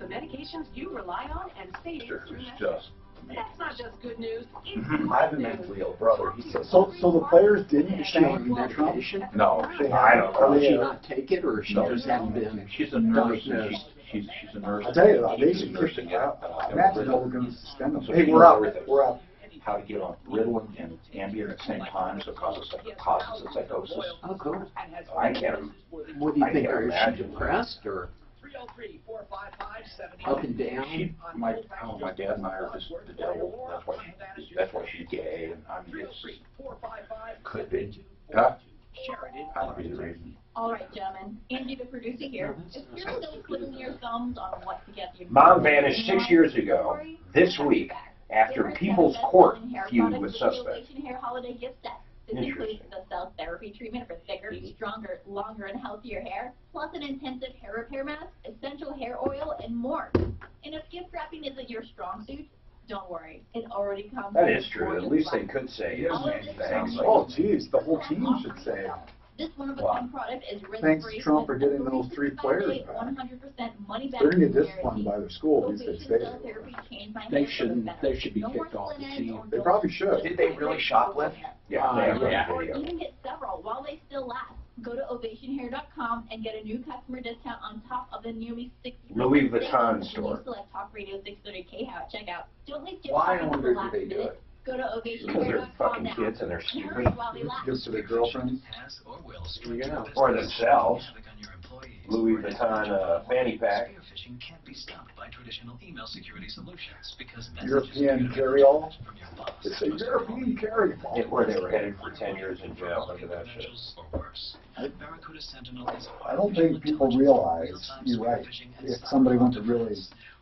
medications you rely on and save Sure, through it's that. just. That's not just good news. I have a mentally ill brother. He says, So the players didn't Is she on thank Trump? medication? no, I don't Or does she know. not take it, or she No. just hasn't been She's a nurse. And diagnosed? she's a nurse. I'll tell you, they She's should nursing kick it. Imagine how we're going to suspend them. So Hey, she we're knows up. everything. We're up. How to get on Ritalin and Ambien at the same time, so it causes a psychosis. Oh, cool. I can't. What do you I think? can't Is she imagine. depressed, or up and down? My dad and I are just the devil. That's why she's gay, and I mean, it's could be. I'd be the reason. All right, gentlemen. Angie, the producer here. If you're still twiddling your thumbs on what to get the Mom vanished 6 years ago. This week, after People's Court feud with suspects. Hair holiday gift set. This includes the cell therapy treatment for thicker, stronger, longer, and healthier hair, plus an intensive hair repair mask, essential hair oil, and more. And if gift wrapping isn't your strong suit, don't worry. It already comes. That is true. At least they could say yes. Thanks. Oh, geez, the whole team should say it. This one-of-a-kind product is Thanks to Trump for getting those 3 players back. 100% money back. They're going to get disciplined by their school if they stay. They should be kicked off the team. They probably should. Did they really shoplift? Yeah, they have yeah. Or video. even get several while they still last. Go to ovationhair.com and get a new customer discount on top of the nearly 60% Louis Vuitton when store. you select Talk Radio 630K at checkout. Don't leave gift Why, I shopping wonder, till the do they last do minute. it? Go to Because they're ovationhair.com fucking now. kids and they're Hurry stupid. while they last. Gives to their girlfriends. Yeah. Or themselves. Louis Vuitton fanny pack. Can't be stopped by traditional email security solutions because European carry-all. It's a European carry-all. Where they were headed for 10 years in jail. Look at that shit. I don't think people realize, you're right, if somebody went to really,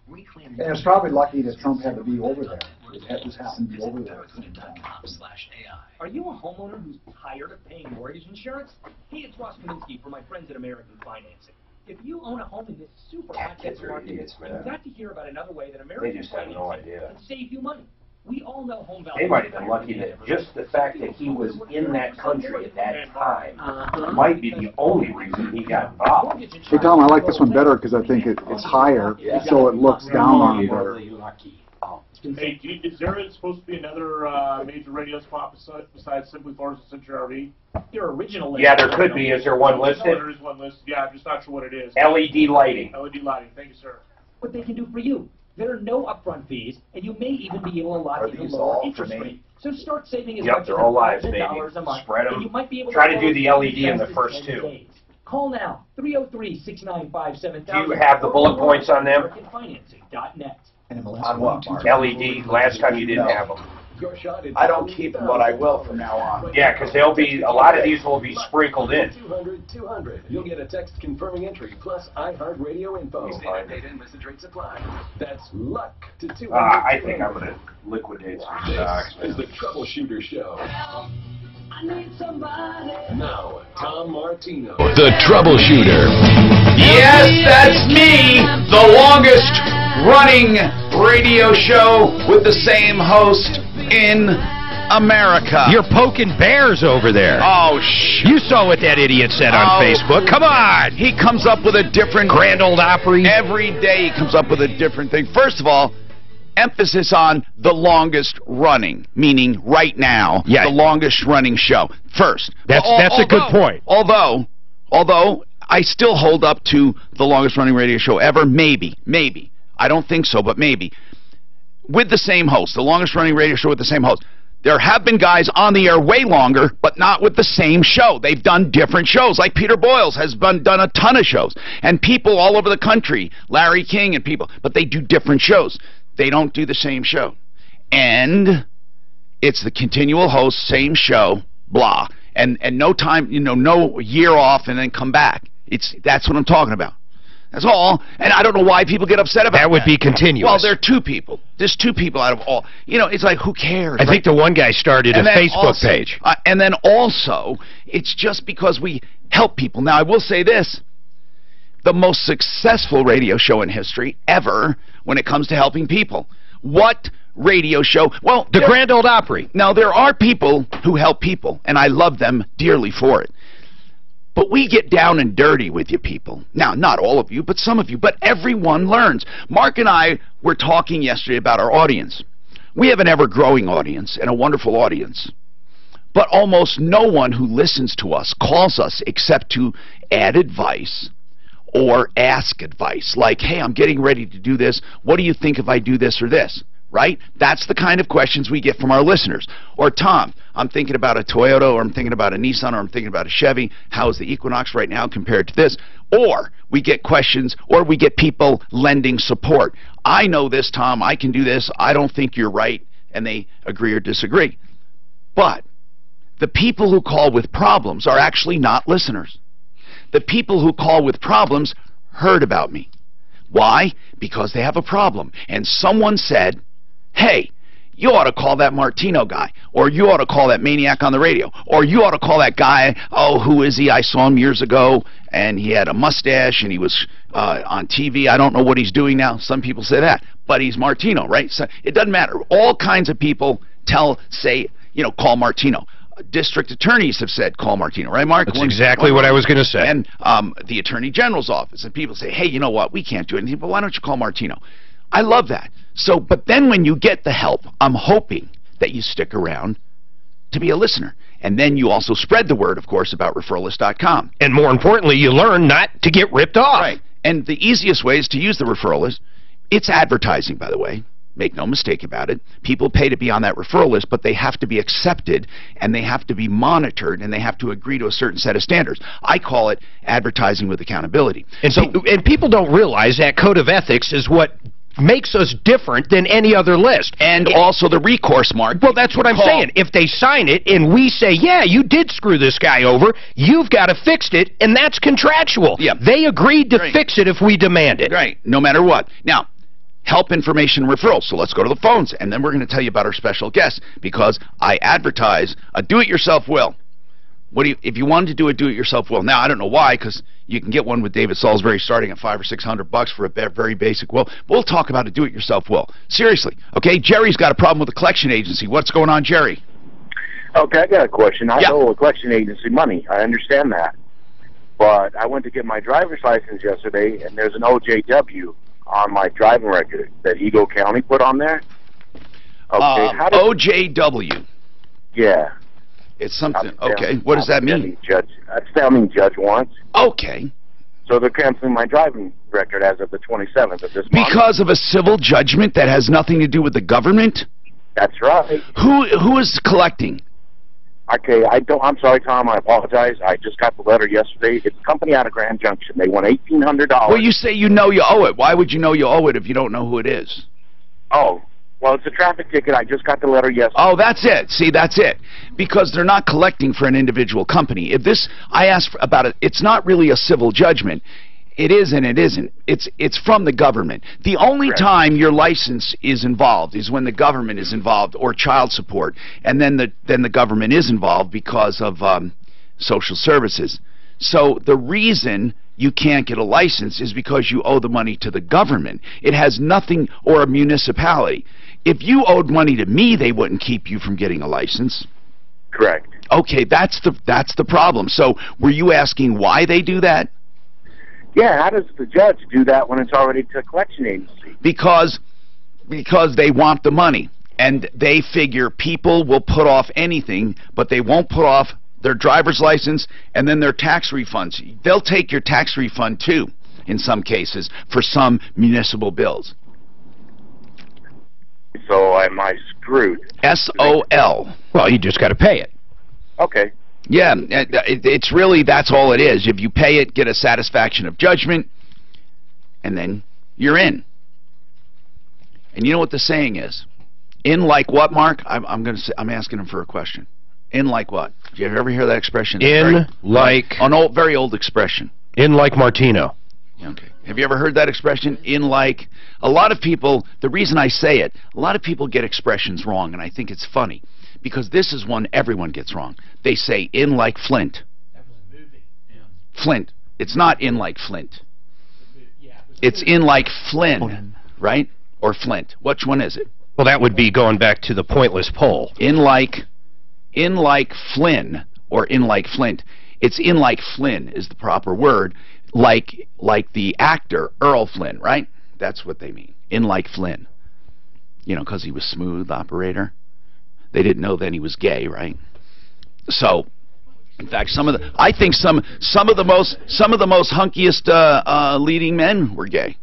and it's probably lucky that Trump had to be over there. It just happened to be over there at the same time. Are you a homeowner who's tired of paying mortgage insurance? Hey, it's Ross Kaminsky from my friends at American Financing. If you own a home in this super hot Kids are market, idiots, man. you've got to hear about another way that They American just have no Financing idea. can save you money. We all know home value. They might have been lucky that just the fact that he was in that country at that time might be the only reason he got involved. Hey, Tom, I like this one better because I think it's higher, so it looks down on it better. Hey, is there supposed to be another major radio spot besides Simply Florida Century RV? Your original list. Yeah, there could be. Is there one Oh, listed? there is one listed. Yeah, I'm just not sure what it is. LED lighting. LED lighting. Thank you, sir. What they can do for you. There are no upfront fees, and you may even be able to lock Are in a these lower all for interest me? rate. So start saving as Yep, much as they're all lives, $1,000 a month, Spread 'em. and you might be able Try to borrow do the as LED in the fast as first 10 two. days. Call now, 303-695-7000. Do you have the bullet points on them? AmericanFinancing.net. On what, Mark? LED, last time you didn't have them. I don't keep them, but I will from now on. Yeah, because they'll be, a lot of these will be sprinkled in. 200. You'll get a text confirming entry plus iHeartRadio info. Find it. Data and message rate supply. That's luck to 200. I think I'm going to liquidate some stocks. This is the Troubleshooter Show. Now, Tom Martino. The Troubleshooter. Yes, that's me, the longest running radio show with the same host in America. You're poking bears over there. Oh, You saw what that idiot said on Facebook. Come on. He comes up with a different Grand Ole Opry. Every day he comes up with a different thing. First of all, emphasis on the longest running, meaning right now, the longest running show. First. That's a good point. Although I still hold up to the longest running radio show ever, maybe. I don't think so, but maybe. With the same host, the longest running radio show with the same host. There have been guys on the air way longer, but not with the same show. They've done different shows, like Peter Boyles has done a ton of shows. And people all over the country, Larry King and people, but they do different shows. They don't do the same show. And it's the continual host, same show, blah. And no time, no year off and then come back. That's what I'm talking about. That's all. And I don't know why people get upset about that. That would be continuous. Well, there are two people. There's two people out of all. It's like, who cares? I think the one guy started a Facebook page. And then also, it's just because we help people. Now, I will say this. The most successful radio show in history ever when it comes to helping people. What radio show? Well, the Grand Ole Opry. Now, there are people who help people, and I love them dearly for it. But we get down and dirty with you people. Now, not all of you, but some of you. But everyone learns. Mark and I were talking yesterday about our audience. We have an ever-growing audience and a wonderful audience. But almost no one who listens to us calls us except to add advice or ask advice. Like, hey, I'm getting ready to do this. What do you think if I do this or this? Right? That's the kind of questions we get from our listeners. Or, Tom, I'm thinking about a Toyota, or I'm thinking about a Nissan, or I'm thinking about a Chevy. How is the Equinox right now compared to this? Or we get questions, or we get people lending support. I know this, Tom. I can do this. I don't think you're right. And they agree or disagree. But the people who call with problems are actually not listeners. The people who call with problems heard about me. Why? Because they have a problem. And someone said, hey, you ought to call that Martino guy, or you ought to call that maniac on the radio, or you ought to call that guy, oh, who is he? I saw him years ago, and he had a mustache, and he was on TV. I don't know what he's doing now. Some people say that, but he's Martino, right? So it doesn't matter. All kinds of people say, call Martino. District attorneys have said, call Martino, right, Mark? That's exactly what I was going to say. And the Attorney General's office, and people say, hey, you know what, we can't do anything, but why don't you call Martino? I love that. So, but then when you get the help, I'm hoping that you stick around to be a listener. And then you also spread the word, of course, about referralist.com. And more importantly, you learn not to get ripped off. Right. And the easiest way is to use the referral list. It's advertising, by the way. Make no mistake about it. People pay to be on that referral list, but they have to be accepted, and they have to be monitored, and they have to agree to a certain set of standards. I call it advertising with accountability. And, and people don't realize that code of ethics is what makes us different than any other list. And also the recourse, Mark. Well, that's what I'm saying. If they sign it and we say, yeah, you did screw this guy over, you've got to fix it, and that's contractual. Yeah. They agreed to fix it if we demand it. Right, no matter what. Now, help information referrals. So let's go to the phones, and then we're going to tell you about our special guest, because I advertise a do-it-yourself will. If you wanted to do a do-it-yourself will, now I don't know why, because you can get one with David Salisbury starting at $500 or $600 for a very basic will. We'll talk about a do-it-yourself will. Seriously, okay? Jerry's got a problem with the collection agency. What's going on, Jerry? Okay, I got a question. I owe a collection agency money. I understand that. But I went to get my driver's license yesterday, and there's an OJW on my driving record that Eagle County put on there. Okay, OJW. Yeah. It's something. Okay, what does that mean? Outstanding judge wants. Okay. So they're canceling my driving record as of the 27th of this month. Because of a civil judgment that has nothing to do with the government? That's right. Who is collecting? Okay, I'm sorry, Tom. I apologize. I just got the letter yesterday. It's a company out of Grand Junction. They want $1,800. Well, you say you know you owe it. Why would you know you owe it if you don't know who it is? Oh, well, it's a traffic ticket. I just got the letter yesterday. Oh, that's it. See, that's it. Because they're not collecting for an individual company. If this, I asked about it, it's not really a civil judgment. It is and it isn't. It's from the government. The only time your license is involved is when the government is involved, or child support, and then the government is involved because of social services. So the reason you can't get a license is because you owe the money to the government. It has nothing, or a municipality. If you owed money to me, they wouldn't keep you from getting a license. Correct. Okay, that's the problem. So were you asking why they do that? Yeah, how does the judge do that when it's already to a collection agency? Because they want the money, and they figure people will put off anything, but they won't put off their driver's license and then their tax refunds. They'll take your tax refund too, in some cases, for some municipal bills. So am I screwed? SOL. Well, you just got to pay it. Okay. Yeah, it's really, that's all it is. If you pay it, get a satisfaction of judgment, and then you're in. And you know what the saying is? In like what, Mark? I'm asking him for a question. In like what? Did you ever hear that expression? An very old expression. In like Martino. Okay. Have you ever heard that expression? In like. A lot of people, the reason I say it, a lot of people get expressions wrong, and I think it's funny. Because this is one everyone gets wrong. They say in like Flint. That was a movie. Yeah. Flint. It's not in like Flint. It's in like Flynn, right? Or Flint. Which one is it? Well, that would be going back to the pointless poll. In like Flynn or in like Flint. It's in like Flynn is the proper word, like the actor Earl Flynn, right? That's what they mean. In like Flynn. You know, because he was smooth operator. They didn't know then he was gay, right? So, in fact, I think some of the most hunkiest leading men were gay.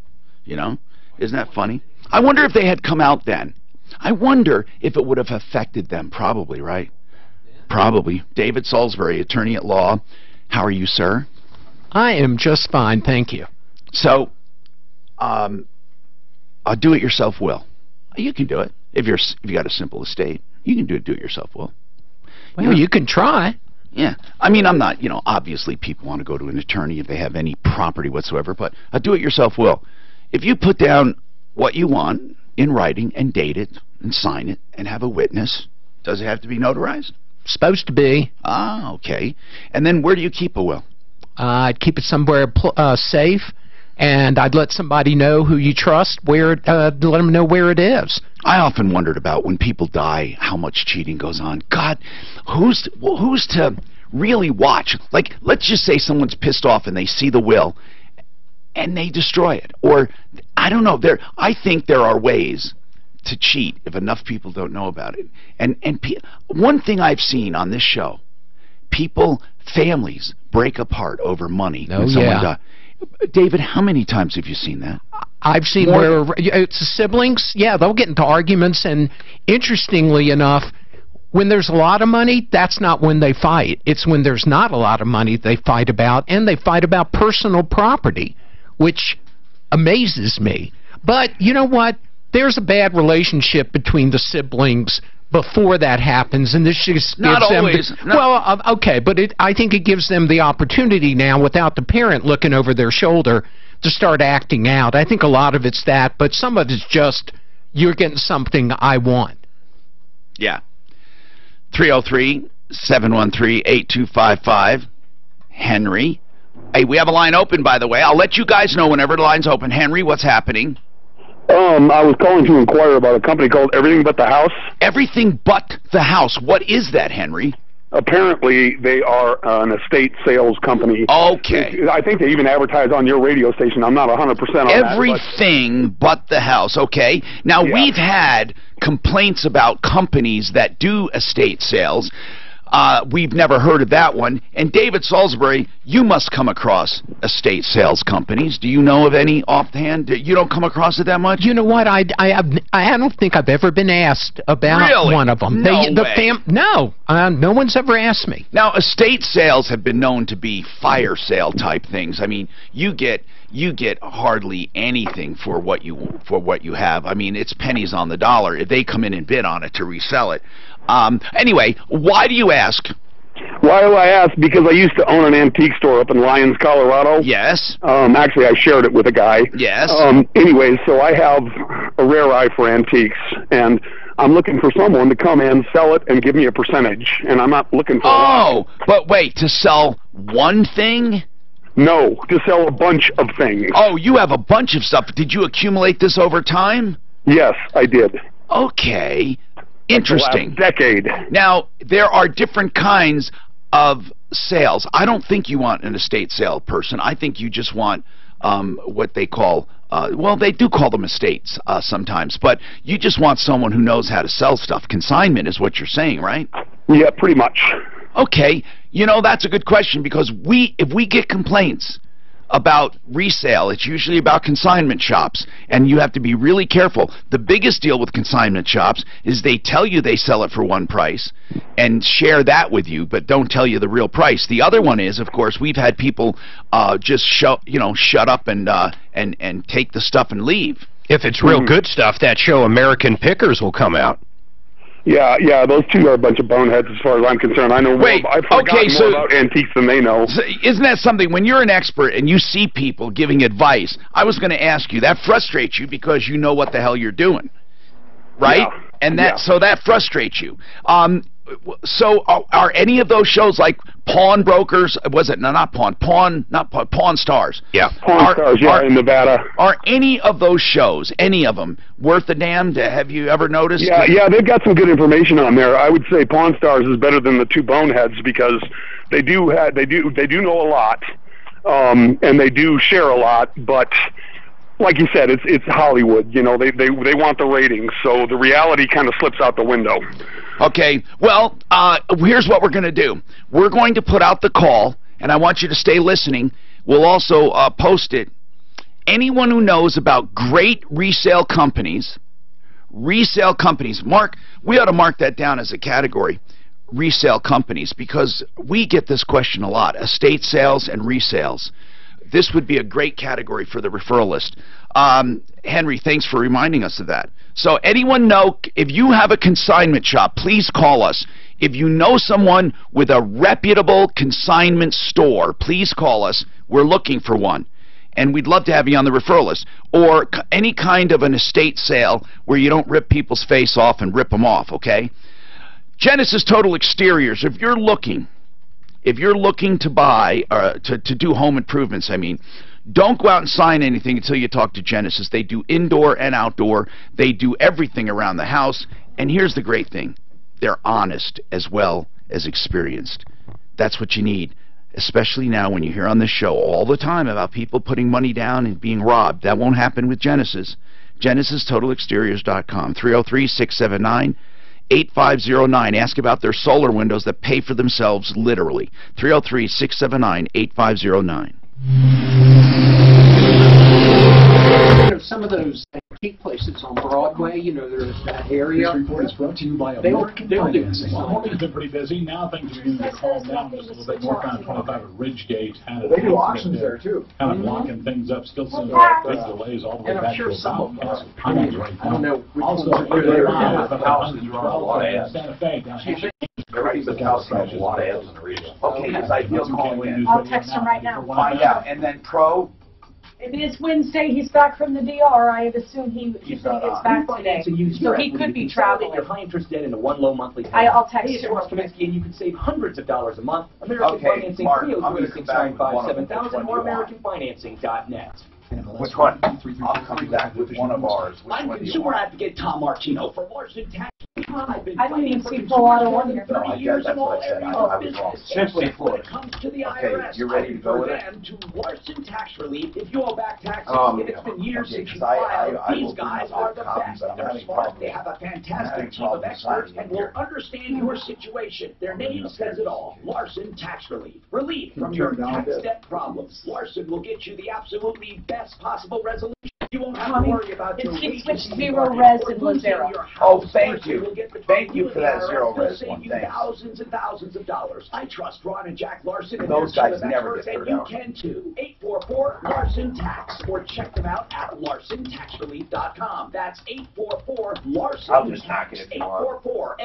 You know, isn't that funny? I wonder if they had come out then. I wonder if it would have affected them. Probably, right? Probably. David Salisbury, attorney at law. How are you, sir? I am just fine, thank you. So, a do-it-yourself will. You can do it if you got a simple estate. You can do it yourself will. Well, you can try. Yeah. I mean, I'm not, obviously people want to go to an attorney if they have any property whatsoever, but a do-it-yourself will. If you put down what you want in writing and date it and sign it and have a witness, does it have to be notarized? Supposed to be. Ah, okay. And then where do you keep a will? I'd keep it somewhere safe, and I'd let somebody know who you trust, let them know where it is. I often wondered about when people die, how much cheating goes on. God, who's to really watch? Like, let's just say someone's pissed off and they see the will and they destroy it. Or, I don't know, I think there are ways to cheat if enough people don't know about it. And one thing I've seen on this show, families break apart over money when someone dies. David, how many times have you seen that? I've seen where it's the siblings, they'll get into arguments, and interestingly enough, when there's a lot of money, that's not when they fight. It's when there's not a lot of money they fight about, and they fight about personal property, which amazes me. But you know what? There's a bad relationship between the siblings before that happens, and this just gives well, okay, but I think it gives them the opportunity now, without the parent looking over their shoulder, to start acting out. I think a lot of it's that, but some of it's just, you're getting something I want. Yeah. 303-713-8255. Henry. Hey, we have a line open, by the way. I'll let you guys know whenever the line's open. Henry, what's happening? I was calling to inquire about a company called Everything But the House. Everything But the House. What is that, Henry? Apparently, they are an estate sales company. Okay. I think they even advertise on your radio station. I'm not 100% on that. Everything But the House. Okay. Now, we've had complaints about companies that do estate sales. We've never heard of that one. And David Salisbury, you must come across estate sales companies. Do you know of any offhand? You don't come across it that much? You know what? I don't think I've ever been asked about one of them. No one's ever asked me. Now, estate sales have been known to be fire sale type things. I mean, you get hardly anything for what you have. I mean, it's pennies on the dollar if they come in and bid on it to resell it. Anyway, why do you ask? Why do I ask? Because I used to own an antique store up in Lyons, Colorado. Yes. Actually, I shared it with a guy. Yes. Anyways, so I have a rare eye for antiques, and I'm looking for someone to come in, sell it, and give me a percentage. And I'm not looking for a lot. But wait, to sell one thing? No, to sell a bunch of things. Oh, you have a bunch of stuff. Did you accumulate this over time? Yes, I did. Okay. Interesting. The last decade. Now, there are different kinds of sales. I don't think you want an estate sale person. I think you just want what they call, well, they do call them estates sometimes, but you just want someone who knows how to sell stuff. Consignment is what you're saying, right? Yeah, pretty much. Okay. You know, that's a good question, because if we get complaints about resale, it's usually about consignment shops, and you have to be really careful. The biggest deal with consignment shops is they tell you they sell it for one price and share that with you, but don't tell you the real price. The other one is, of course, we've had people just shut up and take the stuff and leave. If it's real good stuff, that show American Pickers will come out. Yeah, those two are a bunch of boneheads as far as I'm concerned. I know more about antiques than they know. So isn't that something, when you're an expert and you see people giving advice, I was going to ask you, that frustrates you because you know what the hell you're doing, right? Yeah. And so that frustrates you. So are any of those shows like Pawn Brokers? Was it not Pawn Stars? Yeah, Pawn Stars. Yeah, in Nevada. Are any of those shows, any of them, worth a damn? Have you ever noticed? Yeah, they've got some good information on there. I would say Pawn Stars is better than the two boneheads because they do know a lot, and they do share a lot, but. Like you said, it's Hollywood. You know, they want the ratings, so the reality kind of slips out the window. Okay. Well, here's what we're going to do. We're going to put out the call, and I want you to stay listening. We'll also post it. Anyone who knows about great resale companies, Mark, we ought to mark that down as a category. Resale companies, because we get this question a lot. Estate sales and resales. This would be a great category for the referral list. Henry, thanks for reminding us of that. So anyone know, if you have a consignment shop, please call us. If you know someone with a reputable consignment store, please call us. We're looking for one. And we'd love to have you on the referral list. Or any kind of an estate sale where you don't rip people's face off and rip them off, okay? Genesis Total Exteriors, if you're looking to buy, to do home improvements, I mean, don't go out and sign anything until you talk to Genesis. They do indoor and outdoor. They do everything around the house. And here's the great thing. They're honest as well as experienced. That's what you need, especially now when you hear on this show all the time about people putting money down and being robbed. That won't happen with Genesis. GenesisTotalExteriors.com, 303-679-8509. Ask about their solar windows that pay for themselves literally. 303-679-8509. You know, some of those antique places on Broadway, you know, there's that area. This report is brought to you by They'll American do Financing. Well, Holly's been pretty busy. Now things are beginning to calm down just a little bit. North County 25 at Ridgegate had They do auctions there too. kind of blocking things up. Still some big delays all the way And I'm back sure to some of them about are. I don't know which Also, ones are they're there. Santa Fe down here. Everybody's a house has a lot of ads in the region. Okay, his ideal call in. I'll text him right now. Find out. And then Pro, If it is Wednesday, he's back from the DR. I assume he gets back today. So he could be traveling. Your high interest debt into one low monthly payment. I'll text Hey, it's you. Ross Kaminsky, and you can save hundreds of dollars a month. American Okay, Financing, Mark, I'm gonna come back with one of them. 303-695-7000 or AmericanFinancing.net. which one? I'll come back with one of ours. Which I'm one do you consumer want? advocate Tom Martino for Larson Tax. I've been I don't even fighting see for Pro Auto consumers on for here. 30 years in That's all what I said. areas I of was wrong. business. Simply When put. it comes to the Okay, IRS, you ready to go with it? them to Larson Tax Relief. If you owe back taxes, Oh, and it's been years okay, since you 'cause I filed, will these do guys my are the copies, best. but I'm They're having smart. problems. They have a I'm having fantastic team of problems experts signing and in will here. understand your situation. Their name says it all. Larson Tax Relief. Relief from Turn your down a tax bit. debt problems. Larson will get you the absolutely best possible resolution. You won't have to Tommy, worry about your he wages switched being zero garnished res or and losing Lazero. your house. Oh, thank Larson you. will get the Thank you for that IRS. zero They'll res save one. you Thanks. thousands and thousands of dollars. I trust Ron and Jack Larson and Those their guys team of never experts, get and third you out. can too. 844 Larson Tax, or check them out at LarsonTaxRelief.com. That's 844 Larson. I'll just knock it if you want. 844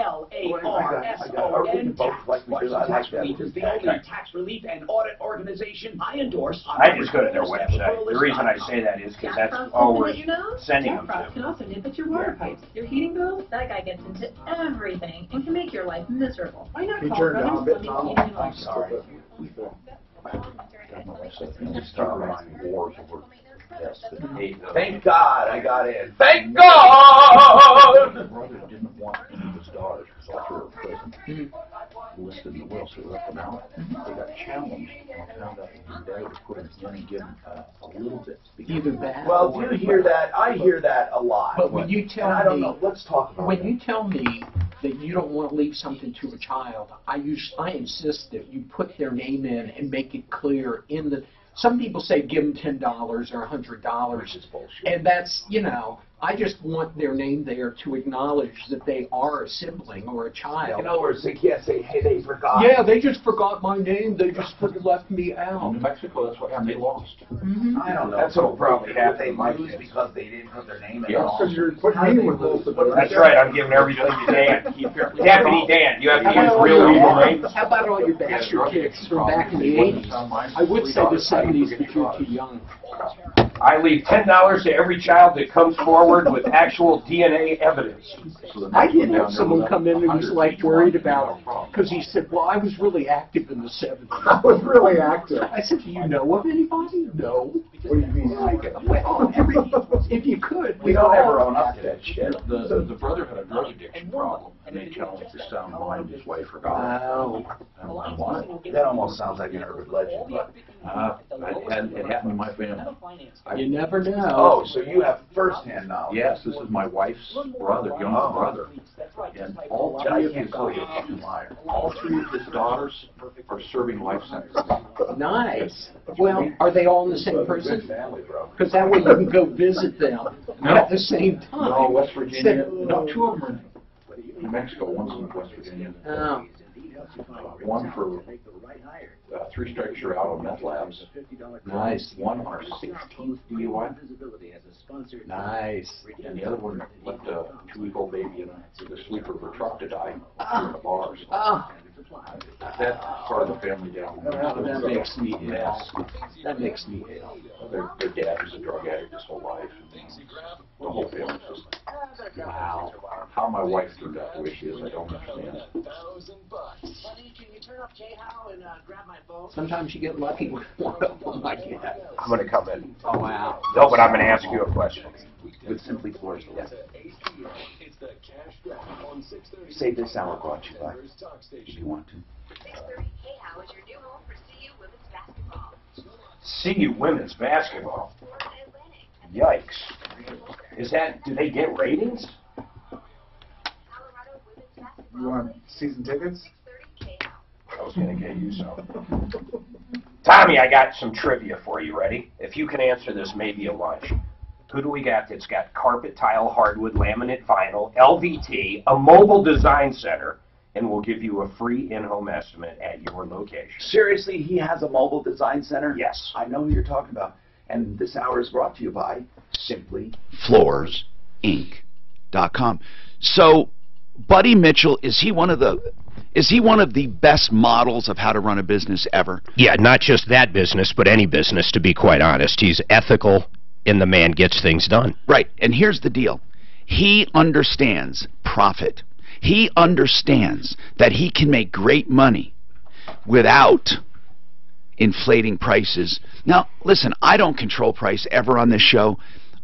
LARSON. Both like we do. I Larson like Tax that. Relief is the only tax relief and audit organization I endorse. I just go to their website. The reason I say that is because that's all we're sending them Frost can to. also nip at your water pipes, your heating bills. That guy gets into everything and can make your life miserable. Why not Can you call turn it down a Brothers bit, Plumbing, Tom? Heating, and I'm Electrical? sorry. Just start running wars over. Yes, thank God I got in. Thank God! My brother didn't want any of his daughters to go through prison. Listed in the will, so they left them out. They got challenged and found out that his dad would put him in and give him a little bit. Either that Well, or do you hear that? I hear that a lot. But when you tell I don't me, know. Let's talk about when that. you tell me that you don't want to leave something to a child, I insist that you put their name in and make it clear in the. Some people say give them $10 or $100, and that's, you know, I just want their name there to acknowledge that they are a sibling or a child. In other words, they can't say, hey, they forgot. Yeah, they just forgot my name. They just left me out. In New Mexico, that's what happened. They lost. Mm-hmm. I don't know. That's what'll probably happen. They lose because they didn't put their name in. Yeah, because you're putting me with both of them. That's right. I'm giving everything to Dan. Deputy Dan. You have to use real legal names. How about all your bastard kicks from back in the 80s? I would say the 70s, but you're too young. I leave $10 to every child that comes forward with actual DNA evidence. I did have someone come in who was like worried about, because he said, well, I was really active in the 70s. I was really active. I said, do you know of anybody? No. What do you mean? Well, if you could. We don't ever own up to that shit. The brother had a drug addiction problem, and they challenged his son behind his wife for God. Wow. That almost sounds like an urban legend, but it happened in my family. You never know. Oh, so you have first-hand knowledge. Yes, this is my wife's brother, younger brother. And all three of his all three of his daughters are serving life sentences. Nice. Well, are they all in the same prison? Because that way you can go visit them at the same time. No, West Virginia. No, two of them are in New Mexico. One's in West Virginia. Oh. One for 3 strikes you're out on meth labs. Nice. One on our 16th DUI. Nice. And the other one left a 2-week-old baby in the sleeper of a truck to die in the bars. Oh. That part of the family down there. That makes me ill. That makes me ill. Their dad was a drug addict his whole life. The whole family's just wow. How my wife turned out the way she is, I don't understand. Sometimes you get lucky with one of them like that. I'm going to come in. Oh, wow. No, but I'm going to ask you a question. With Simply Floors. Yes. Say this hour brought you by. If you want to. CU women's basketball. Yikes. Do they get ratings? You want season tickets? I was going to get you some. Tommy, I got some trivia for you. Ready? If you can answer this, maybe a lunch. Who do we got that's got carpet, tile, hardwood, laminate, vinyl, LVT, a mobile design center, and we'll give you a free in-home estimate at your location? Seriously, he has a mobile design center? Yes. I know who you're talking about. And this hour is brought to you by SimplyFloorsInc.com. So, Buddy Mitchell, is he one of the best models of how to run a business ever? Yeah, not just that business, but any business, to be quite honest. He's ethical, and the man gets things done. Right, and here's the deal. He understands profit. He understands that he can make great money without inflating prices. Now, listen, I don't control price ever on this show.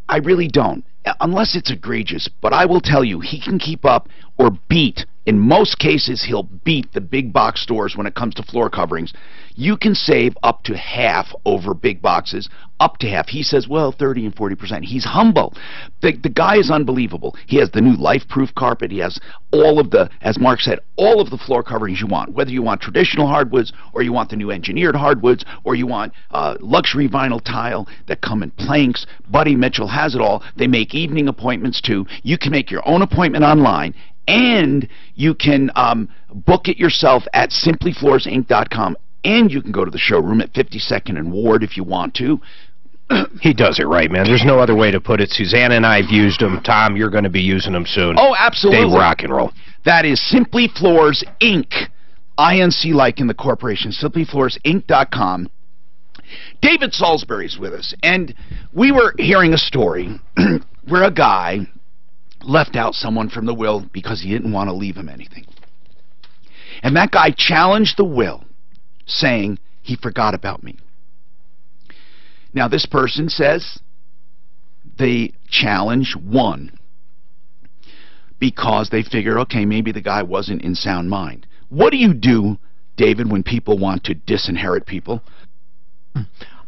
I really don't, unless it's egregious. But I will tell you, he can keep up or beat. In most cases, he'll beat the big box stores when it comes to floor coverings. You can save up to half over big boxes, up to half. He says, well, 30 and 40%. He's humble. The guy is unbelievable. He has the new life-proof carpet. He has all of the, as Mark said, all of the floor coverings you want, whether you want traditional hardwoods or you want the new engineered hardwoods or you want luxury vinyl tile that come in planks. Buddy Mitchell has it all. They make evening appointments, too. You can make your own appointment online, and you can book it yourself at simplyfloorsinc.com. And you can go to the showroom at 52nd and Ward if you want to. He does it right, man. There's no other way to put it. Susanna and I have used them. Tom, you're going to be using them soon. Oh, absolutely. They rock and roll. That is Simply Floors, Inc. INC like in the corporation. Simplyfloorsinc.com. David Salisbury's with us. And we were hearing a story where a guy left out someone from the will because he didn't want to leave him anything. And that guy challenged the will, saying he forgot about me. Now this person says the challenge won because they figure, okay, maybe the guy wasn't in sound mind. What do you do, David, when people want to disinherit people?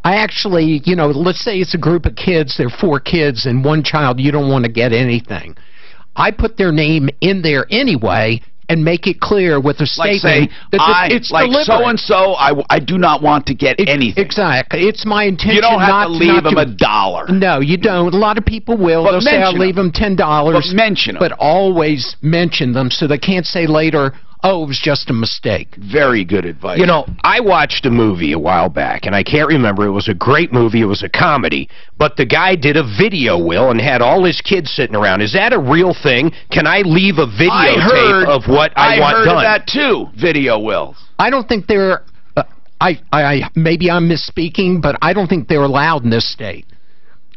I actually, let's say it's a group of kids, there are 4 kids and one child, you don't want to get anything. I put their name in there anyway and make it clear with a statement that it's deliberate. So-and-so, I do not want to get anything. Exactly. It's my intention. You don't have to leave them $1. No, you don't. A lot of people will. They'll say, I'll leave them $10. But mention them. But always mention them so they can't say later, oh, it was just a mistake. Very good advice. I watched a movie a while back, and I can't remember. It was a great movie. It was a comedy. But the guy did a video will and had all his kids sitting around. Is that a real thing? Can I leave a videotape of what I want done? I heard of that too, video wills. I don't think they're... maybe I'm misspeaking, but I don't think they're allowed in this state.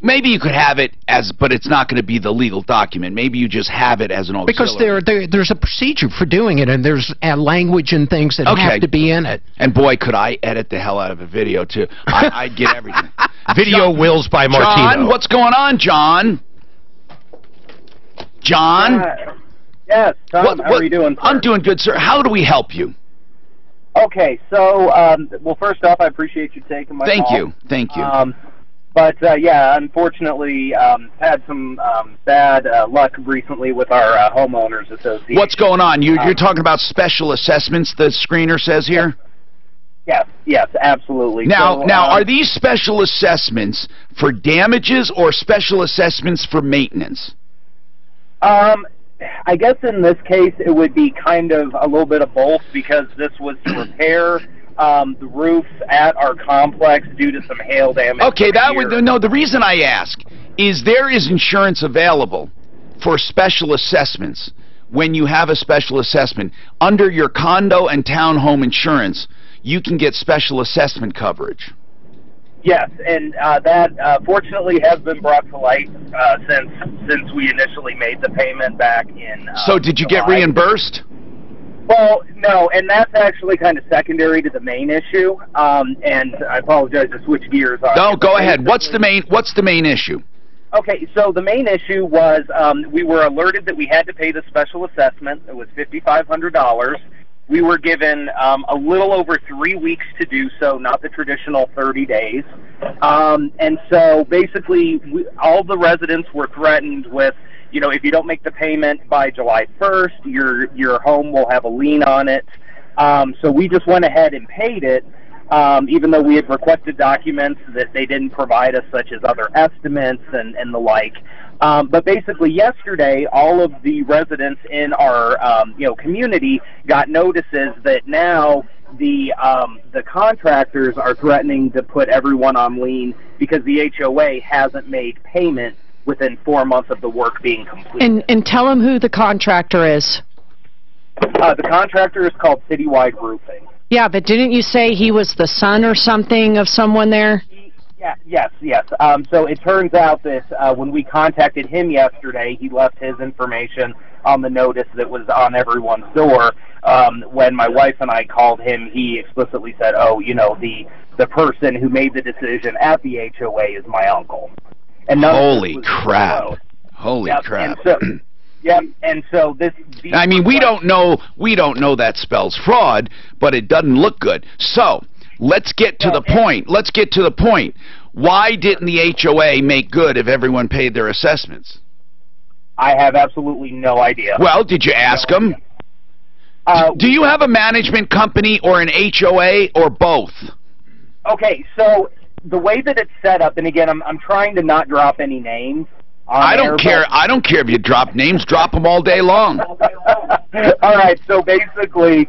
Maybe you could have it as, but it's not going to be the legal document. Maybe you just have it as an auxiliary. Because there's a procedure for doing it, and there's language and things that have to be in it. And boy, could I edit the hell out of a video, too. I'd get everything. Video wills by Martino. John, what's going on, John? John? Yes, Tom, how are you doing, sir? I'm doing good, sir. How do we help you? Okay, so, well, first off, I appreciate you taking my call. Thank you. But, yeah, unfortunately, had some bad luck recently with our homeowners association. What's going on? You're talking about special assessments, the screener says here? Yes, absolutely. Now, are these special assessments for damages or special assessments for maintenance? I guess in this case it would be kind of a little bit of both, because this was to repair the roofs at our complex due to some hail damage. Okay, the reason I ask is there is insurance available for special assessments when you have a special assessment. Under your condo and townhome insurance, you can get special assessment coverage. Yes, and that fortunately has been brought to light since we initially made the payment back in So did you get reimbursed? Well, no, and that's actually kind of secondary to the main issue. And I apologize to switch gears on. No, go ahead. What's the main issue? Okay, so the main issue was we were alerted that we had to pay the special assessment. It was $5,500. We were given a little over 3 weeks to do so, not the traditional 30 days. And so basically, all the residents were threatened with, you know, if you don't make the payment by July 1st, your home will have a lien on it. So we just went ahead and paid it, even though we had requested documents that they didn't provide us, such as other estimates and the like. But basically, yesterday, all of the residents in our community got notices that now the contractors are threatening to put everyone on lien because the HOA hasn't made payment within 4 months of the work being completed. And tell them who the contractor is. The contractor is called Citywide Roofing. Yeah, but didn't you say he was the son or something of someone there? Yes. So it turns out that when we contacted him yesterday, he left his information on the notice that was on everyone's door. When my wife and I called him, he explicitly said, "Oh, you know, the person who made the decision at the HOA is my uncle." And holy crap! Holy crap! And so this. I mean, we don't know that spells fraud, but it doesn't look good. So. Let's get to the point. Why didn't the HOA make good if everyone paid their assessments? I have absolutely no idea. Well, did you ask them? Do you have a management company or an HOA or both? Okay, so the way that it's set up, and again, I'm trying to not drop any names. I don't care if you drop names. Drop them all day long. All right. So basically,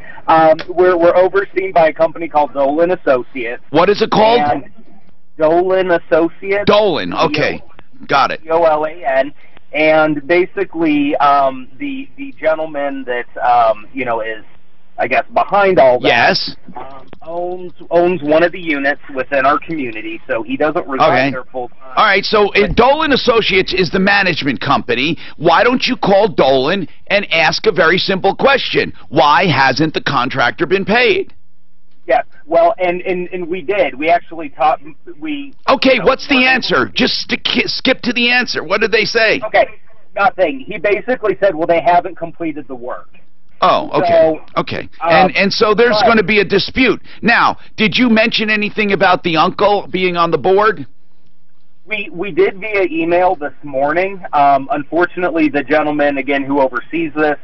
we're overseen by a company called Dolan Associates. What is it called? Dolan Associates. Dolan. Okay, got it. Dolan. And basically, the gentleman that is, I guess, behind all that. Yes. Owns one of the units within our community, so he doesn't reside there full time. All right, so Dolan Associates is the management company. Why don't you call Dolan and ask a very simple question? Why hasn't the contractor been paid? Yeah, well, and we did. We actually taught Okay, what's the answer? Just skip to the answer. What did they say? Okay, nothing. He basically said, well, they haven't completed the work. Oh, okay. Okay. And so there's going to be a dispute. Now, did you mention anything about the uncle being on the board? We did via email this morning. Unfortunately, the gentleman, again, who oversees this,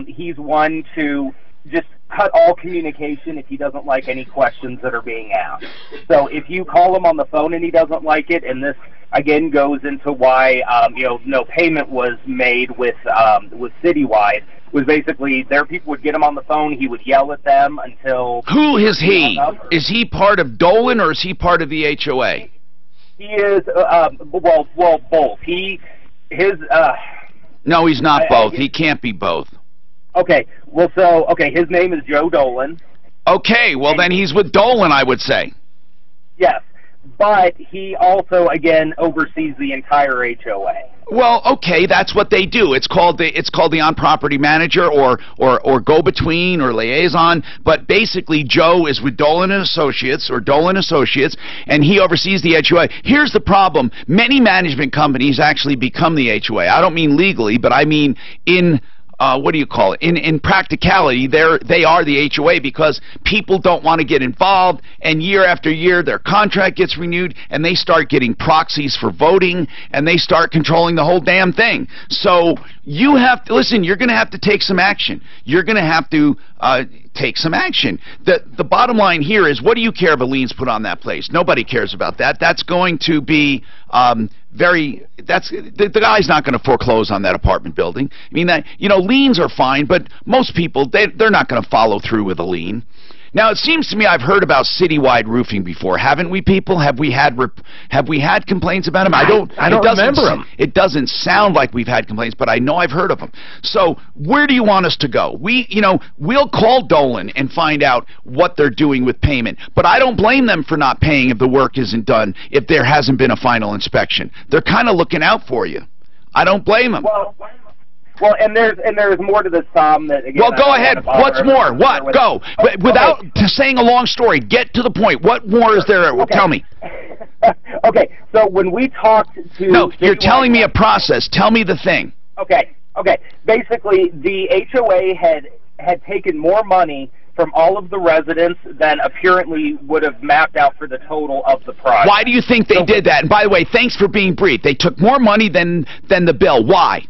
he's one to just cut all communication if he doesn't like any questions that are being asked. So if you call him on the phone and he doesn't like it, and this, again, goes into why, no payment was made with Citywide, was basically their people would get him on the phone, he would yell at them until... Who is he? Is he part of Dolan or is he part of the HOA? He is, well, both. No, he's not both. He can't be both. Okay, well, his name is Joe Dolan. Okay, well, then he's with Dolan, I would say. Yes, but he also, again, oversees the entire HOA. Well, okay, that's what they do. It's called the on-property manager or go-between or liaison. But basically, Joe is with Dolan and Associates and he oversees the HOA. Here's the problem: many management companies actually become the HOA. I don't mean legally, but I mean in what do you call it? In practicality, they are the HOA because people don't want to get involved, and year after year their contract gets renewed, and they start getting proxies for voting, and they start controlling the whole damn thing. So you have to listen. You're going to have to take some action. You're going to have to take some action. The bottom line here is, what do you care if a lien's put on that place? Nobody cares about that. That's going to be the guy's not going to foreclose on that apartment building. I mean, that, you know, liens are fine, but most people, they're not going to follow through with a lien. Now, it seems to me I've heard about citywide roofing before, haven't we, people? Have we had complaints about them? I don't remember them. It doesn't sound like we've had complaints, but I know I've heard of them. So, where do you want us to go? We'll call Dolan and find out what they're doing with payment, but I don't blame them for not paying if the work isn't done, if there hasn't been a final inspection. They're kind of looking out for you. I don't blame them. Well, and there's more to this, Tom. That, again, well, go ahead. What's more? What? Go. Without saying a long story, get to the point. What more is there? Okay. Tell me. Okay, so when we talked to... No, you're telling me a process. Tell me the thing. Okay. Basically, the HOA had taken more money from all of the residents than apparently would have mapped out for the total of the project. Why do you think they did that? And by the way, thanks for being brief. They took more money than the bill. Why?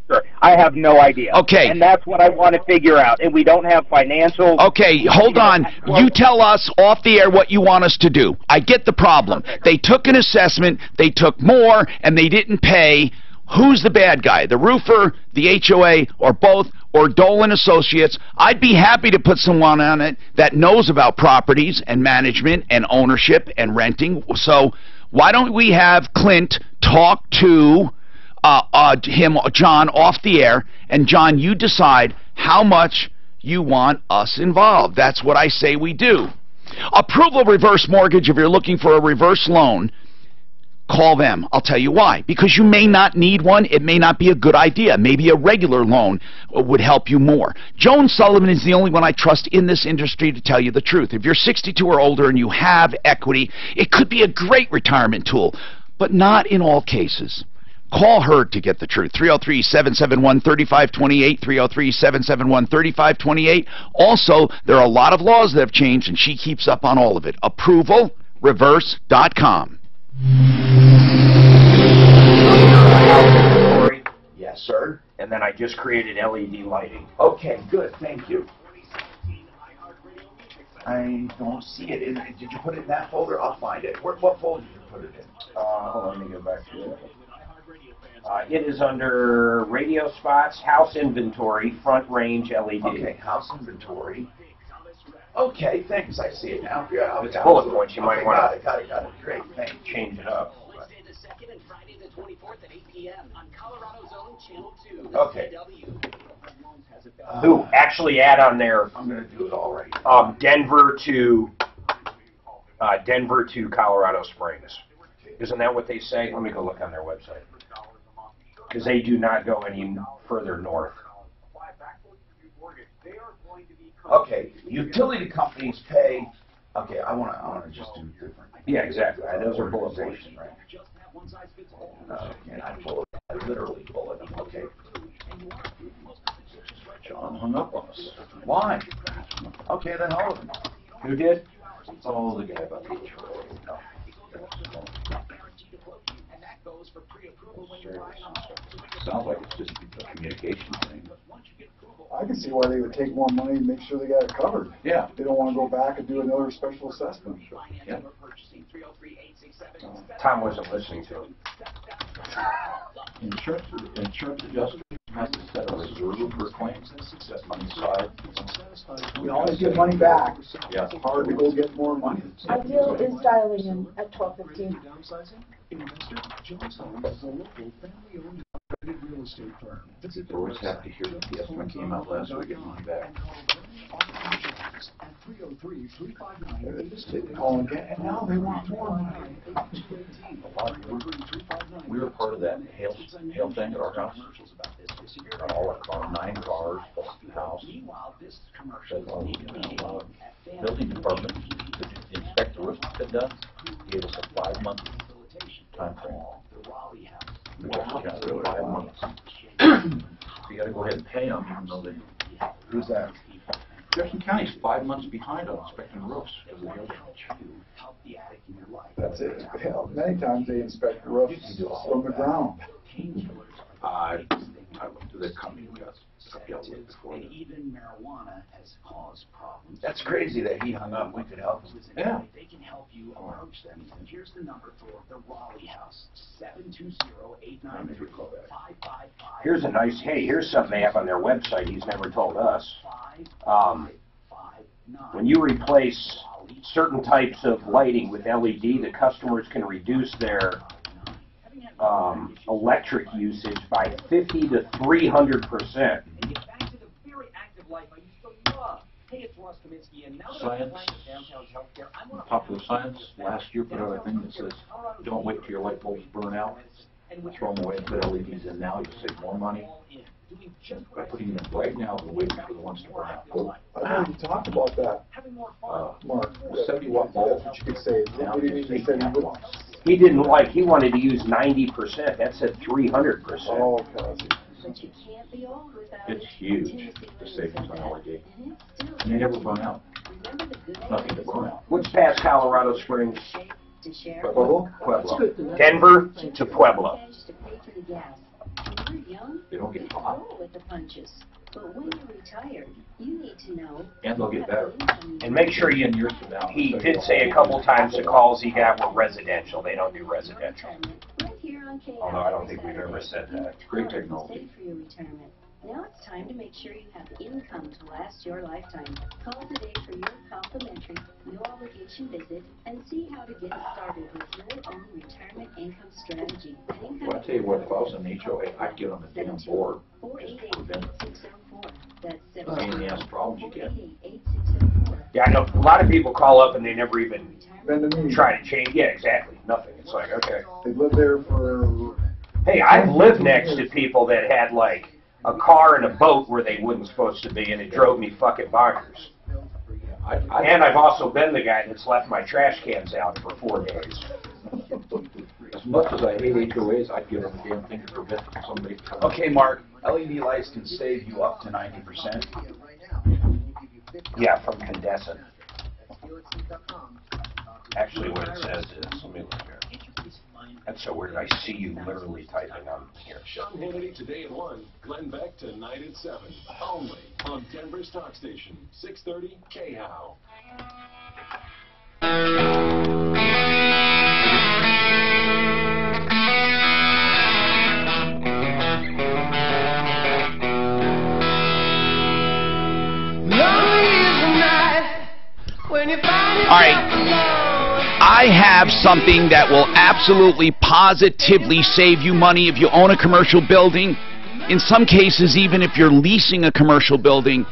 Sure. I have no idea. Okay. And that's what I want to figure out. And we don't have financial... Okay, hold on. You tell us off the air what you want us to do. I get the problem. They took an assessment, they took more, and they didn't pay. Who's the bad guy? The roofer, the HOA, or both, or Dolan Associates? I'd be happy to put someone on it that knows about properties and management and ownership and renting. So why don't we have Clint talk to... John, off the air, and John, you decide how much you want us involved. That's what I say we do. Approval reverse mortgage, if you're looking for a reverse loan, call them. I'll tell you why. Because you may not need one. It may not be a good idea. Maybe a regular loan would help you more. Joan Sullivan is the only one I trust in this industry to tell you the truth. If you're 62 or older and you have equity, it could be a great retirement tool, but not in all cases. Call her to get the truth. 303-771-3528, 303-771-3528. Also, there are a lot of laws that have changed, and she keeps up on all of it. ApprovalReverse.com. Yes, sir. And then I just created LED lighting. Okay, good. Thank you. I don't see it. Did you put it in that folder? I'll find it. What folder did you put it in? Hold on, let me go back to it. It is under radio spots, house inventory, front range LED. Okay, house inventory. Okay, thanks. I see it now. Yeah, it's bullet points. You might want to got it. Great, thanks. Change it up. Okay. Who actually add on there? I'm going to do it all right. Denver to Colorado Springs. Isn't that what they say? Let me go look on their website. Because they do not go any further north. Okay, utility companies pay. Okay, I want to just do different. Yeah, exactly. Those are bullet points, right? And I literally bullet them. Okay. John hung up on us. Why? Okay, then all of them. Who did? Oh, the guy about the HOA. No. Sounds like it's just a communication thing. I can see why they would take more money and make sure they got it covered. Yeah. They don't want to go back and do another special assessment. Yeah. Tom wasn't listening to him. Insurance adjuster has to set a reserve for claims and success on the side. We always get money back. Yeah. It's hard to go get more money. Ideal is dialing in at 12:15. Real estate firm. We're always happy to hear that the estimate came out last week and money back. And now they want more money. We were part of that hail thing at our house. All our cars, 9 cars, plus the house. Building department, the inspector roof had done, gave us a 5-month time frame. We got 5 months. So you gotta go ahead and pay them, even though they. Who's that? Jefferson County's 5 months behind on inspecting roofs. That's it. Hell, many times they inspect the roofs from the ground. I went to the company we got dealt with before. Even marijuana has caused problems. That's crazy that he hung up. We could help him. Yeah. They can help you approach them. Here's the number for the Raleigh House: 720-893-5555. Here's a nice, hey, here's something they have on their website he's never told us. When you replace certain types of lighting with LED, the customers can reduce their electric usage by 50 to 300%. Science, popular science, last year put out a thing that says, don't wait till your light bulbs burn out, throw them away and put LEDs in now, you save more money by putting them in right now than waiting for the ones to burn out. I know you talked about that, Mark. 70-watt bulbs that you could save. What do you mean you said you wouldn't? He didn't like, he wanted to use 90%, that said 300%. Oh, okay. It's huge, the savings on LED. And they never burn out. Nothing to burn out. What's past Colorado Springs? Pueblo? Denver to Pueblo. They don't get hot. But when you're retired, you need to know. And they'll get better. And make sure you, he did say a couple times the calls he got were residential. They don't do residential. Although I don't think we've ever said that. Great technology. Now it's time to make sure you have income to last your lifetime. Call today for your complimentary, no obligation visit and see how to get started with your own retirement income strategy. Well, I tell you what, if I was an HOA, I'd get on the damn board. That's pain in the ass problems you get. Yeah, I know a lot of people call up and they never even try to change. Yeah, exactly. Nothing. It's like, okay. They live there for. Hey, I've lived next to people that had like a car and a boat where they wasn't supposed to be, and it drove me fucking bonkers. And I've also been the guy that's left my trash cans out for 4 days. As much as I hate HOAs, I'd give them a damn thing to prevent somebody from. Okay, Mark, LED lights can save you up to 90%. Yeah, from condensing. Actually, what it says is, let me look here. That's so weird. I see you literally typing on here. Sean Hannity today at 1, Glenn Beck tonight at 7. Only on Denver's Talk Station, 630 KHOW. All right. I have something that will absolutely, positively save you money if you own a commercial building. In some cases, even if you're leasing a commercial building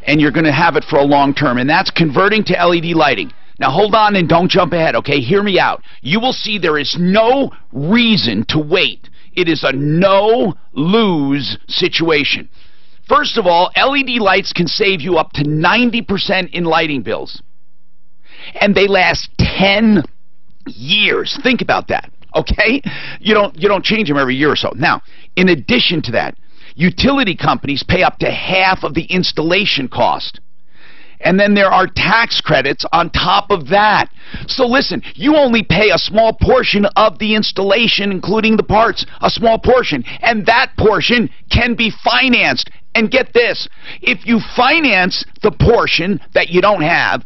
and you're going to have it for a long term, and that's converting to LED lighting. Now, hold on and don't jump ahead, okay? Hear me out. You will see there is no reason to wait. It is a no-lose situation. First of all, LED lights can save you up to 90% in lighting bills. And they last 10 years. Think about that, okay? You don't change them every year or so. Now, in addition to that, utility companies pay up to half of the installation cost. And then there are tax credits on top of that. So listen, you only pay a small portion of the installation, including the parts, a small portion. And that portion can be financed. And get this, if you finance the portion that you don't have,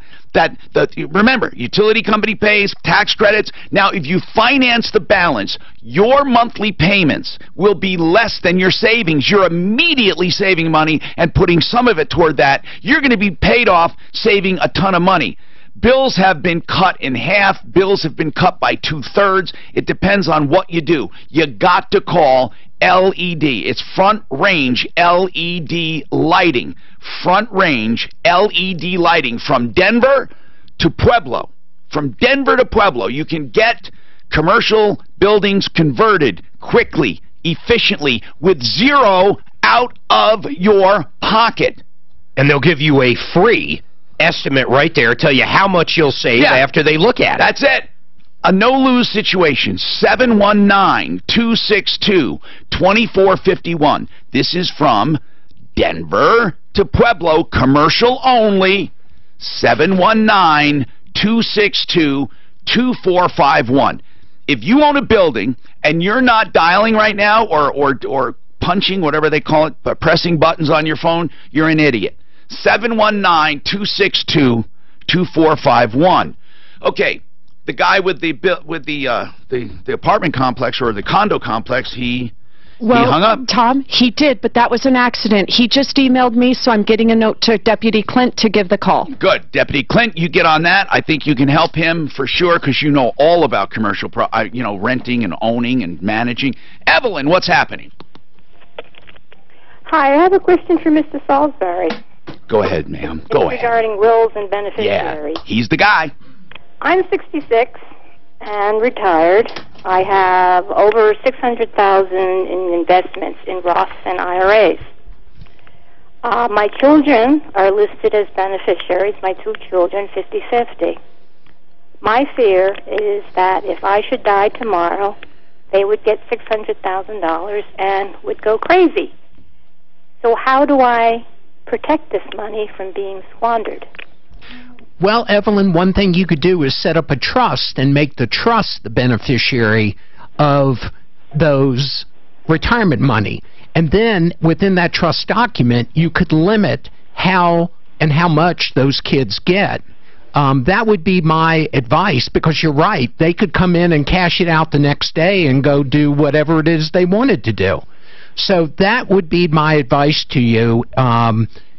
remember, utility company pays, tax credits. Now, if you finance the balance, your monthly payments will be less than your savings. You're immediately saving money and putting some of it toward that. You're going to be paid off saving a ton of money. Bills have been cut in half. Bills have been cut by 2/3. It depends on what you do. You got to call LED. It's front range LED lighting. Front range LED lighting from Denver to Pueblo. From Denver to Pueblo. You can get commercial buildings converted quickly, efficiently, with zero out of your pocket. And they'll give you a free estimate right there, tell you how much you'll save after they look at it. That's it. A no-lose situation. 719-262-2451. This is from Denver to Pueblo, commercial only. 719-262-2451. If you own a building and you're not dialing right now or punching, whatever they call it, but pressing buttons on your phone, you're an idiot. 719-262-2451. Okay, the guy with the apartment complex or the condo complex, he hung up. Tom, he did, but that was an accident. He just emailed me, so I'm getting a note to Deputy Clint to give the call. Good. Deputy Clint, you get on that. I think you can help him for sure because you know all about commercial, renting and owning and managing. Evelyn, what's happening? Hi, I have a question for Mr. Salisbury. Go ahead, ma'am. Go ahead. Regarding wills and beneficiaries. Yeah, he's the guy. I'm 66 and retired. I have over $600,000 in investments in Roths and IRAs. My children are listed as beneficiaries, my 2 children, 50-50. My fear is that if I should die tomorrow, they would get $600,000 and would go crazy. So how do I protect this money from being squandered? Well, Evelyn, one thing you could do is set up a trust and make the trust the beneficiary of those retirement money. And then within that trust document, you could limit how and how much those kids get. That would be my advice, because you're right. They could come in and cash it out the next day and go do whatever it is they wanted to do. So that would be my advice to you,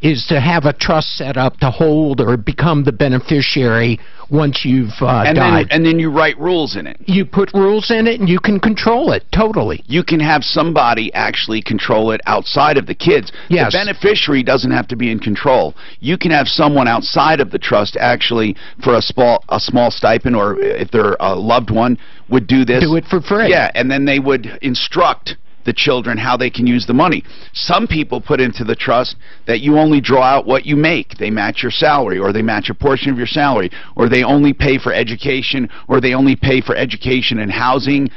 is to have a trust set up to hold or become the beneficiary once you've died. And then you write rules in it. You put rules in it and you can control it, totally. You can have somebody actually control it outside of the kids. Yes. The beneficiary doesn't have to be in control. You can have someone outside of the trust actually for a small stipend, or if they're a loved one, would do this. Do it for free. Yeah, and then they would instruct the children how they can use the money. Some people put into the trust that you only draw out what you make. They match your salary, or they match a portion of your salary, or they only pay for education, or they only pay for education and housing,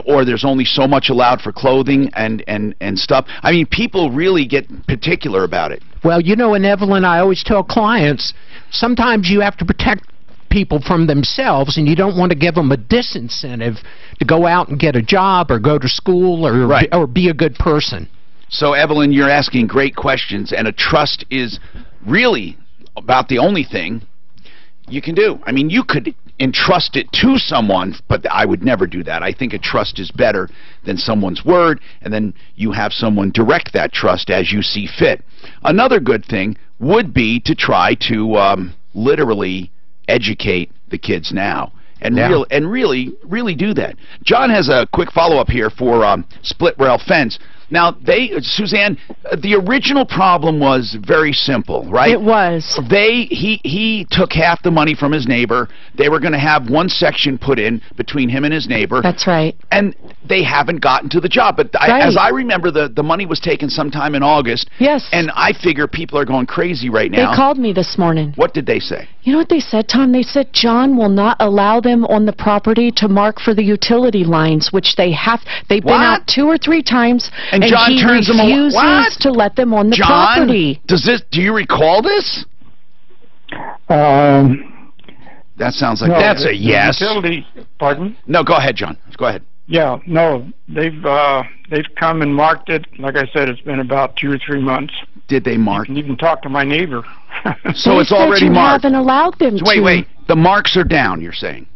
or there's only so much allowed for clothing and stuff. I mean, people really get particular about it. Well, you know, and Evelyn, I always tell clients, sometimes you have to protect people from themselves, and you don't want to give them a disincentive to go out and get a job or go to school or be a good person. So, Evelyn, you're asking great questions, and a trust is really about the only thing you can do. I mean, you could entrust it to someone, but I would never do that. I think a trust is better than someone's word, and then you have someone direct that trust as you see fit. Another good thing would be to try to literally educate the kids now, and really do that. John has a quick follow-up here for split rail fence. Now, Suzanne, the original problem was very simple, right? It was. He took half the money from his neighbor. They were going to have one section put in between him and his neighbor. That's right. And they haven't gotten to the job. But as I remember, the money was taken sometime in August. Yes. And I figure people are going crazy right now. They called me this morning. What did they say? You know what they said, Tom? They said John will not allow them on the property to mark for the utility lines, which they have. They've been out 2 or 3 times. And John turns them away. Refuses to let them on the property. Do you recall this? That sounds like no, that's a yes. Utility, pardon? No, go ahead, John. Go ahead. Yeah, no, they've come and marked it. Like I said, it's been about 2 or 3 months. Did they mark? You can even talk to my neighbor. So it's already marked. Haven't allowed them to. Wait. The marks are down, you're saying?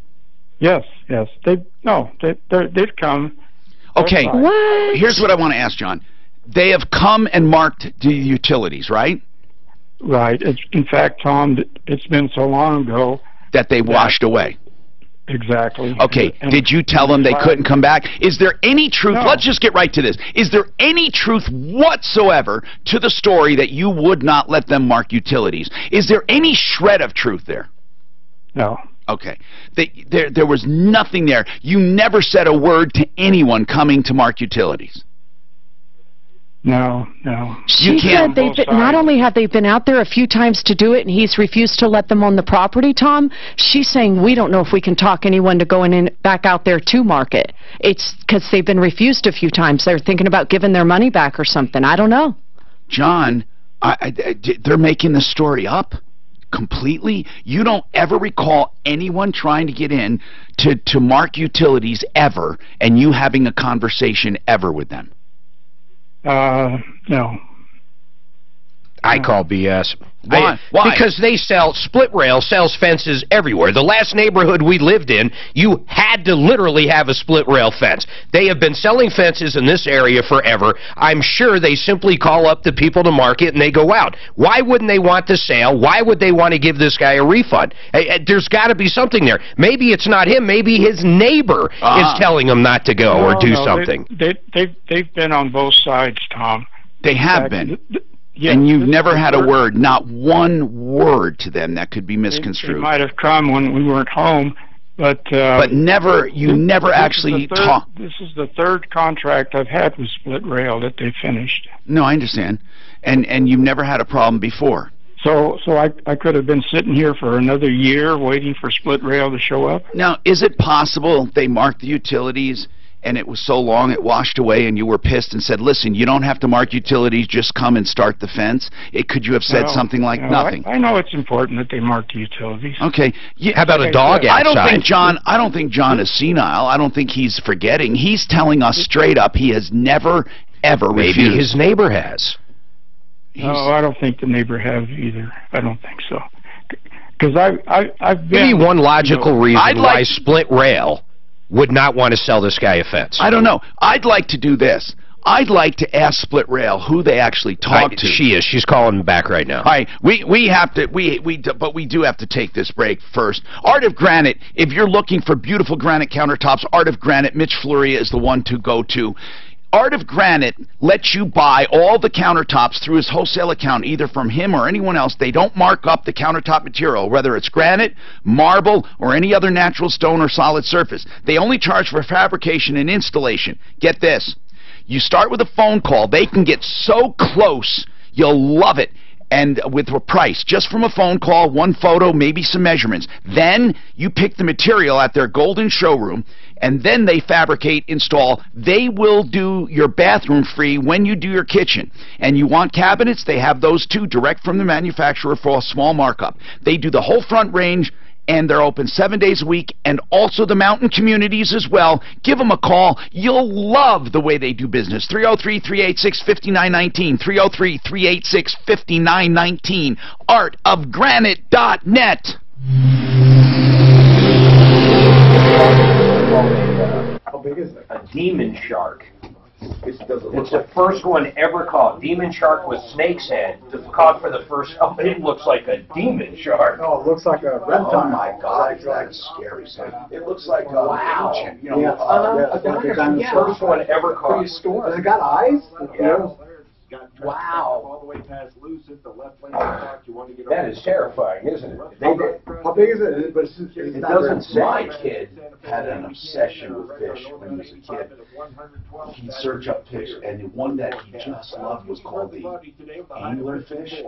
Yes. They've come. Okay. What? Here's what I want to ask, John. They have come and marked the utilities, right? Right. In fact, Tom, it's been so long ago that they washed away. Exactly. Okay, did you tell them they couldn't come back? Is there any truth? No. Let's just get right to this. Is there any truth whatsoever to the story that you would not let them mark utilities? Is there any shred of truth there? No. Okay. There was nothing there. You never said a word to anyone coming to mark utilities. No. She said not only have they been out there a few times to do it, and he's refused to let them on the property, Tom, she's saying we don't know if we can talk anyone to go in back out there to market. It's because they've been refused a few times. They're thinking about giving their money back or something. I don't know. John, they're making the story up completely. You don't ever recall anyone trying to get in to mark utilities ever, and you having a conversation ever with them? No. I call BS. Why? Because they Split Rail sells fences everywhere. The last neighborhood we lived in, you had to literally have a split rail fence. They have been selling fences in this area forever. I'm sure they simply call up the people to market and they go out. Why wouldn't they want the sale? Why would they want to give this guy a refund? There's got to be something there. Maybe it's not him. Maybe his neighbor is telling him not to go or do something. They've been on both sides, Tom. They have been. Yeah, and you've never had a word, not one word to them that could be misconstrued. They might have come when we weren't home, but never. You never actually talked. This is the third contract I've had with Split Rail that they finished. No, I understand, and you've never had a problem before. So I could have been sitting here for another year waiting for Split Rail to show up. Now, is it possible they marked the utilities and it was so long it washed away and you were pissed and said, listen, you don't have to mark utilities, just come and start the fence? Could you have said something like nothing? I know it's important that they mark the utilities. Okay. How about a dog outside? I don't think John is senile. I don't think he's forgetting. He's telling us straight up he has never, ever refused. Maybe his neighbor has. No, I don't think the neighbor has either. I don't think so. Because I've been... Give me one logical reason why Split Rail would not want to sell this guy a fence. I don't know. I'd like to do this. I'd like to ask Split Rail who they actually talk to. She's calling back right now. All right, we have to but we do have to take this break first. Art of Granite. If you're looking for beautiful granite countertops, Art of Granite, Mitch Floria is the one to go to. Art of Granite lets you buy all the countertops through his wholesale account, either from him or anyone else. They don't mark up the countertop material, whether it's granite, marble, or any other natural stone or solid surface. They only charge for fabrication and installation. Get this. You start with a phone call. They can get so close, you'll love it. And with a price, just from a phone call, one photo, maybe some measurements. Then you pick the material at their golden showroom, and then they fabricate, install. They will do your bathroom free when you do your kitchen. And you want cabinets, they have those too, direct from the manufacturer for a small markup. They do the whole front range, and they're open 7 days a week, and also the mountain communities as well. Give them a call. You'll love the way they do business. 303-386-5919. 303-386-5919. artofgranite.net. How big is it? A demon shark. It's the first one ever caught. Demon shark with snake's head. Caught for the first. Oh, it looks like a demon shark. No, it looks like a red Oh tongue. my God, that's scary. It looks like ancient. You know, the first one ever caught. Has it got eyes? Yeah. Wow. All the way past Lucid, the left lane park, you want to get That is terrifying, isn't it? How big is it? But It doesn't say. My kid had an obsession with fish when he was a kid. He'd search up fish, and the one that he just loved was called the anglerfish.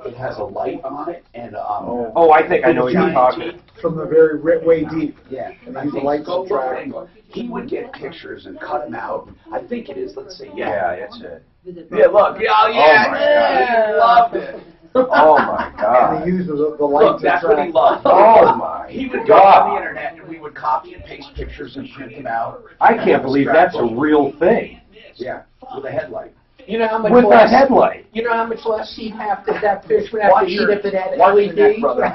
It has a light on it, and oh, I think I know what you're talking. From the very way deep. Yeah, and I use the think lights so. to track. He would get pictures and cut them out. I think it is. Let's say Yeah, it's it. Yeah, look. Yeah, Oh my God. He loved it. Oh my God. And they use the lights Look, to that's track. what he loved. Oh my He would go on the internet and we would copy and paste pictures and print them out. I can't believe that's a real thing. Yeah, with a headlight. You know how much With a less headlight. You know how much less he'd have that fish would have Watch to eat your- if it had watch your LED? neck, brother.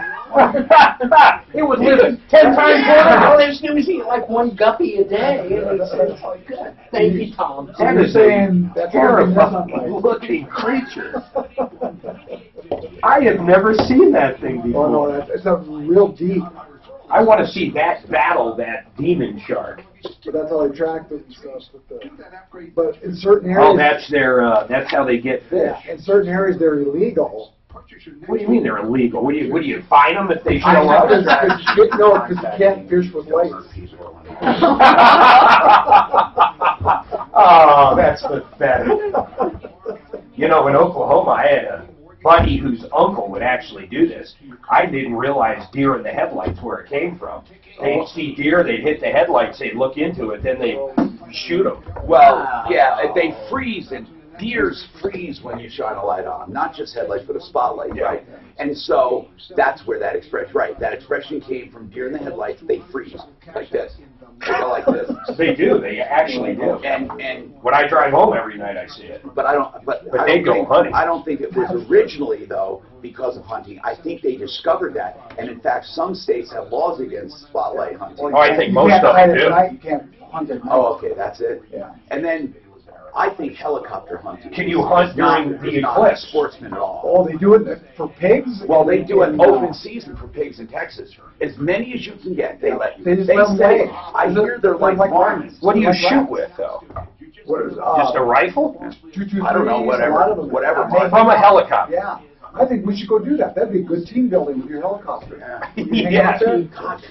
It would live 10 times more. All they was doing was eat like one guppy a day. It's like good. Thank you, Tom. That is saying that's terrifying looking creature. I have never seen that thing before. Oh, no, it's a real deep. I want to see that battle, that demon shark. But that's how they track them and stuff. But in certain areas... Oh, that's how they get fish. Yeah, in certain areas, they're illegal. What do you mean they're illegal? What do you fine them if they show up? No, because you can't fish with lights. Oh, that's pathetic. You know, in Oklahoma, I had a buddy whose uncle would actually do this. I didn't realize deer in the headlights where it came from. They'd see deer, they'd hit the headlights, they'd look into it, then they'd shoot them. Well, yeah, they freeze, and deers freeze when you shine a light on them, not just headlights, but a spotlight, right? And so that's where that expression, that expression came from deer in the headlights, they freeze, like this. They go like this. They do, they actually do. And when I drive home every night, I see it. But I don't. But they go hunting. I don't think it was originally though because of hunting. I think they discovered that, and in fact, some states have laws against spotlight hunting. Oh, I think most of them do. You can't hunt at night. Oh, okay, that's it. Yeah. And then I think helicopter hunting. Can you hunt during the eclipse? Sportsman at all. Oh, they do it for pigs? Well, they do an open season for pigs in Texas. As many as you can get, they let you. They just let them lay. I hear they're like varmints. What do you shoot with, though? Just a rifle? I don't know, whatever. From a helicopter. Yeah. I think we should go do that. That'd be good team building with your helicopter. Yeah.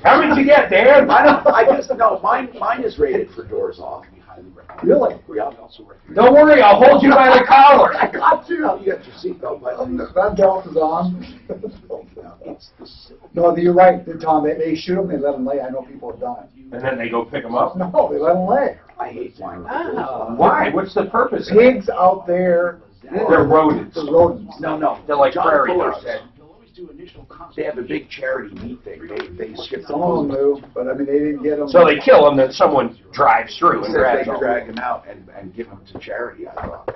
How many did you get, Dan? I guess, no, mine is rated for doors off. Really? Yeah. Don't worry, I'll hold you by the collar. I got you. You got your seatbelt button. That belt is on. No, you're right, Tom. They shoot them, they let them lay. I know people have done it. And then they go pick them up? No, they let them lay. I hate flying. Why? What's the purpose? Pigs out there. They're rodents. They're rodents. No. They're like John prairie Fuller dogs. said they have a big charity meat thing. They skip Some of them do, but I mean, they didn't get them. So they kill them, then someone drives through and grabs they them. drag them out and give them to charity, I thought.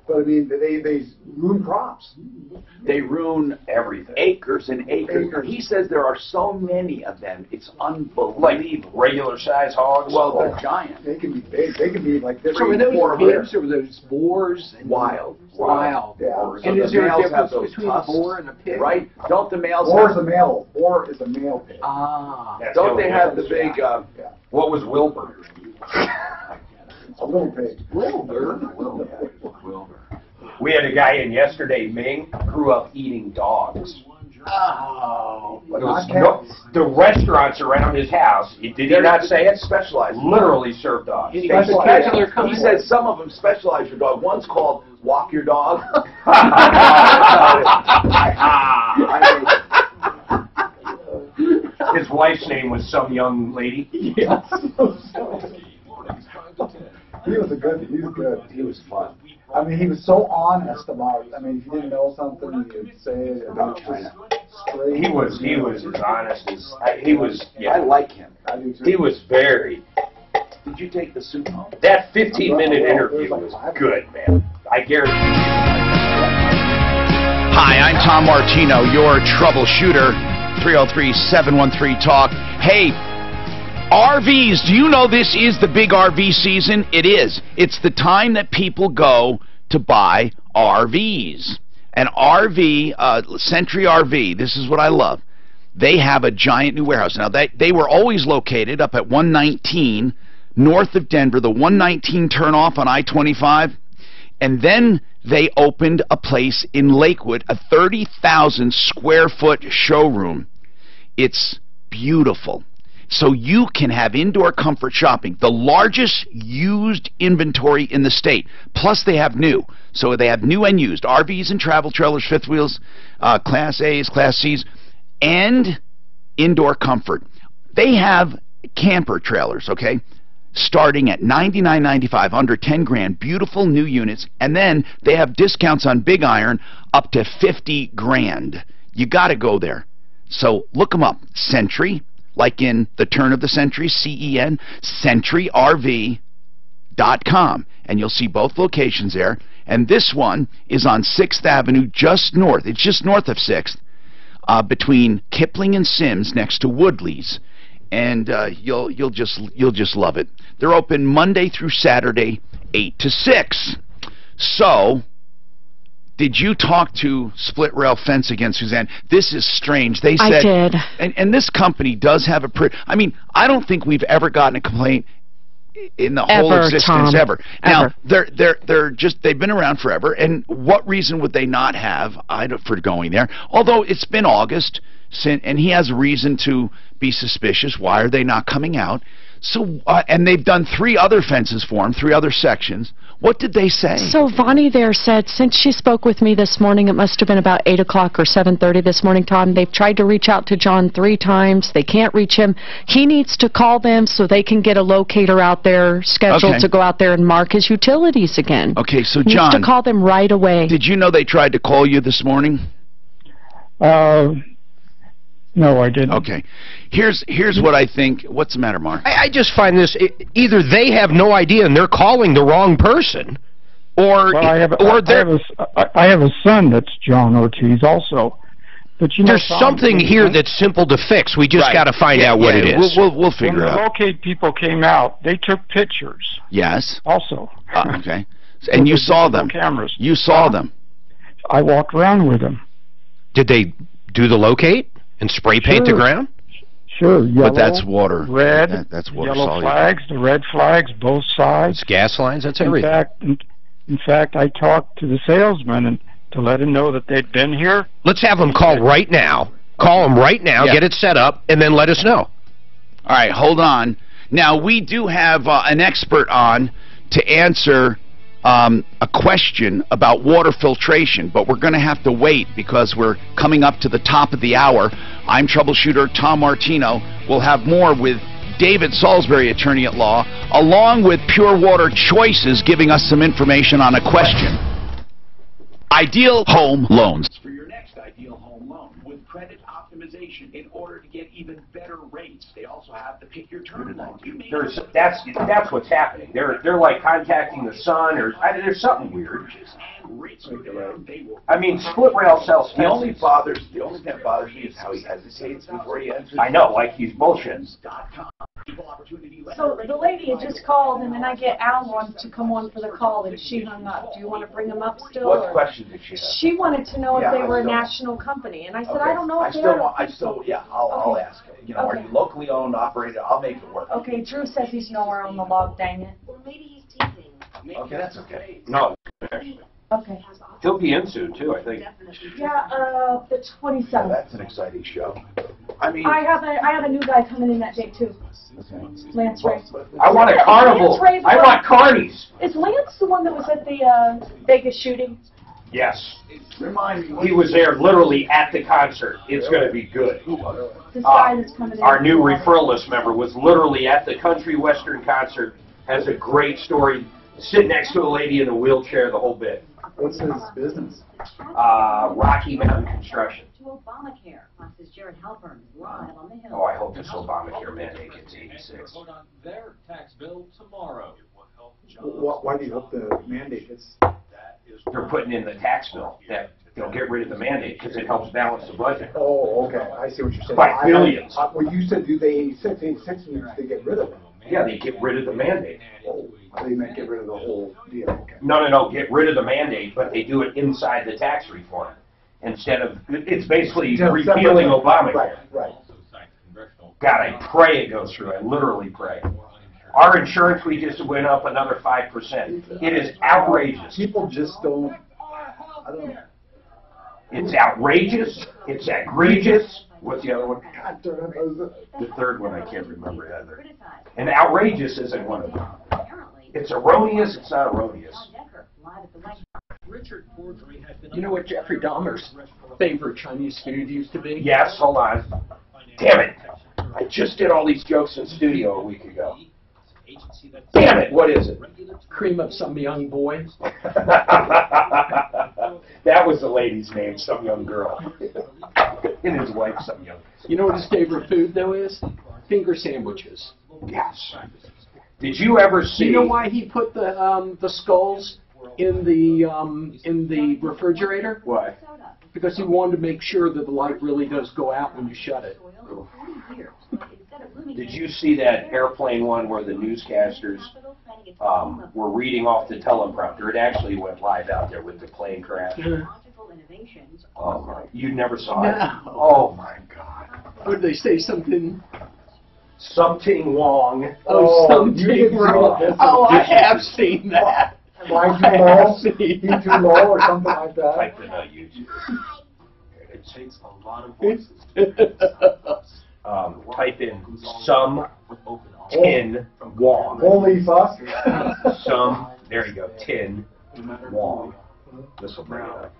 But I mean, they ruin crops. They ruin everything. Acres and acres. He says there are so many of them. It's unbelievable. Like regular size hogs? Well, they're giant. They can be big. They can be like this. So are those pigs or those boars? Wild. Yeah. And is there a difference between a boar and a pig? Right? Don't the males Boar is a male. Boar is a male pig. Ah. Don't they have the big... What was Wilbur? A little pig. Wilbur? We had a guy in yesterday, Ming, grew up eating dogs. Oh. The restaurants around his house, did he not say it? Specialized. Literally serve dogs. He said some of them specialize your dog. One's called Walk Your Dog. His wife's name was some young lady. Yes. He was good. He was fun. I mean, he was so honest about it. I mean, if you didn't know something, he'd say it about China. Straight. He was as honest as he was. Yeah. I like him. I do too. He was very. Did you take the soup home? That 15-minute interview was good, man. I guarantee you. Hi, I'm Tom Martino, your troubleshooter. 303-713-TALK. Hey, RVs, do you know this is the big RV season? It is. It's the time that people go to buy RVs. An RV, Century RV, this is what I love. They have a giant new warehouse. Now, they were always located up at 119 north of Denver, the 119 turnoff on I-25. And then they opened a place in Lakewood, a 30,000 square foot showroom. It's beautiful. So you can have indoor comfort shopping, the largest used inventory in the state. Plus they have new. So they have new and used RVs and travel trailers, fifth wheels, Class A's, Class C's, and indoor comfort. They have camper trailers, okay? Starting at $99.95, under 10 grand, beautiful new units, and then they have discounts on Big Iron up to 50 grand. You got to go there. So look them up. Century, like in the turn of the century, CEN, CenturyRV.com, and you'll see both locations there. And this one is on 6th Avenue, just north. It's just north of 6th, between Kipling and Sims, next to Woodley's. And you'll just love it. They're open Monday through Saturday, 8 to 6. So Did you talk to Split Rail Fence again, Suzanne? This is strange. They said, I did. And this company does have a I mean, I don't think we've ever gotten a complaint in the whole existence ever. Now, they've been around forever, and what reason would they not have for going there? Although it's been August, and he has a reason to be suspicious. Why are they not coming out? So, and they've done 3 other fences for him, 3 other sections. What did they say? So Vonnie there said, since she spoke with me this morning, it must have been about 8 o'clock or 7:30 this morning, Tom, they've tried to reach out to John 3 times. They can't reach him. He needs to call them so they can get a locator out there scheduled to go out there and mark his utilities again. Okay, so He John, needs to call them right away. Did you know they tried to call you this morning? No, I didn't. Okay. Here's what I think. What's the matter, Mark? I just find this, either they have no idea and they're calling the wrong person, or well, I have a son that's John Ortiz also. But you know, there's something here that's simple to fix. We just got to find out what it is. We'll figure it out. When the locate people came out, they took pictures. Yes. Also. Okay. And you saw them. Cameras. You saw them. I walked around with them. Did they do the locate and spray paint the ground? Sure. Yellow, but that's water. Red. That's water. Yellow flags, the red flags, both sides. It's gas lines. That's everything. In fact, I talked to the salesman and to let him know that they'd been here. Let's have them call right now. Call them right now, get it set up, and then let us know. All right, hold on. Now, we do have an expert on to answer a question about water filtration, but we're going to have to wait because we're coming up to the top of the hour. I'm Troubleshooter Tom Martino. We'll have more with David Salisbury, attorney at law, along with Pure Water Choices, giving us some information on a question. Ideal Home Loans. For your next ideal home loan with credit optimization in order to get even better rates. They also have the pick your term loan. That's what's happening. They're like contacting the son, or there's something weird. I mean, Split Rail sells. The only thing that bothers me is how he hesitates before he answers. I know, like he's bullshit. So the lady had just called, and then I get Al on to come on for the call, and she hung up. Do you want to bring them up still? What question did she have? She wanted to know if they were a national company, and I said, I don't know if they are. I'll ask her. You know, are you locally owned, operated? I'll make it work. Okay, Drew says he's nowhere on the log, dang it. Well, maybe he's teasing. Okay, that's okay. No. Okay. He'll be in soon, too, I think. Yeah, the 27th. Yeah, that's an exciting show. I mean, I have a new guy coming in that day, too. Lance Ray. I want a carnival. I want carnies. Is Lance the one that was at the Vegas shooting? Yes. Remind me. He was there literally at the concert. It's going to be good. This guy that's coming in. Our new referral list member was literally at the country western concert. Has a great story. Sitting next to a lady in a wheelchair, the whole bit. What's his business? Rocky Mountain Construction. To Obamacare, Fox's Jared Halpern is live on the Hill. Oh, I hope this Obamacare mandate gets 86. Vote on their tax bill tomorrow. Why do you hope the mandate gets? They're putting in the tax bill that they'll get rid of the mandate because it helps balance the budget. Oh, okay. I see what you're saying. By billions. Well, you said do the 86 needs to get rid of it. Yeah, they get rid of the mandate. Oh, I think they meant get rid of the whole deal. Okay. No, get rid of the mandate, but they do it inside the tax reform. Instead of, it's basically repealing Obamacare. Right. God, I pray it goes through. I literally pray. Our insurance, we just went up another 5%. It is outrageous. People just don't, I don't know. It's outrageous. It's egregious. What's the other one? The third one I can't remember either. And outrageous isn't one of them. It's erroneous. It's not erroneous. You know what Jeffrey Dahmer's favorite Chinese food used to be? Yes, hold on. Damn it. I just did all these jokes in studio a week ago. Damn it, what is it? Cream of some young boy. That was the lady's name, some young girl. And his wife, some young. You know what his favorite food, though, is? Finger sandwiches. Yes. Did you ever see... You know why he put the skulls in the refrigerator? Why? Because he wanted to make sure that the light really does go out when you shut it. Did you see that airplane one where the newscasters were reading off the teleprompter. It actually went live out there with the plane crash. Oh my! You never saw it? Oh my God! Would they say something? Something Wong. Oh, something wrong. Oh, I have seen that. Why too low? He too low or something like that? Type it on YouTube. It takes a lot of voices. Type in some Tin Wong. Holy fuck. Some, there you go, Tin Wong. This will bring it up.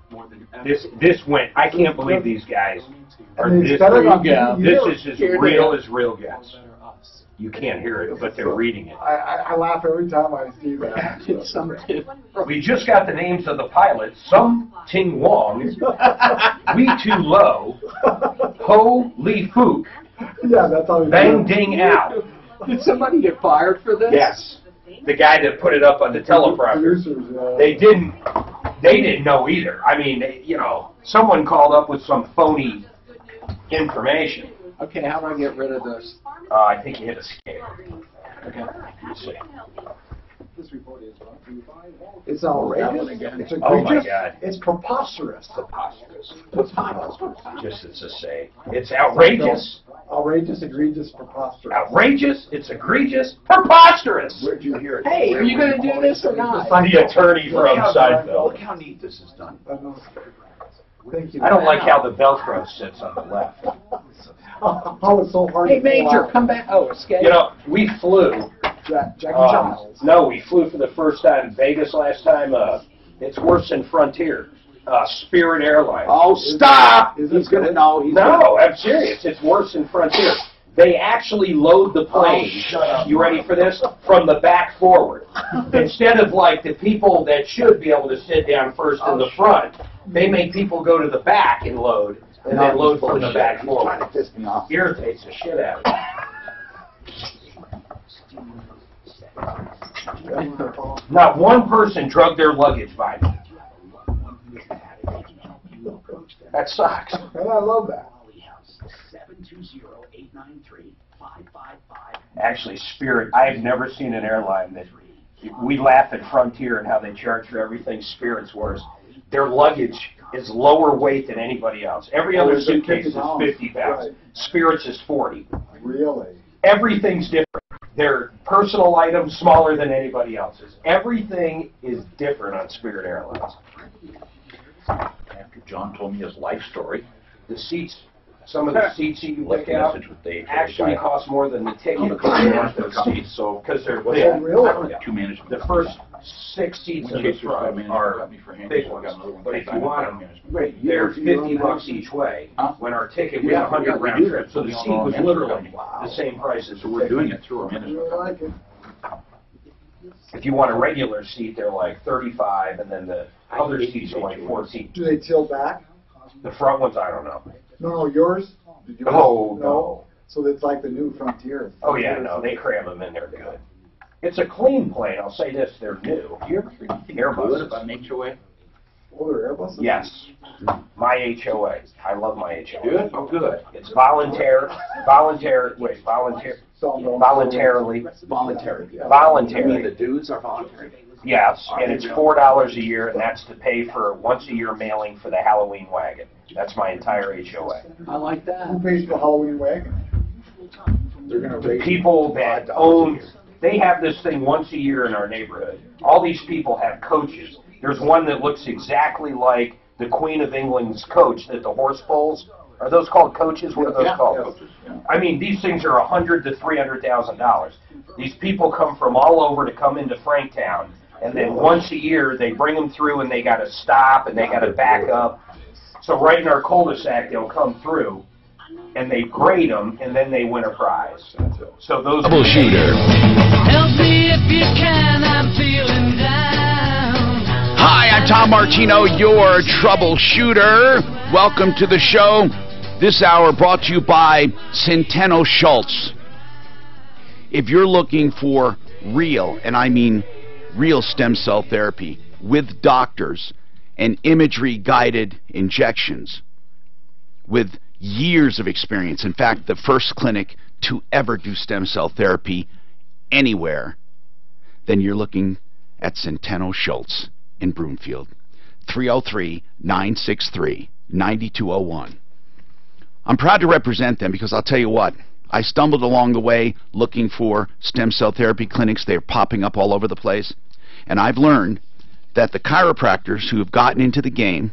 This went, I can't believe these guys are this real. This is as real gets. You can't hear it, but they're reading it. I laugh every time I see that. We just got the names of the pilots. Some Ting Wong, We Too Low, Ho Li Fook, yeah, that's how Bang Ding Out. Did somebody get fired for this? Yes. The guy that put it up on the teleprompter. They didn't know either. I mean, you know, someone called up with some phony information. Okay, how do I get rid of this? I think you hit escape. Okay. Let's see. It's outrageous. It's egregious. Oh my God. It's preposterous. Just as to say, it's outrageous. Outrageous, egregious, preposterous. Outrageous, it's egregious, preposterous. Where'd you hear it? Hey, are you going to do this or not? The attorney from Seinfeld. Look how neat this is done. Thank you. I don't like how the Velcro sits on the left. How it's so hard Hey, to pull Major, out. come back. Oh, escape. You know, we flew. Jackie Giles. No, we flew for the first time in Vegas last time. It's worse than Frontier. Spirit Airlines. Oh, stop! Is He's it going to good? know. No, I'm serious. It's worse than Frontier. They actually load the plane. You ready for this? From the back forward. Instead of like the people that should be able to sit down first in the front, they make people go to the back and load, and then load from the back forward. Irritates the shit out of me. Not one person drug their luggage by me. That sucks. And I love that. Actually, Spirit, I've never seen an airline that, we laugh at Frontier and how they charge for everything. Spirit's worse. Their luggage is lower weight than anybody else. Every other suitcase is 50 pounds. Right. Spirit's is 40. Really? Everything's different. Their personal items smaller than anybody else's. Everything is different on Spirit Airlines. After John told me his life story, The seats, some of the seats you pick out actually cost more than the ticket if you want those seats. So because they're Oh, big. really? two management. The first 6 seats in the front are big ones. But if you want them, they're $50 each way. When our ticket was 100 round trip, so the seat was literally the same price as So we're doing it through our management. I like it. If you want a regular seat, they're like 35, and then the other seats are like 14. Do they tilt back? The front ones, I don't know. No, yours? Did yours? Oh, no. So it's like the new Frontier. Oh, yeah, no, they cram them in there good. It's a clean plane, I'll say this, they're new. Do you ever think good Airbus. about an HOA? Oh, they're Airbus? Yes. My HOA. I love my HOA. Good? Oh, good. It's voluntarily. Voluntary. Voluntary. You mean the dues are voluntary? Yes, and it's $4 a year, and that's to pay for once a year mailing for the Halloween wagon. That's my entire HOA. I like that. Who pays for Halloween wagon? They're going to The raise people that own, they have this thing once a year in our neighborhood. All these people have coaches. There's one that looks exactly like the Queen of England's coach that the horse pulls. Are those called coaches? What are those called? I mean, these things are $100,000 to $300,000. These people come from all over to come into Franktown, and then once a year they bring them through, and they got to stop and they got to back up. So right in our cul-de-sac, they'll come through, and they grade them, and then they win a prize. So those Troubleshooter. Help me if you can, I'm feeling down. Hi, I'm Tom Martino, your troubleshooter. Welcome to the show. This hour brought to you by Centeno Schultz. If you're looking for real, and I mean real stem cell therapy with doctors and imagery-guided injections with years of experience, in fact, the first clinic to ever do stem cell therapy anywhere, then you're looking at Centeno Schultz in Broomfield. 303-963-9201. I'm proud to represent them because I'll tell you what, I stumbled along the way looking for stem cell therapy clinics. They're popping up all over the place. And I've learned that the chiropractors who have gotten into the game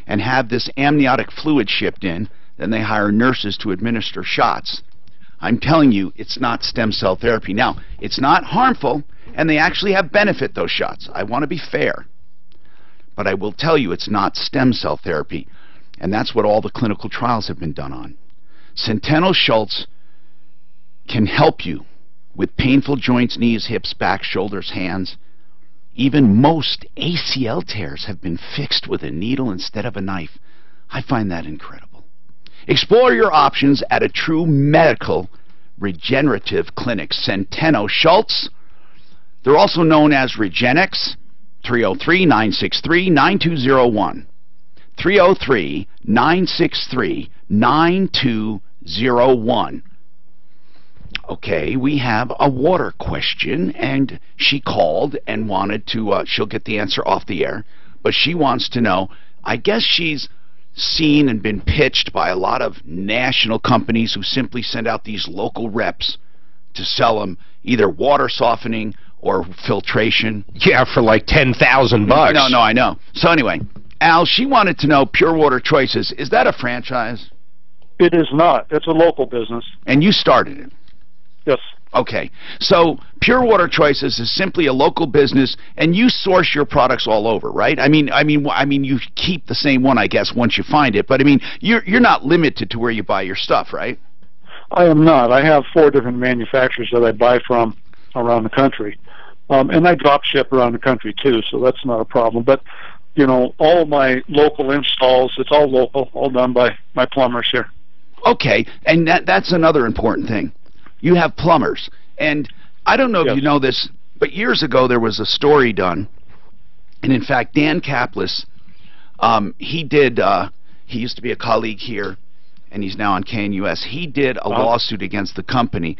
and have this amniotic fluid shipped in, then they hire nurses to administer shots. I'm telling you, it's not stem cell therapy. Now, it's not harmful, and they actually have benefit, those shots. I want to be fair. But I will tell you, it's not stem cell therapy. And that's what all the clinical trials have been done on. Centeno Schultz can help you with painful joints, knees, hips, back, shoulders, hands. Even most ACL tears have been fixed with a needle instead of a knife. I find that incredible. Explore your options at a true medical regenerative clinic. Centeno Schultz. They're also known as Regenex. 303-963-9201. 303-963-9201. Okay, we have a water question, and she called and wanted to, she'll get the answer off the air, but she wants to know, I guess she's seen and been pitched by a lot of national companies who simply send out these local reps to sell them either water softening or filtration. Yeah, for like $10,000. No, I know. So anyway, Al, she wanted to know Pure Water Choices. Is that a franchise? It is not. It's a local business. And you started it? Yes. Okay. So Pure Water Choices is simply a local business, and you source your products all over, right? I mean, you keep the same one, I guess, once you find it. But I mean, you're not limited to where you buy your stuff, right? I am not. I have 4 different manufacturers that I buy from around the country. And I drop ship around the country too, so that's not a problem. But, you know, all my local installs, it's all local, all done by my plumbers here. Okay, and that's another important thing. You have plumbers. And I don't know if you know this, but years ago there was a story done, and in fact Dan Kaplis, he used to be a colleague here, and he's now on KNUS. He did a lawsuit against the company.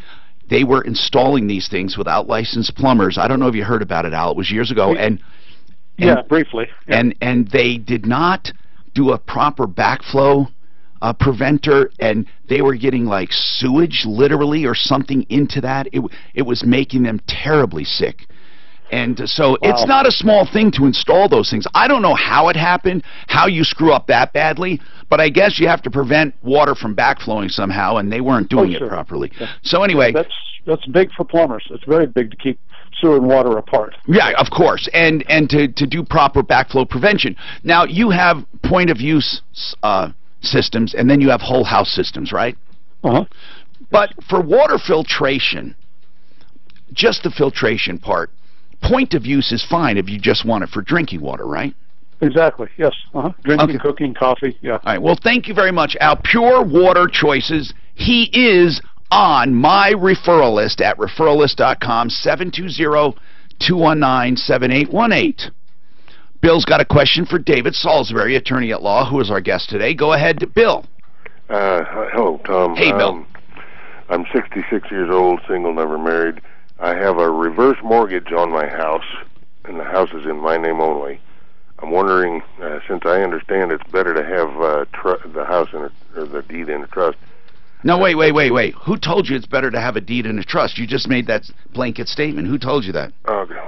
They were installing these things without licensed plumbers. I don't know if you heard about it, Al. It was years ago. Briefly. Yeah. And they did not do a proper backflow preventer, and they were getting like sewage, literally, or something into that. It was making them terribly sick. And so it's not a small thing to install those things. I don't know how it happened, how you screw up that badly, but I guess you have to prevent water from backflowing somehow, and they weren't doing it properly. Yeah. So anyway, that's big for plumbers. It's very big to keep sewer and water apart. Yeah, of course, and to do proper backflow prevention. Now you have point of use systems, and then you have whole house systems, right? But for water filtration, just the filtration part, point of use is fine if you just want it for drinking water, right? Exactly, yes. Drinking, cooking, coffee, yeah. All right, well, thank you very much, Al. Pure Water Choices. He is on my referral list at referrallist.com, 720-219-7818. Bill's got a question for David Salisbury, attorney at law, who is our guest today. Go ahead, Bill. Hello, Tom. Hey, Bill. I'm 66 years old, single, never married. I have a reverse mortgage on my house, and the house is in my name only. I'm wondering, since I understand it's better to have the house or the deed in a trust. No, wait. Who told you it's better to have a deed in a trust? You just made that blanket statement. Who told you that?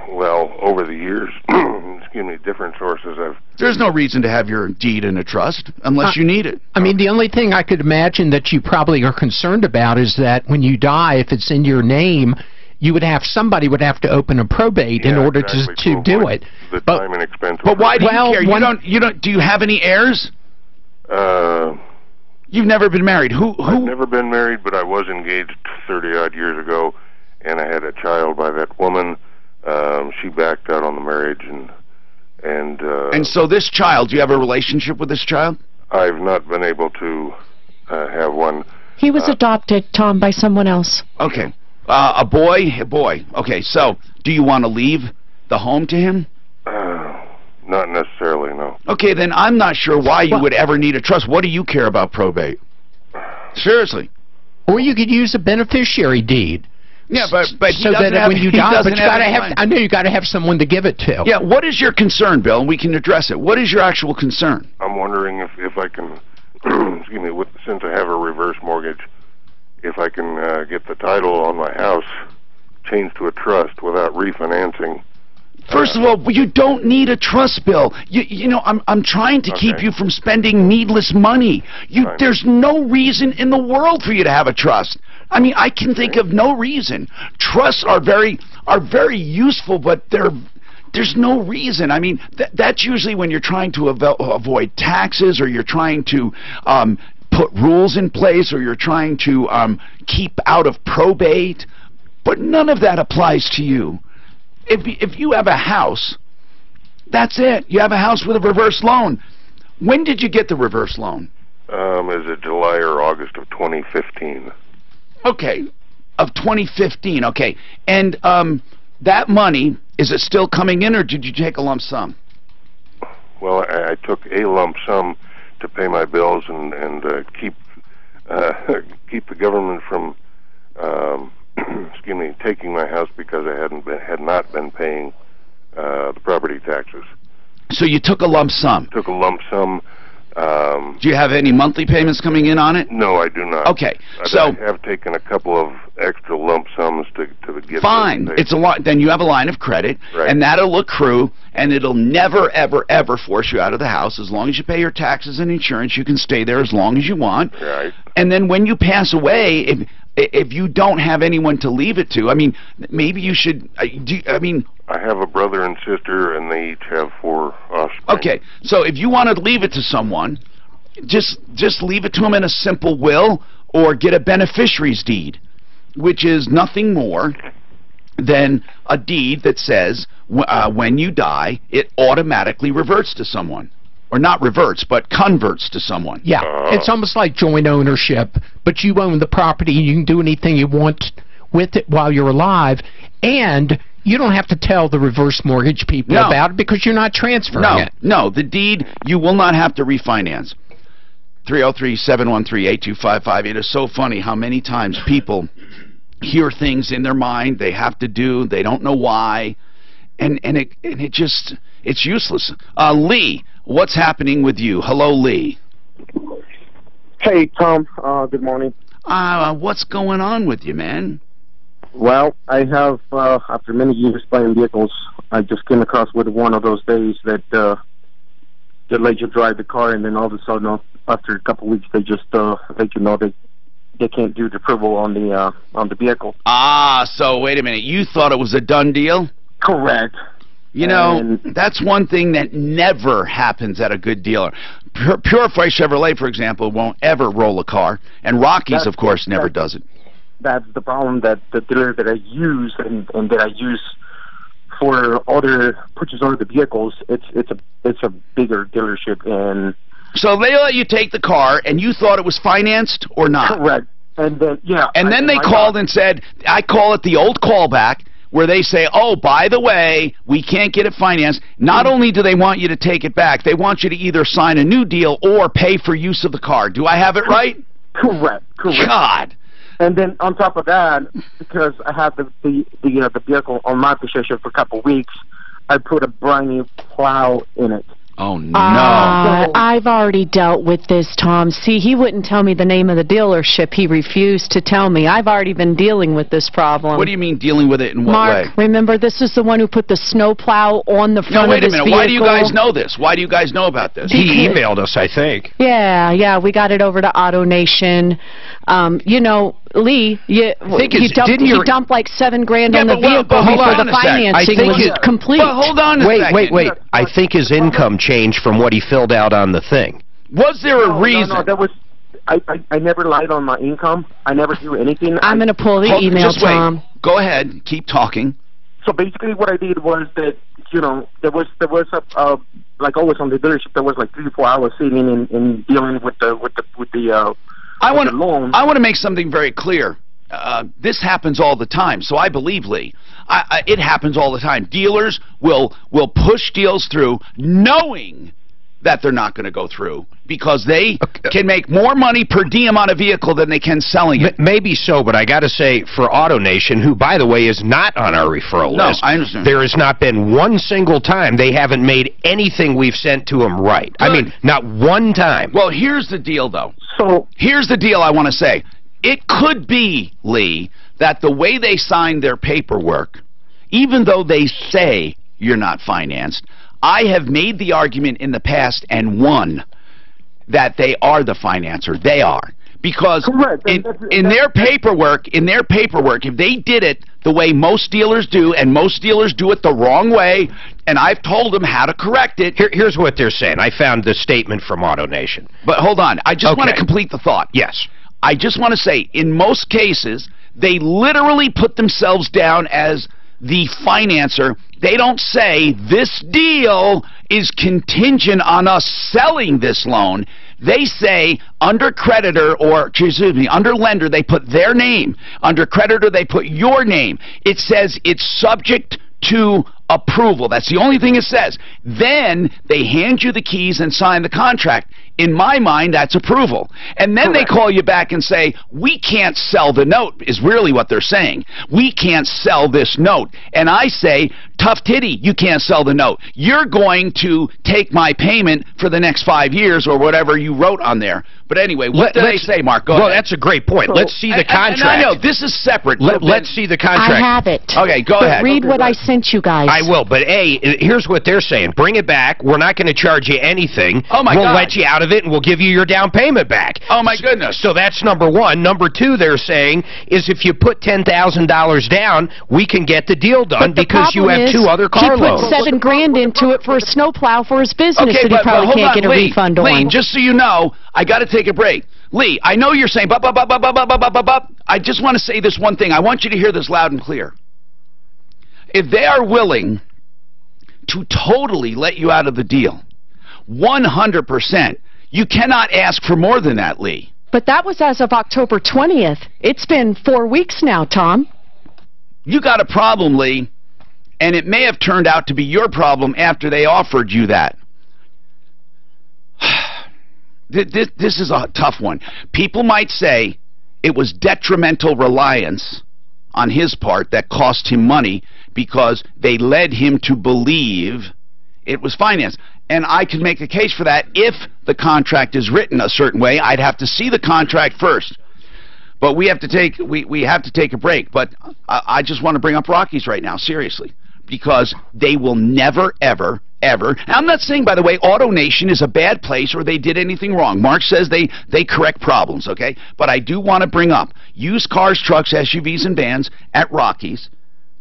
Well, over the years, excuse me, different sources have... There's no reason to have your deed in a trust unless you need it. I mean, the only thing I could imagine that you probably are concerned about is that when you die, if it's in your name, somebody would have to open a probate in order to do it. The time and expense. But why do you care? Do you have any heirs? You've never been married. I've never been married, but I was engaged 30-odd years ago, and I had a child by that woman. She backed out on the marriage, and so this child, do you have a relationship with this child? I've not been able to have one. He was adopted, Tom, by someone else. Okay. A boy. Okay, so do you want to leave the home to him? Not necessarily, no. Okay, then I'm not sure why you would ever need a trust. What do you care about probate? Seriously. Or you could use a beneficiary deed. Yeah, but he so doesn't that have, when you he die, doesn't but you have gotta any have. money. I know you got to have someone to give it to. Yeah, what is your concern, Bill? And we can address it. What is your actual concern? I'm wondering if I can, excuse me, since I have a reverse mortgage, if I can get the title on my house changed to a trust without refinancing. First of all, you don't need a trust, Bill. You know, I'm trying to keep you from spending needless money. There's no reason in the world for you to have a trust. I mean, I can think of no reason. Trusts are very useful, but there's no reason. I mean, that's usually when you're trying to avoid taxes, or you're trying to put rules in place, or you're trying to keep out of probate. But none of that applies to you. If you have a house, that's it. You have a house with a reverse loan. When did you get the reverse loan? Is it July or August of 2015? Okay, of 2015. Okay, and that money, is it still coming in, or did you take a lump sum? Well, I took a lump sum to pay my bills and keep the government from excuse me, taking my house because I had not been paying the property taxes. So you took a lump sum? Took a lump sum. Do you have any monthly payments coming in on it? No, I do not. Okay, so I have taken a couple of extra lump sums to get. Fine, it's a lot. Then you have a line of credit, right, and that'll accrue, and it'll never, ever, ever force you out of the house. As long as you pay your taxes and insurance, you can stay there as long as you want. Right. And then when you pass away, if you don't have anyone to leave it to, I mean, maybe you should. I mean, I have a brother and sister, and they each have 4 offspring. Okay, so if you want to leave it to someone, just leave it to them in a simple will, or get a beneficiary's deed, which is nothing more than a deed that says when you die, it automatically reverts to someone. Or not reverts, but converts to someone. Yeah, it's almost like joint ownership, but you own the property, you can do anything you want with it while you're alive, and you don't have to tell the reverse mortgage people about it because you're not transferring it. No, the deed, you will not have to refinance. 303-713-8255. It is so funny how many times people hear things in their mind they have to do, they don't know why, and it just, it's useless. Lee, what's happening with you? Hello, Lee. Hey, Tom. Good morning. What's going on with you, man? Well, I have, after many years buying vehicles, I just came across with one of those days that they let you drive the car, and then all of a sudden, after a couple of weeks, they just let you know they can't do the approval on the vehicle. Ah, so wait a minute. You thought it was a done deal? Correct. You know, that's one thing that never happens at a good dealer. Purify Chevrolet, for example, won't ever roll a car, and Rockies, of course, never does it. That's the problem, that the dealer that I use and that I use for other purchase other vehicles, it's a bigger dealership. And so they let you take the car, and you thought it was financed or not? Correct. And then then they called and said, I call it the old callback, where they say, oh, by the way, we can't get it financed. Not only do they want you to take it back, they want you to either sign a new deal or pay for use of the car. Do I have it right? Correct. God. And then on top of that, because I had the vehicle on my possession for a couple of weeks, I put a brand new plow in it. Oh, no. I've already dealt with this, Tom. See, he wouldn't tell me the name of the dealership. He refused to tell me. I've already been dealing with this problem. What do you mean dealing with it in what Mark, way? remember, this is the one who put the snow plow on the front of his vehicle. No, wait a minute. Why do you guys know this? Why do you guys know about this? He emailed us, I think. Yeah, we got it over to AutoNation. You know, Lee, you dumped like $7,000 on the vehicle before the financing was complete. But hold on a second. Wait. I think his income changed from what he filled out on the thing. Was there a reason? No, that was. I never lied on my income. I never do anything. I'm going to pull the email, Tom. Go ahead. Keep talking. So basically, what I did was that there was a like always on the dealership, there was like 3 or 4 hours sitting and dealing with the loan. I want to make something very clear. This happens all the time, so I believe Lee. It happens all the time. Dealers will push deals through knowing that they're not going to go through because they can make more money per diem on a vehicle than they can selling it. Maybe so, but I got to say, for AutoNation, who, by the way, is not on our referral list, I understand. there has not been one single time they haven't made anything we've sent to them right. Good. I mean, not one time. Well, here's the deal, though. So here's the deal I want to say. It could be, Lee, that the way they signed their paperwork, even though they say you're not financed, I have made the argument in the past and won that they are the financer. They are. Because in their paperwork, if they did it the way most dealers do, and most dealers do it the wrong way, and I've told them how to correct it. Here's what they're saying. I found the statement from AutoNation. But hold on. I just want to complete the thought. Yes. I just want to say, in most cases, they literally put themselves down as the financer. They don't say this deal is contingent on us selling this loan. They say under creditor, or excuse me, under lender, they put their name. Under creditor, they put your name. It says it's subject to approval. That's the only thing it says. Then they hand you the keys and sign the contract. In my mind, that's approval. And then they call you back and say, we can't sell the note, is really what they're saying. We can't sell this note. And I say, tough titty, you can't sell the note. You're going to take my payment for the next 5 years or whatever you wrote on there. But anyway, what did they say, Mark? Go ahead. Well, that's a great point. Let's see the contract. And I know, this is separate. Let's see the contract. I have it. Okay, go ahead. Read what I sent you guys. I will, but here's what they're saying. Bring it back. We're not going to charge you anything. Oh, my God. We'll let you out of it, and we'll give you your down payment back. Oh, my goodness. So that's number one. Number two, they're saying, is if you put $10,000 down, we can get the deal done because you have 2 other car loans. He put $7 grand into it for a snowplow for his business that he probably can't get a refund on. Lee, just so you know, I got to take a break. Lee, I know you're saying, I just want to say this one thing. I want you to hear this loud and clear. If they are willing to totally let you out of the deal, 100%, you cannot ask for more than that, Lee. But that was as of October 20th. It's been 4 weeks now, Tom. You got a problem, Lee, and it may have turned out to be your problem after they offered you that. This is a tough one. People might say it was detrimental reliance on his part that cost him money because they led him to believe it was financed. And I can make a case for that if the contract is written a certain way. I'd have to see the contract first. But we have to take a break. But I just want to bring up Rockies right now, seriously, because they will never, ever, ever. I'm not saying, by the way, AutoNation is a bad place or they did anything wrong. Mark says they correct problems, okay? But I do want to bring up used cars, trucks, SUVs, and vans at Rockies.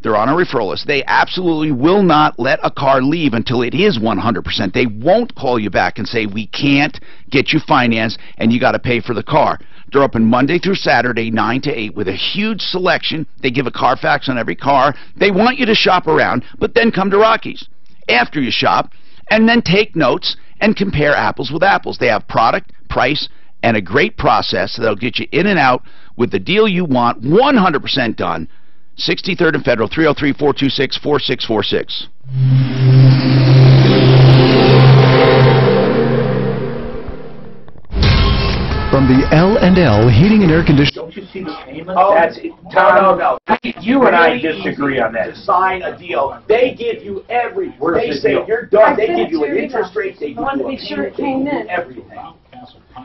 They're on a referral list. They absolutely will not let a car leave until it is 100%. They won't call you back and say, we can't get you financed and you got to pay for the car. They're open Monday through Saturday, 9 to 8, with a huge selection. They give a Carfax on every car. They want you to shop around, but then come to Rockies after you shop and then take notes and compare apples with apples. They have product, price, and a great process that'll get you in and out with the deal you want, 100% done. 63rd and Federal, 303-426-4646. From the L&L Heating and Air Conditioning. Don't you see the payment? Oh, that's it. Tom, No. you and I disagree on that. To sign a deal, they give you everything. Where's They the say deal? you're done. They sent give it you to an you. interest rate. They give I wanted you to a make sure it payment, came they give you in. everything.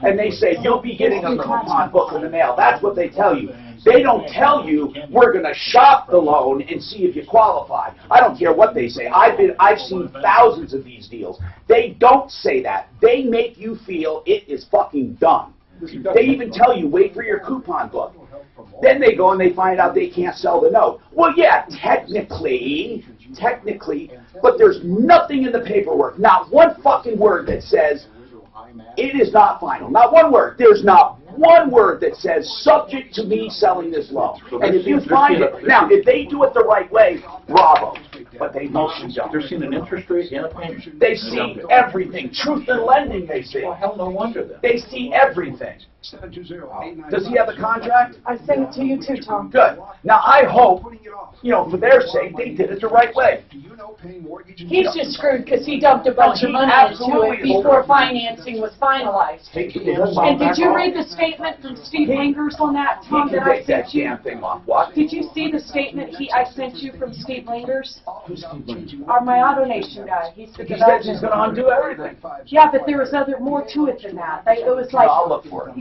And they say you'll be getting a coupon book in the mail. That's what they tell you. They don't tell you we're going to shop the loan and see if you qualify. I don't care what they say. I've seen thousands of these deals. They don't say that. They make you feel it is fucking done. They even tell you wait for your coupon book. Then they go and they find out they can't sell the note. Well, yeah, technically, but there's nothing in the paperwork, not one fucking word that says it is not final. Not one word. There's not one word that says subject to me selling this loan. And if you find it, now, if they do it the right way, bravo. But they mostly don't. They're seeing an interest rate and a payment. They see everything. Truth in lending, they see. Well, hell, no wonder then. They see everything. Does he have a contract? I sent it to you too, Tom. Good. Now, I hope, for their sake, they did it the right way. He's just screwed because he dumped a bunch of money into it before financing was finalized. And did you read the statement from Steve Lingers on that, Tom, that I sent you? Thing off. What? Did you see the statement I sent you from Steve Lingers? My AutoNation guy. He said he's going to undo everything. Yeah, but there was more to it than that. It was like, I'll look for it.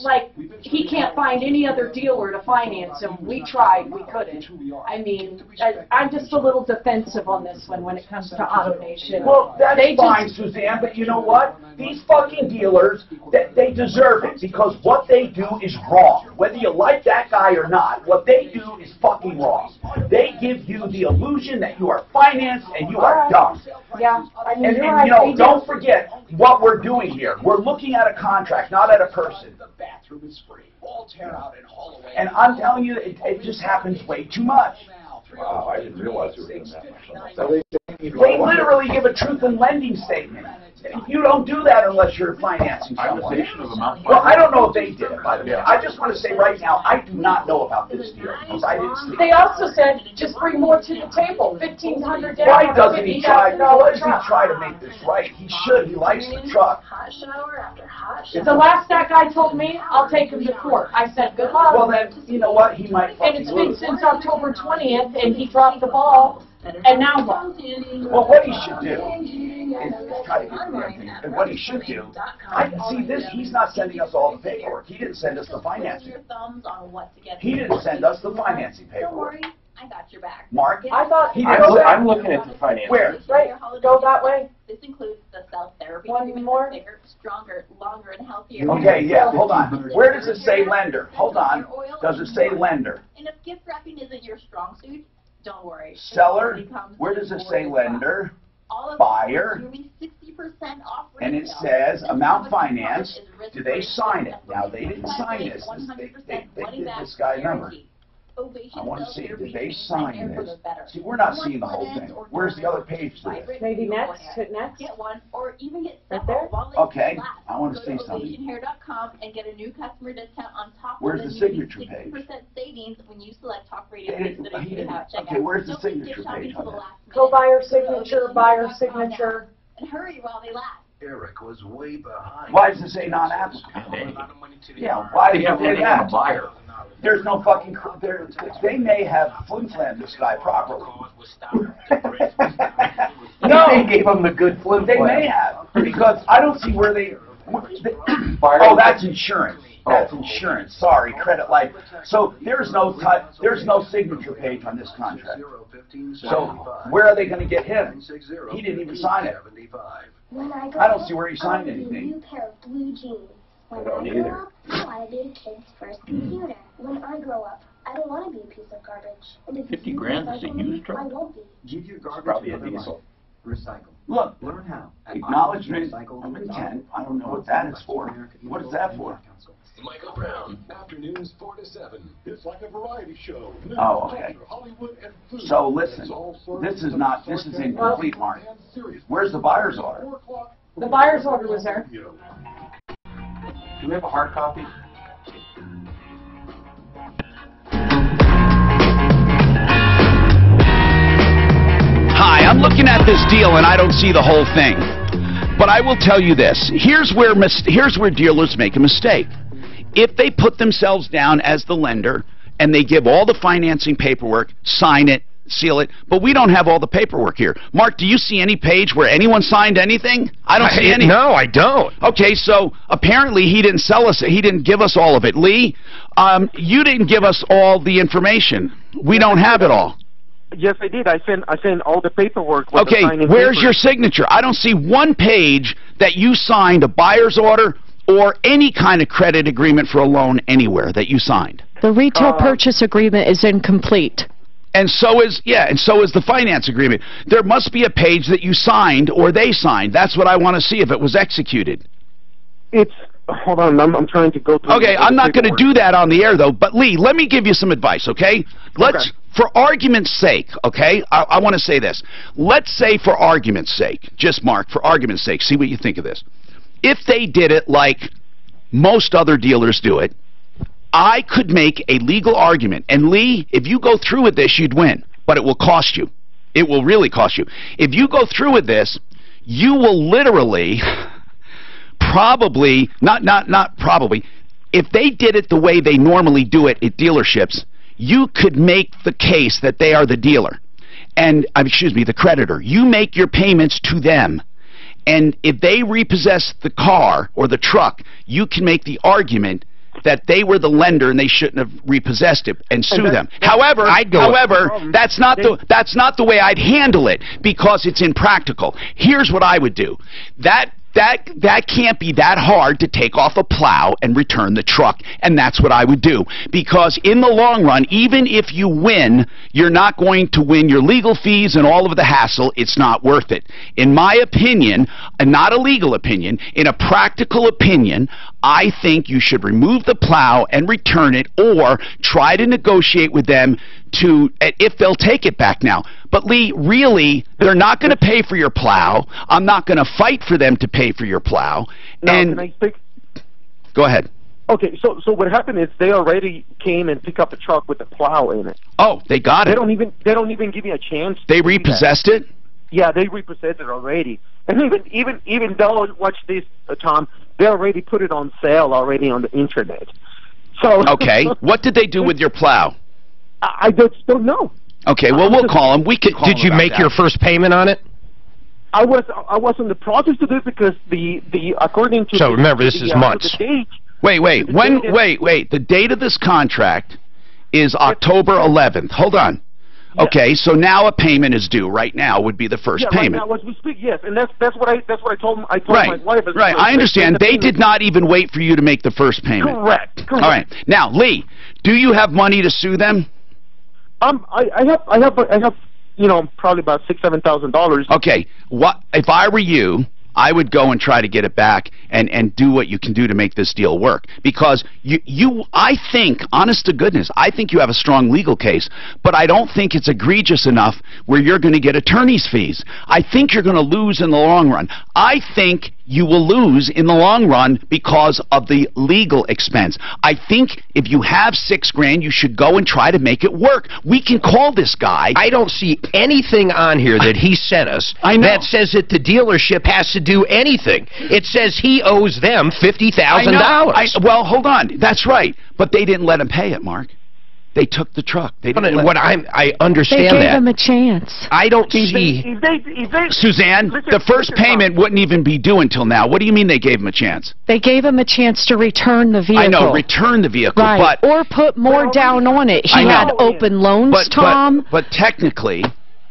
Like he can't find any other dealer to finance him. We tried, we couldn't. I mean, I'm just a little defensive on this one when it comes to AutoNation. Well, that's fine, Suzanne, but you know what? These fucking dealers, they deserve it because what they do is wrong. Whether you like that guy or not, what they do is fucking wrong. They give you the illusion that you are financed and you are dumb. Yeah, I mean, and don't forget what we're doing here. We're looking at a contract, not at a person. The bathroom is free. All tear out and haul away. And I'm telling you, it just happens way too much. Wow, I didn't realize you were doing that much. They literally give a truth in lending statement. You don't do that unless you're financing someone. Well, I don't know if they did it, by the way. I just want to say right now, I do not know about this deal because I didn't see it. They also said, just bring more to the table, $1,500 down. Why doesn't he try to make this right? He should. He likes the truck. The last that guy told me, I'll take him to court. I said, good luck. Well, then, you know what? He might fucking And it's been since October 20th, and he dropped the ball. And now what? Well, what he should do is try to get the damn thing. And what he should do, I can see this. He's not sending us all the paperwork. He didn't send us the financing. He didn't send us the financing paperwork. I got your back. Mark, I thought I'm looking at the financing. Where? Right. Go that way. This includes the cell therapy. One more. Bigger, stronger, longer, and healthier. Okay, yeah, hold on. Where does it say lender? Hold on. Does it say lender? And if gift wrapping isn't your strong suit, don't worry. Seller? Where does it say lender? Buyer? And it says amount financed. Do they sign it? Now, they didn't sign this. They did this guy number. I want to see, did they sign this? See, we're not seeing the whole thing. Where's the other page to this? Maybe next. Hit next. Get one, or even get right there. Okay, I want to say something. OvationHair.com and get a new customer discount on top Where's of the signature page? 60% savings when you select Talk Radio that you have checkout. Okay, where's the signature page on that? Co-buyer signature, buyer signature. And hurry while they last. Eric was way behind. Why does it say non-applicable? Yeah, why do you say that? Buyer. There's no fucking. They may have flim-flammed this guy properly. No, they gave him the good flim-flam. They may have because I don't see where they. Oh, that's insurance. That's insurance. Sorry, credit life. So there's no signature page on this contract. So where are they going to get him? He didn't even sign it. I don't see where he signed anything. I don't either. I want to be a kid's first computer. When I grow up, I don't want to be a piece of garbage. 50 grand is a used truck? I won't be. Give your garbage Probably a diesel. Recycle. Look, learn how. Acknowledgement of intent. I don't know what that is for. What is that for? Michael Brown, afternoons 4 to 7. It's like a variety show. Oh, okay. So listen, this is incomplete, Mark. Where's the buyer's order? The buyer's order was there. Do we have a hard copy? Hi, I'm looking at this deal and I don't see the whole thing. But I will tell you this. Here's where dealers make a mistake. If they put themselves down as the lender and they give all the financing paperwork, sign it, seal it, but we don't have all the paperwork here. Mark, do you see any page where anyone signed anything? I don't see any. No, I don't. Okay, so apparently he didn't sell us, he didn't give us all of it. Lee, you didn't give us all the information. We don't have it all. Yes, I did. I sent all the paperwork. With okay, the where's your signature? I don't see one page that you signed a buyer's order or any kind of credit agreement for a loan anywhere that you signed. The retail purchase agreement is incomplete. And so is the finance agreement. There must be a page that you signed or they signed. That's what I want to see if it was executed. Hold on, I'm trying to go through. Okay, I'm not going to do that on the air though. But Lee, let me give you some advice, okay? For argument's sake, okay? I want to say this. Let's say for argument's sake, just Mark, for argument's sake, see what you think of this. If they did it like most other dealers do it, I could make a legal argument. And Lee, if you go through with this, you'd win. But it will cost you. It will really cost you. If you go through with this, you will literally, probably, not probably, if they did it the way they normally do it at dealerships, you could make the case that they are the dealer. And, excuse me, the creditor. You make your payments to them. And if they repossess the car or the truck, you can make the argument that they were the lender and they shouldn't have repossessed it and sue them. However, that's not the way I'd handle it because it's impractical. Here's what I would do. That can't be that hard to take off a plow and return the truck, and that's what I would do. Because in the long run, even if you win, you're not going to win your legal fees and all of the hassle. It's not worth it. In my opinion, and not a legal opinion, in a practical opinion, I think you should remove the plow and return it, or try to negotiate with them to, if they'll take it back now. But Lee, really, they're not going to pay for your plow. I'm not going to fight for them to pay for your plow. Now, and can I speak? Go ahead. Okay, so what happened is they already came and picked up the truck with the plow in it. Oh, they got it. They don't even give me a chance. They repossessed it? Yeah, they repossessed it already. And even though, watch this, Tom, they already put it on sale already on the internet. So okay, what did they do with your plow? I just don't know. Okay, well, we'll call them. We could call Did you make your first payment on it? I was in the process to do it because the according to so remember this is months. Wait. The date of this contract is October 11th. Hold on. Yeah. Okay, so now a payment is due. Right now would be the first payment. Right now, as we speak, yes, and that's what I told my wife. Right, I understand. They did not even wait for you to make the first payment. Correct. All right. Now, Lee, do you have money to sue them? I have, you know, probably about $6,000-7,000. Okay, what if I were you? I would go and try to get it back and do what you can do to make this deal work. Because I think, honest to goodness, I think you have a strong legal case, but I don't think it's egregious enough where you're going to get attorney's fees. I think you're going to lose in the long run. I think you will lose in the long run because of the legal expense. I think if you have $6,000, you should go and try to make it work. We can call this guy. I don't see anything on here that he sent us that says that the dealership has to do anything. It says he owes them $50,000. Well, hold on. That's right. But they didn't let him pay it, Mark. They took the truck. They didn't I understand that. They gave him a chance. I don't see... Suzanne, the first payment wouldn't even be due until now. What do you mean they gave him a chance? They gave him a chance to return the vehicle. I know, return the vehicle. Right, but, or put more down on it. He had open loans, Tom. But technically...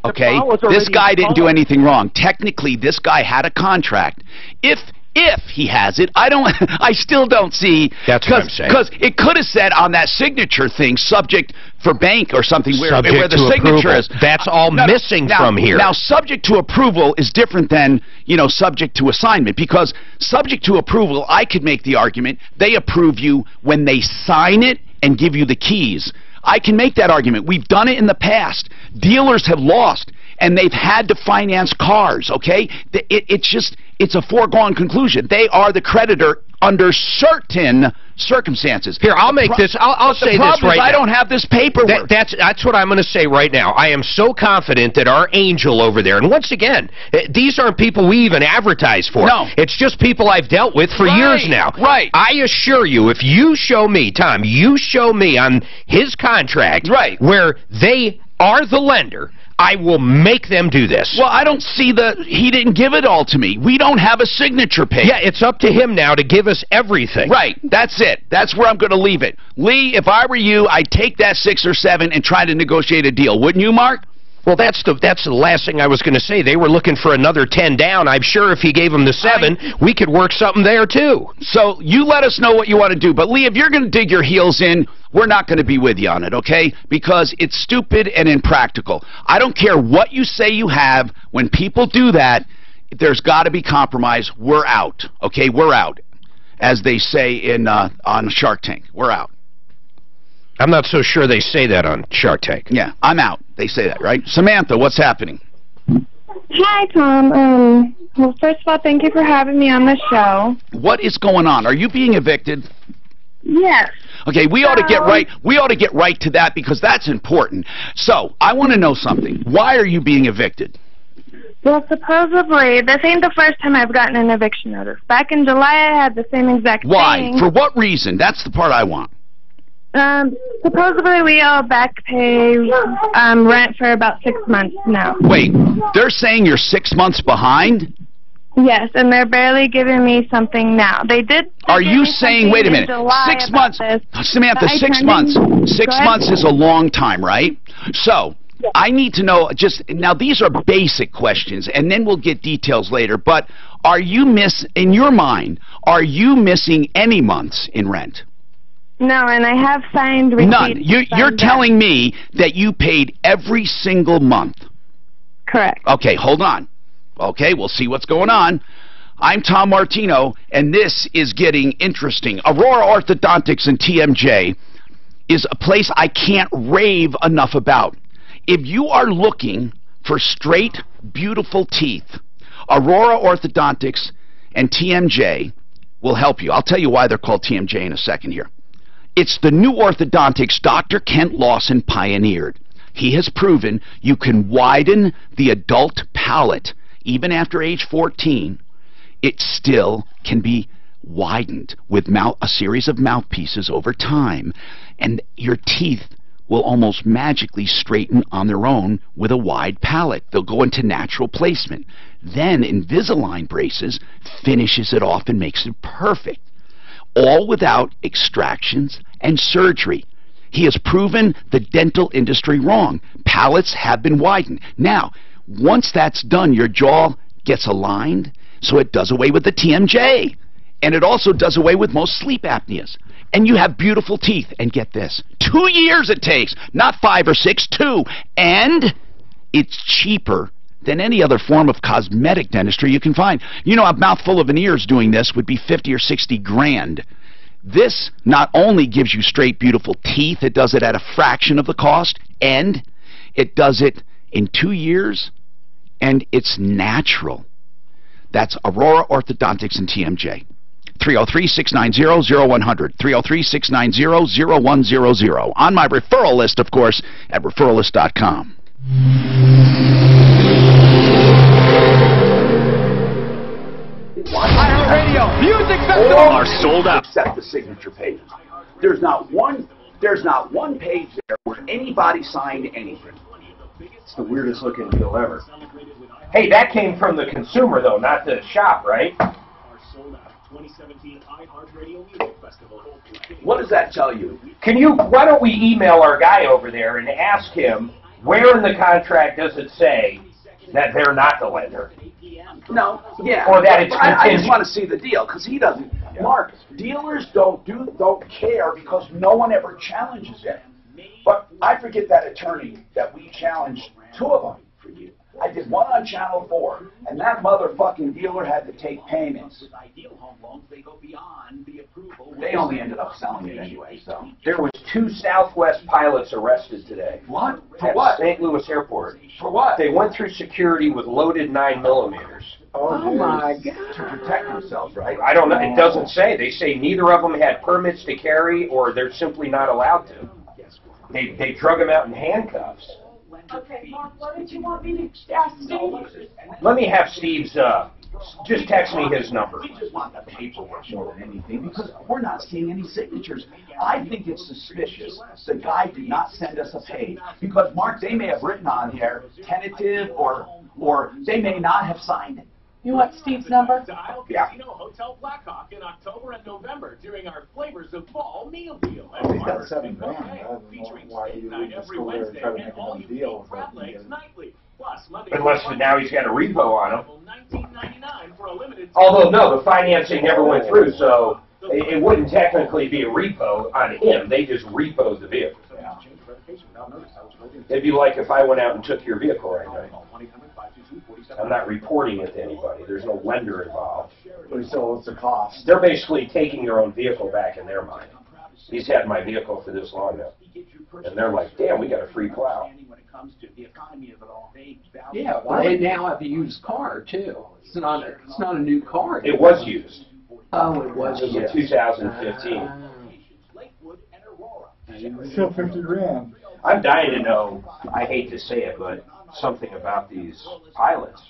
Okay, this guy didn't do anything wrong. Technically, this guy had a contract. If he has it, I still don't see. That's what I'm saying. Because it could have said on that signature thing, subject for bank or something where the signature is. That's all missing from here. Now, subject to approval is different than, you know, subject to assignment. Because subject to approval, I could make the argument, they approve you when they sign it and give you the keys. I can make that argument. We've done it in the past. Dealers have lost, and they've had to finance cars, okay? It's a foregone conclusion. They are the creditor under certain circumstances. Here, I'll make this. I'll say this right now. I don't have this paperwork. That's what I'm going to say right now. I am so confident that our angel over there, and once again, these aren't people we even advertise for. No. It's just people I've dealt with for years now. Right. I assure you, if you show me, Tom, you show me on his contract where they are the lender, I will make them do this. Well, I don't see he didn't give it all to me. We don't have a signature page. Yeah, it's up to him now to give us everything. Right, that's it. That's where I'm going to leave it. Lee, if I were you, I'd take that 6 or 7 and try to negotiate a deal. Wouldn't you, Mark? Well, that's the last thing I was going to say. They were looking for another 10 down. I'm sure if he gave them the 7, we could work something there, too. So you let us know what you want to do. But, Lee, if you're going to dig your heels in, we're not going to be with you on it, okay? Because it's stupid and impractical. I don't care what you say you have. When people do that, there's got to be compromise. We're out, okay? We're out, as they say on Shark Tank. We're out. I'm not so sure they say that on Shark Tank. Yeah, I'm out. They say that, right? Samantha, what's happening? Hi, Tom. Well, first of all, thank you for having me on the show. What is going on? Are you being evicted? Yes. Okay, we ought to get right. We ought to get right to that because that's important. So, I want to know something. Why are you being evicted? Well, supposedly, this ain't the first time I've gotten an eviction notice. Back in July, I had the same exact Why? thing. For what reason? That's the part I want. Supposedly we owe back pay rent for about 6 months now. Wait, they're saying you're 6 months behind? Yes, and they're barely giving me something now. They did. Are you saying, wait a minute, 6 months? Samantha, 6 months. 6 months is a long time, right? So, I need to know, now these are basic questions, and then we'll get details later, but are you in your mind, are you missing any months in rent? No, and I have signed receipts. None. You're telling me that you paid every single month. Correct. Okay, hold on. Okay, we'll see what's going on. I'm Tom Martino, and this is getting interesting. Aurora Orthodontics and TMJ is a place I can't rave enough about. If you are looking for straight, beautiful teeth, Aurora Orthodontics and TMJ will help you. I'll tell you why they're called TMJ in a second here. It's the new orthodontics Dr. Kent Lawson pioneered. He has proven you can widen the adult palate. Even after age 14, it still can be widened with a series of mouthpieces over time. And your teeth will almost magically straighten on their own with a wide palate. They'll go into natural placement. Then Invisalign braces finishes it off and makes it perfect. All without extractions and surgery. He has proven the dental industry wrong. Palates have been widened. Now, once that's done, your jaw gets aligned, so it does away with the TMJ. And it also does away with most sleep apneas. And you have beautiful teeth. And get this, 2 years it takes, not 5 or 6, 2. And it's cheaper than any other form of cosmetic dentistry you can find. You know, a mouthful of veneers doing this would be 50 or 60 grand. This not only gives you straight, beautiful teeth, it does it at a fraction of the cost, and it does it in 2 years, and it's natural. That's Aurora Orthodontics and TMJ. 303-690-0100. 303-690-0100. On my referral list, of course, at referralist.com. iHeartRadio Music Festival are sold out. Except the signature pages. There's not one page there where anybody signed anything. It's the weirdest looking bill ever. Hey, that came from the consumer though, not the shop, right? What does that tell you? Why don't we email our guy over there and ask him where in the contract does it say that they're not the lender? No, yeah. Or that it's I just want to see the deal, because he doesn't. Yeah. Mark, dealers don't care because no one ever challenges it. But I forget that attorney that we challenged 2 of them for you. I did one on Channel 4, and that motherfucking dealer had to take payments. They only ended up selling it anyway, so. There was 2 Southwest pilots arrested today. What? For at what? St. Louis Airport. For what? They went through security with loaded 9mm. Oh my God. To protect themselves, right? I don't know. It doesn't say. They say neither of them had permits to carry, or they're simply not allowed to. They drug them out in handcuffs. Okay, Mark, what did you want me to ask Steve? Let me have Steve's, just text me his number. We just want the paperwork more than anything because we're not seeing any signatures. I think it's suspicious the guy did not send us a page because, Mark, they may have written on here tentative or they may not have signed it. You want Steve's number? Yeah. Hotel Blackhawk in October and November during our Flavors of Fall meal deal. He's got $7 grand. I don't know why you would just go there and try to make another deal. Unless now he's got a repo on him. Although, no, the financing never went through, so it wouldn't technically be a repo on him. They just repoed the vehicle. Yeah. It'd be like if I went out and took your vehicle right now. I'm not reporting it to anybody. There's no lender involved. But still, it's a cost. They're basically taking their own vehicle back in their mind. He's had my vehicle for this long now. And they're like, damn, we got a free plow. comes to the economy of it all, they value. Yeah, well, they now have a used car too. It's not a new car. It was used. Oh, it was It was in used. 2015. Still 50 grand. I'm dying to know, I hate to say it, but something about these pilots.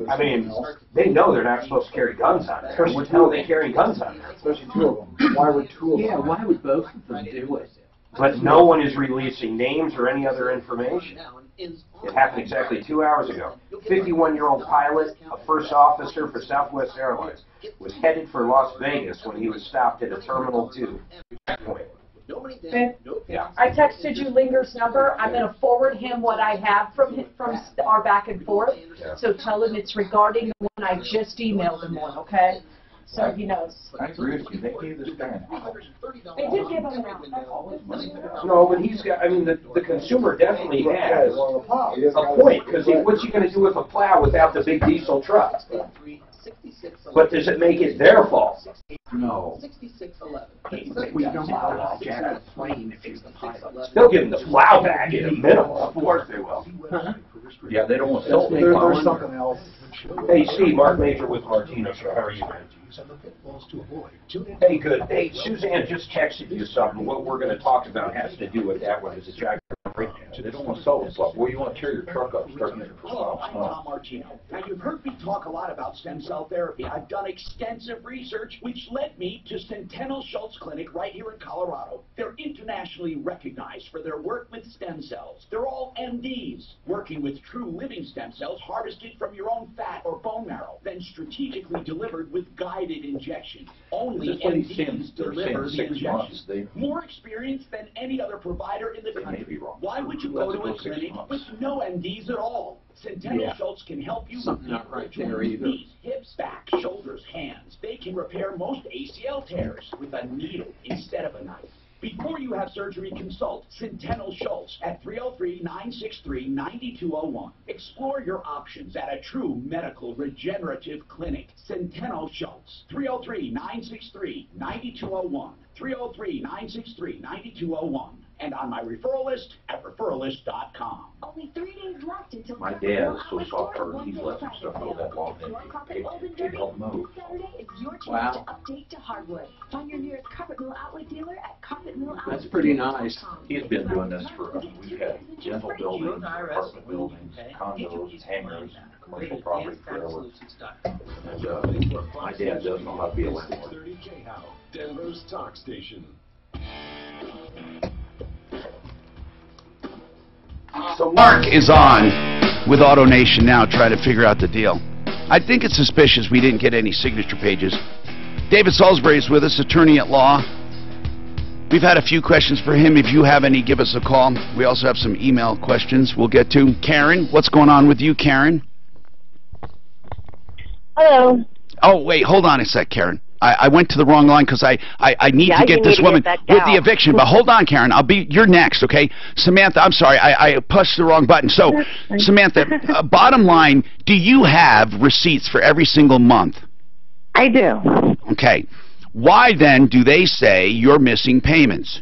I mean, they know they're not supposed to carry guns on there. What the hell are they carrying guns on there? Especially two of them. Why would two of them? Yeah, why would both of them do it? But no one is releasing names or any other information. It happened exactly 2 hours ago. 51-year-old pilot, a first officer for Southwest Airlines, was headed for Las Vegas when he was stopped at a Terminal 2 checkpoint. Ben, Yeah. I texted you Linger's number. I'm going to forward him what I have from our back and forth. So tell him it's regarding the one I just emailed him on, okay? So he knows. I agree with you. They gave this guy an out. They did give him an out. No, but he's got, I mean, the consumer definitely has a point, because what's he going to do with a plow without the big diesel truck? But does it make it their fault? No. We don't allow Jack a plane if you're the pilot. They'll give him the plow back at a minimum. Of course they will. Yeah, they don't want to There's something else. Hey, Steve, Mark Major with Martinez. How are you, man? Hey, good. Hey, Suzanne just texted you something. What we're going to talk about has to do with that one. Is a jack. They don't want to sell stuff. Well, you want to tear your truck up, start using it for Hello, stuff. I'm Tom Martino. Now, you've heard me talk a lot about stem cell therapy. I've done extensive research, which led me to Centennial Schultz Clinic right here in Colorado. They're internationally recognized for their work with stem cells. They're all MDs, working with true living stem cells harvested from your own fat or bone marrow, then strategically delivered with guided injection. Only MDs deliver the injection. More experience than any other provider in the country. Why would you go to a clinic with no MDs at all? Centennial Schultz can help you with not right there either. knees, hips, back, shoulders, hands. They can repair most ACL tears with a needle instead of a knife. Before you have surgery, consult Centennial Schultz at 303-963-9201. Explore your options at a true medical regenerative clinic. Centennial Schultz, 303-963-9201. 303-963-9201. And on my referral list at referralist.com. Only 3 days left until My dad is so soft-hearted, he's left some stuff go that long that it helped move. Saturday is your chance Wow. to update to hardwood. Find your nearest Carpet Mill outlet dealer at carpetmilloutlet. That's pretty nice. He's been doing this for, we've had rental buildings, apartment buildings, condos, hangars, commercial property forever. And my dad does know how to be a landlord. 630 KHOW, Denver's talk station. So Mark is on with AutoNation now trying to figure out the deal. I think it's suspicious we didn't get any signature pages. David Salisbury is with us, attorney at law. We've had a few questions for him. If you have any, give us a call. We also have some email questions we'll get to. Karen, what's going on with you, Karen? Hello. Oh, wait, hold on a sec, Karen. I went to the wrong line because I need to get this woman with the eviction. But hold on, Karen. You're next, okay? Samantha, I'm sorry. I pushed the wrong button. So, Samantha, bottom line, do you have receipts for every single month? I do. Okay. Why then do they say you're missing payments?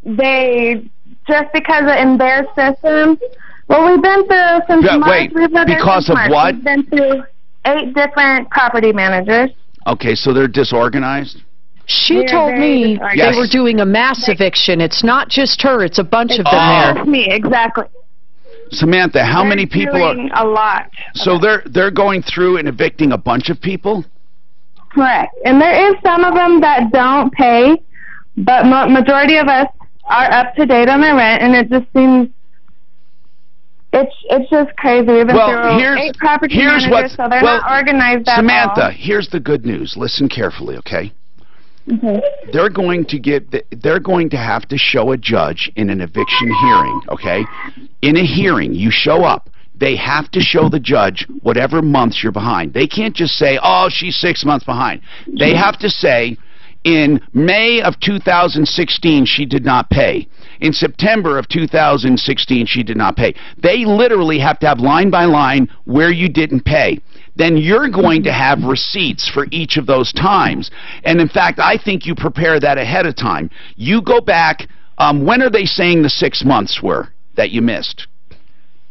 They, just because in their system, well, we've been through since March. Wait, because of what? We've been through 8 different property managers. Okay, so they're disorganized? She told me they were doing a mass eviction. It's not just her, it's a bunch of them there. That's me, exactly. Samantha, how many people are... A lot. So they're going through and evicting a bunch of people? Correct. And there is some of them that don't pay, but majority of us are up to date on their rent, and it just seems... It's just crazy. We've been through 8 property managers, so they're not organized at all. Samantha, here's the good news. Listen carefully, okay? They're going to have to show a judge in an eviction hearing, okay? In a hearing, you show up. They have to show the judge whatever months you're behind. They can't just say, oh, she's 6 months behind. They have to say, in May of 2016, she did not pay. In September of 2016, she did not pay. They literally have to have line by line where you didn't pay. Then you're going to have receipts for each of those times. And in fact, I think you prepare that ahead of time. You go back, when are they saying the 6 months were? that you missed?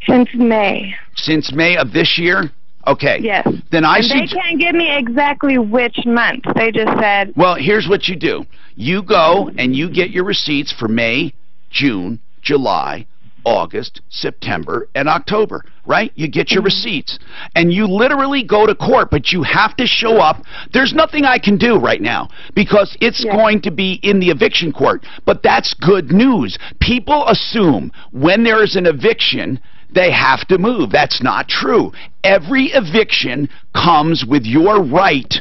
Since May. Since May of this year? Okay. Yes. Then and they can't give me exactly which month. They just said... Well, here's what you do. You go and you get your receipts for May, June, July, August, September, and October, right? You get your receipts. And you literally go to court, but you have to show up. There's nothing I can do right now because it's going to be in the eviction court. But that's good news. People assume when there is an eviction, they have to move. That's not true. Every eviction comes with your right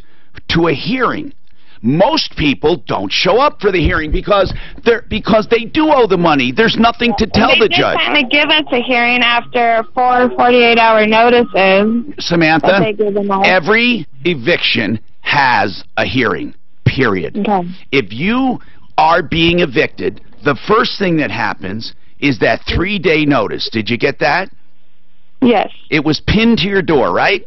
to a hearing. Most people don't show up for the hearing because they do owe the money. There's nothing to tell the judge. They just give us a hearing after 4 48-hour notices. Samantha, every eviction has a hearing, period. Okay. If you are being evicted, the first thing that happens is that 3-day notice. Did you get that? Yes. It was pinned to your door, right?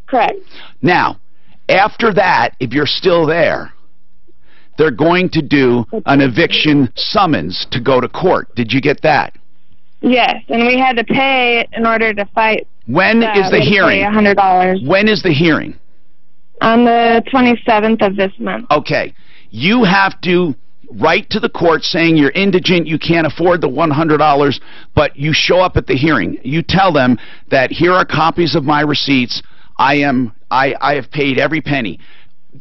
Correct. Now, after that, if you're still there, they're going to do an eviction summons to go to court. Did you get that? Yes, and we had to pay in order to fight. When is the hearing? $100. When is the hearing? On the 27th of this month. Okay. You have to write to the court saying you're indigent, you can't afford the $100, but you show up at the hearing. You tell them that here are copies of my receipts. I have paid every penny.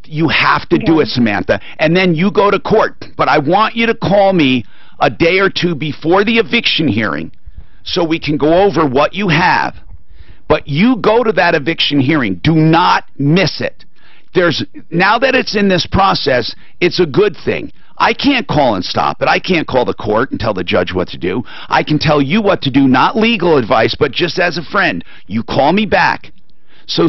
You have to do it, Samantha. And then you go to court. But I want you to call me a day or two before the eviction hearing so we can go over what you have. But you go to that eviction hearing. Do not miss it. Now that it's in this process, it's a good thing. I can't call and stop it. I can't call the court and tell the judge what to do. I can tell you what to do, not legal advice, but just as a friend. You call me back. So,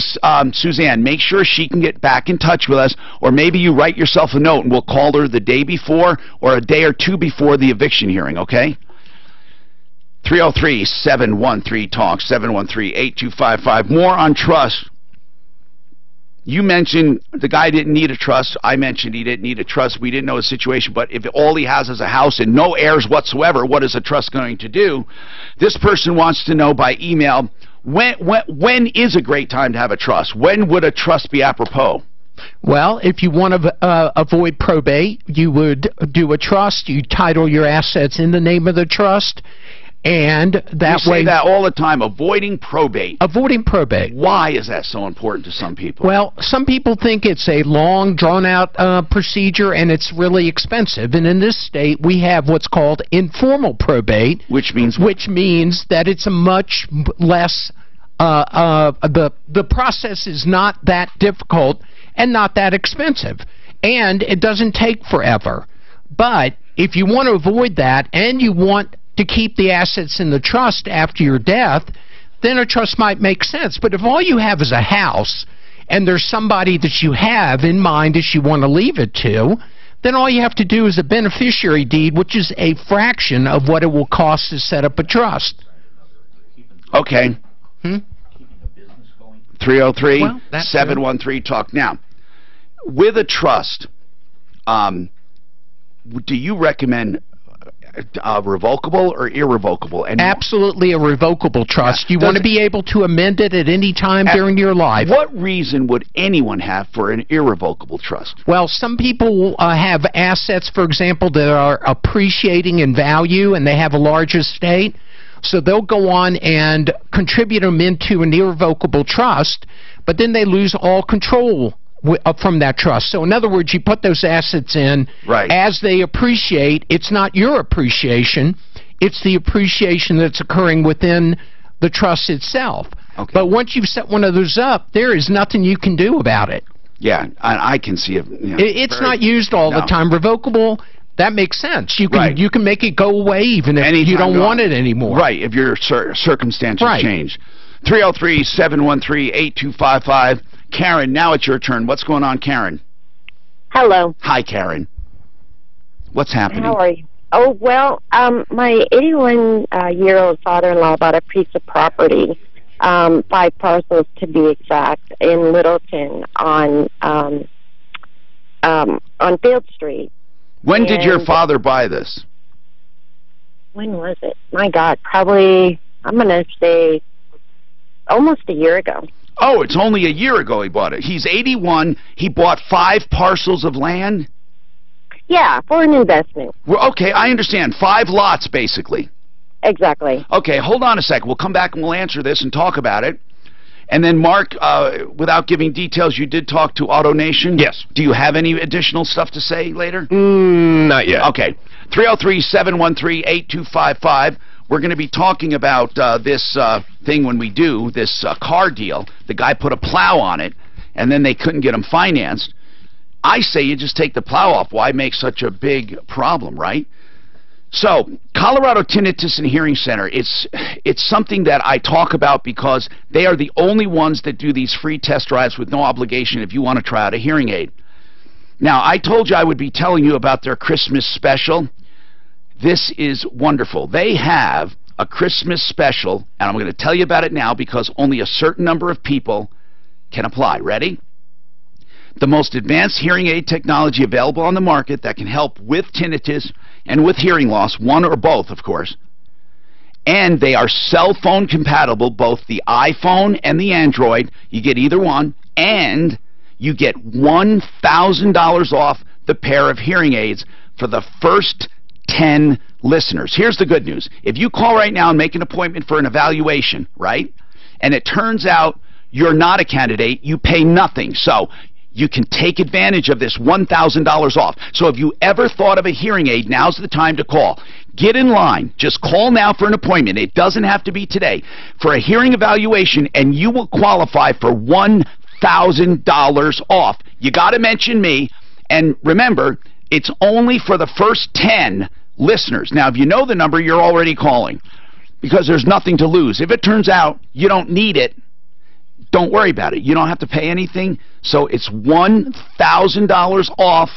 Suzanne, make sure she can get back in touch with us, or maybe you write yourself a note and we'll call her the day before or a day or two before the eviction hearing, okay? 303-713-TALK, 713-8255. More on trust. You mentioned the guy didn't need a trust. I mentioned he didn't need a trust. We didn't know his situation, but if all he has is a house and no heirs whatsoever, what is a trust going to do? This person wants to know by email, when is a great time to have a trust? When would a trust be apropos? Well, if you want to avoid probate, you would do a trust. You title your assets in the name of the trust, and that way... You say that all the time, avoiding probate. Avoiding probate. Why is that so important to some people? Well, some people think it's a long, drawn-out procedure, and it's really expensive. And in this state, we have what's called informal probate. Which means? Which means that it's a much less... the process is not that difficult and not that expensive. And it doesn't take forever. But if you want to avoid that and you want to keep the assets in the trust after your death, then a trust might make sense. But if all you have is a house and there's somebody that you have in mind that you want to leave it to, then all you have to do is a beneficiary deed, which is a fraction of what it will cost to set up a trust. Okay. 303-713-TALK. Now, with a trust, do you recommend revocable or irrevocable? And absolutely a revocable trust. You want to be able to amend it at any time during your life. What reason would anyone have for an irrevocable trust? Well, some people have assets, for example, that are appreciating in value and they have a large estate. So they'll go on and contribute them into an irrevocable trust, but then they lose all control from that trust. So in other words, you put those assets in as they appreciate. It's not your appreciation. It's the appreciation that's occurring within the trust itself. Okay. But once you've set one of those up, there is nothing you can do about it. Yeah, I can see it. You know, it's not used all the time. Revocable, that makes sense. You can make it go away even if you don't want it anymore. Right, if your circumstances change. 303-713-8255. Karen, now it's your turn. What's going on, Karen? Hello. Hi, Karen. What's happening? How are you? Oh, well, my 81-year-old father-in-law bought a piece of property, 5 parcels to be exact, in Littleton on Field Street. When did your father buy this? when was it? My God, probably, I'm going to say almost a year ago. Oh, it's only a year ago he bought it. He's 81. He bought 5 parcels of land? Yeah, for an investment. Well, okay, I understand. 5 lots, basically. Exactly. Okay, hold on a sec. We'll come back and we'll answer this and talk about it. And then, Mark, without giving details, you did talk to AutoNation? Yes. Do you have any additional stuff to say later? Not yet. Okay. 303-713-8255. We're going to be talking about this thing when we do, this car deal. The guy put a plow on it, and then they couldn't get him financed. I say you just take the plow off. Why make such a big problem, right? So, Colorado Tinnitus and Hearing Center, it's something that I talk about because they are the only ones that do these free test drives with no obligation if you want to try out a hearing aid. Now, I told you I would be telling you about their Christmas special. This is wonderful. They have a Christmas special, and I'm going to tell you about it now because only a certain number of people can apply. Ready? The most advanced hearing aid technology available on the market that can help with tinnitus and with hearing loss, one or both, of course. And they are cell phone compatible, both the iPhone and the Android. You get either one, and you get $1,000 off the pair of hearing aids for the first 10 listeners. Here's the good news. If you call right now and make an appointment for an evaluation, right, and it turns out you're not a candidate, you pay nothing. So you can take advantage of this $1,000 off. So if you ever thought of a hearing aid, now's the time to call. Get in line. Just call now for an appointment. It doesn't have to be today. For a hearing evaluation, and you will qualify for $1,000 off. You got to mention me. And remember, it's only for the first 10 listeners. Now, if you know the number, you're already calling because there's nothing to lose. If it turns out you don't need it, don't worry about it. You don't have to pay anything. So it's $1,000 off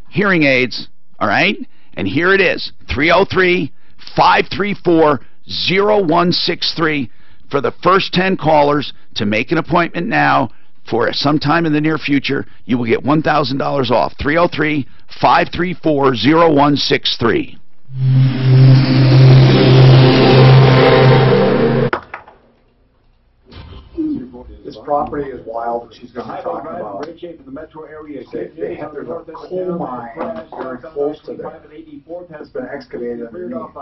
hearing aids, all right? And here it is, 303-534-0163 for the first 10 callers to make an appointment now. For sometime in the near future, you will get $1,000 off. 303-534-0163. This property is wild. She's going to be talking about. They have there's a coal mine very close to there. It's been excavated underneath.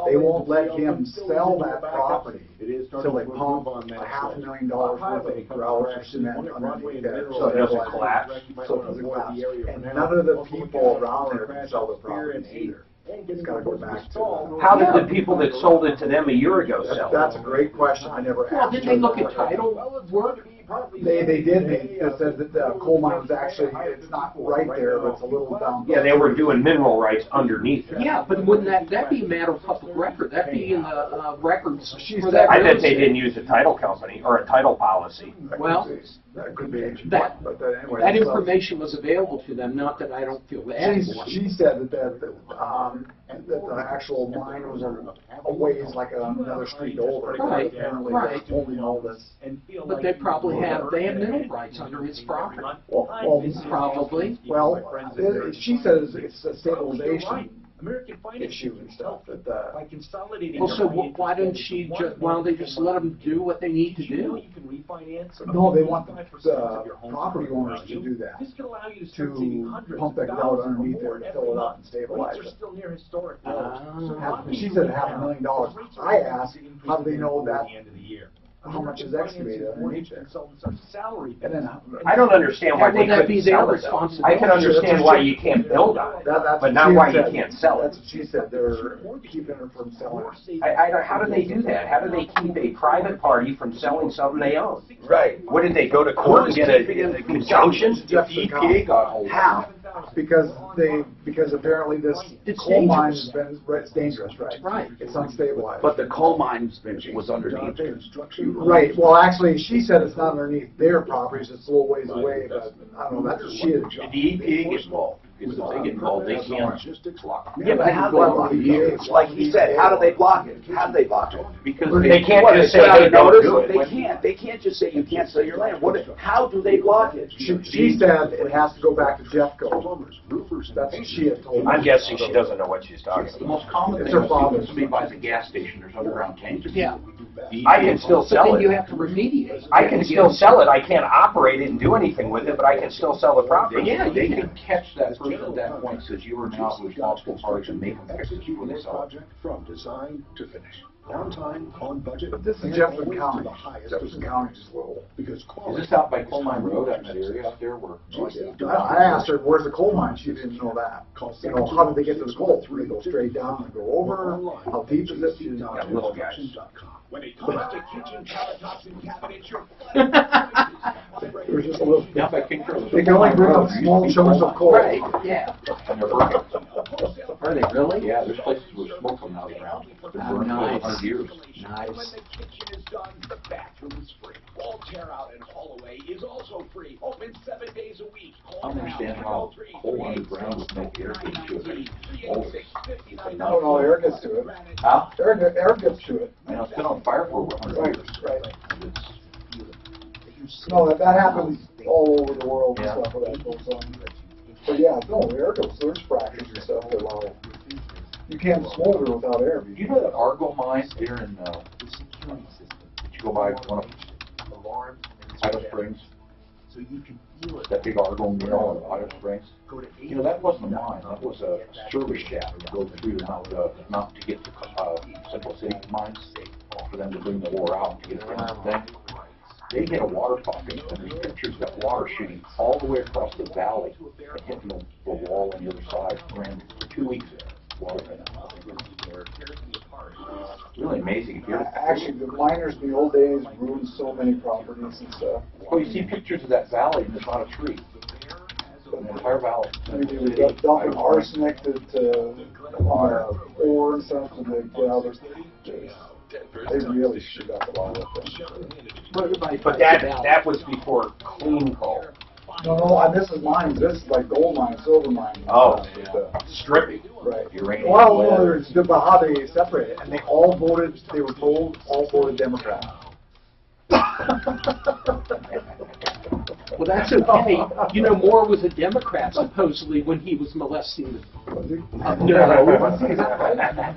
They won't let him sell that property until they pump $500,000 worth of grout or cement underneath there. So it doesn't collapse. So it doesn't collapse. And none of the people around there can sell the property either. It's got to go back to. How did the people that sold it to them a year ago sell it? That's a great question. I never asked. Well, did they look at title work? They did. They said that the coal mine was actually, it's not right there, but it's a little down. Yeah, they were doing mineral rights underneath it. Yeah, but wouldn't that be a matter of public record? That'd be in the records. I bet they didn't use a title company or a title policy. Well, that could be that anyway, that information was available to them. Not that I don't feel bad. She said that the actual mine was a ways like another street over. Right, apparently right. Holding all this. But they probably have mineral rights under his property. Well, probably. Well, she says it's a stabilization issue and stuff. By consolidating. Well, so why don't she just? Why don't they just let them do what they need to do? No, they want the property owners to do that. This could allow you to To pump that grout underneath there to fill it up and stabilize it. She said $500,000. I asked, how do they know that? How much is excavated underneath there? And then I don't understand why they couldn't sell it. I can understand why you can't build on it, but not why you can't sell it. That's what she said. They're keeping her from selling it. How do they do that? How do they keep a private party from selling something they own? Right. What did they go to court and get a conjunction? The EPA got hold of it. Because apparently this coal mine has been, it's dangerous, right? Right. It's unstabilized. But the coal mine was underneath there. Right. Well, actually, she said it's not underneath their properties. It's a little ways away, but I don't know. That's what she had. The EPA gets involved. Because if they get called, they can't block it. Yeah, but how do they, it's like he said, how do they block it? How do they block it? Because they can't just say, hey, don't do it. They can't just say you can't sell your land. How do they block it? She said it has to go back to Jeffco. That's what she had told me. I'm guessing she doesn't know what she's talking The about. most common thing is when somebody buys a gas station, there's underground tanks. Yeah. I can still sell But then you it. have to remediate. I can still sell it. I can't operate it and do anything with it, but I can still sell the property. Yeah, they can catch that person at that point, says you are now responsible parties and make them fix it before they sell it. From design to finish. On time, on budget. But this is Jefferson County. Jefferson County is little. Because Is this out by Coal Mine Road, out in that area up there where? I asked her, where's the coal mine? She didn't know that. You know, how did they get to the coal? They go straight down and go over? How deep is it? She didn't know. Little guys. When it comes to kitchen countertops and cabinetry, It was just a little. Down by King Charles. They can only bring up small chunks of coal. Right, yeah. And they're burning. Are they really? Yeah, there's places where smoke comes out of the ground. They're burning for 100 years. when the kitchen is done, the bathroom is free. All tear out and haul away is also free. Open 7 days a week. I don't understand how coal underground would make air get to it. No, air gets to it. Huh? Air gets to it. I know, it's been on fire for over 100 years. Right. No, that happens all over the world and stuff where that goes on. But yeah, no, air goes, there's fractures and stuff that allow. You can't smolder without air. Do you know that Argo mine there in, did you go by one of Idaho Springs? That big Argo mill in Idaho Springs? You know, that wasn't a mine, that was a service shaft to go through the mountain to get to Central City mines, for them to bring the ore out to get it from the thing. They hit a water pocket, and there's pictures of that water shooting all the way across the valley and hitting the wall on the other side. Ran for 2 weeks there. Water ran out. Really amazing. Actually, the miners in the old days ruined so many properties and stuff. Oh, you see pictures of that valley, and there's not a tree. The entire valley. I mean, they were dumping arsenic ore and stuff, and they put out they really shoot up a lot of them. But that was before clean coal. No, this is mines. This is like gold mine, silver mine. Oh, stripping. Right. Uranium. Well, it's about how they separate it, and they all voted. They were told all voted Democrat. Well, that's okay. You know, Moore was a Democrat, supposedly, when he was molesting the...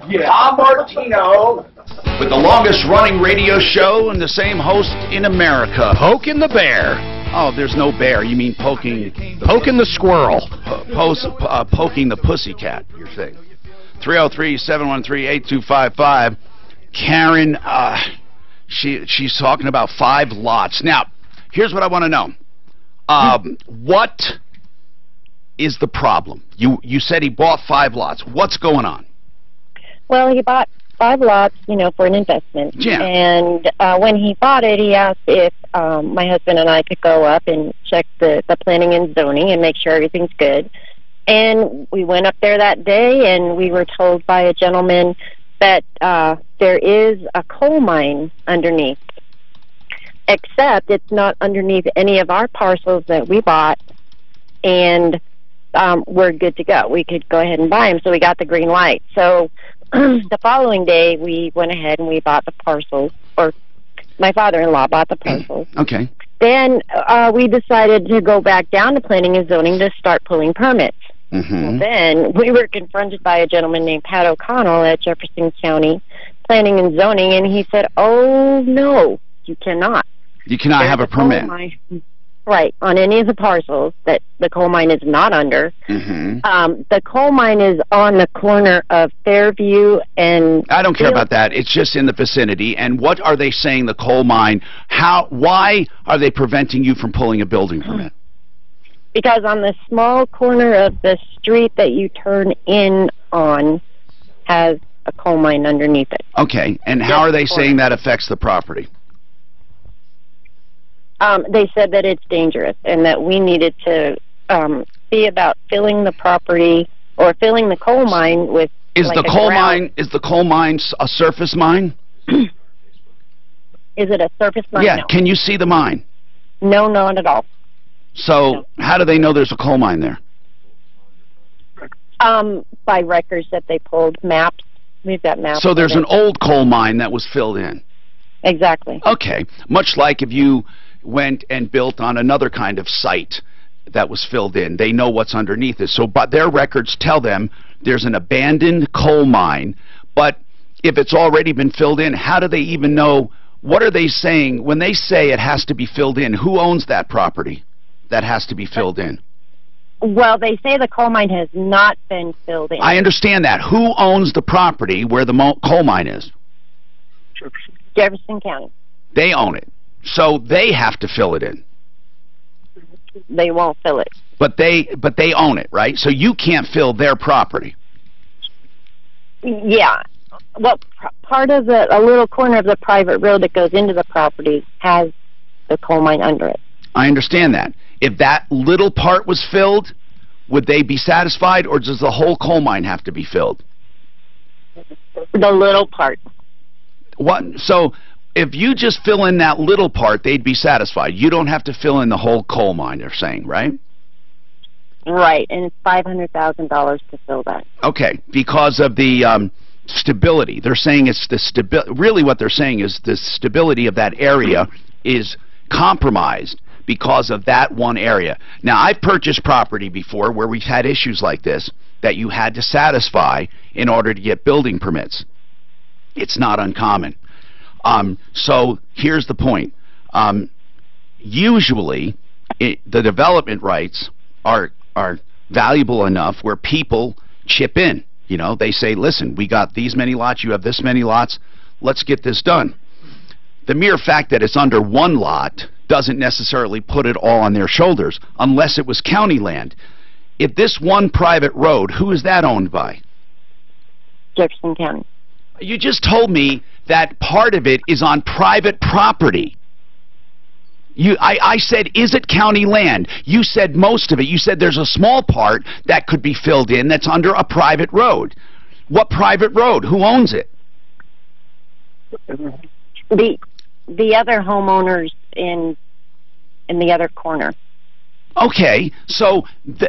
Yeah. Tom Martino! With the longest running radio show and the same host in America. Poking the bear. Oh, there's no bear. You mean poking... Poking the squirrel. Poking the pussycat, you're saying. 303-713-8255. Karen, she's talking about 5 lots. Now, here's what I want to know. What is the problem? You said he bought 5 lots. What's going on? Well, he bought 5 lots, for an investment. Yeah. And when he bought it, he asked if my husband and I could go up and check the planning and zoning and make sure everything's good. And we went up there that day, and we were told by a gentleman that there is a coal mine underneath. Except it's not underneath any of our parcels that we bought, and we're good to go. We could go ahead and buy them, so we got the green light. So the following day, we went ahead and we bought the parcels, or my father-in-law bought the parcels. Okay. Then we decided to go back down to planning and zoning to start pulling permits. Mm-hmm. Well, then we were confronted by a gentleman named Pat O'Connell at Jefferson County Planning and Zoning, and he said, "Oh, no, you cannot. You cannot have a permit." Right, on any of the parcels that the coal mine is not under. Mm-hmm. The coal mine is on the corner of Fairview and... I don't care about that. It's just in the vicinity. And what are they saying, the coal mine? Why are they preventing you from pulling a building permit? Because on the small corner of the street that you turn in on has a coal mine underneath it. Okay, and how are they saying that affects the property? They said that it's dangerous and that we needed to see about filling the property or filling the coal mine with. Is the coal mine a surface mine? Is it a surface mine? Yeah. No. Can you see the mine? No, not at all. So how do they know there's a coal mine there? By records that they pulled, maps. We've got maps. So there's an old coal mine that was filled in. Exactly. Okay. Much like if you went and built on another kind of site that was filled in. They know what's underneath it. So but their records tell them there's an abandoned coal mine, but if it's already been filled in, how do they even know? What are they saying when they say it has to be filled in? Who owns that property that has to be filled in? Well, they say the coal mine has not been filled in. I understand that. Who owns the property where the coal mine is? Jefferson County. They own it. So they have to fill it in. They won't fill it. But they own it, right? So you can't fill their property. Yeah. Well, part of a little corner of the private road that goes into the property has the coal mine under it. I understand that. If that little part was filled, would they be satisfied, or does the whole coal mine have to be filled? The little part. What? So if you just fill in that little part, they'd be satisfied. You don't have to fill in the whole coal mine, they're saying, right? Right, and it's $500,000 to fill that. Okay, because of the stability. They're saying it's the stability. Really what they're saying is the stability of that area is compromised because of that one area. Now, I've purchased property before where we've had issues like this that you had to satisfy in order to get building permits. It's not uncommon. So here's the point. Usually, the development rights are valuable enough where people chip in. You know, they say, listen, we got these many lots, you have this many lots, let's get this done. The mere fact that it's under one lot doesn't necessarily put it all on their shoulders, unless it was county land. If this one private road, who is that owned by? Jefferson County. You just told me that part of it is on private property. I said, is it county land? You said most of it. You said there's a small part that could be filled in that's under a private road. What private road? Who owns it? The other homeowners in the other corner. Okay, so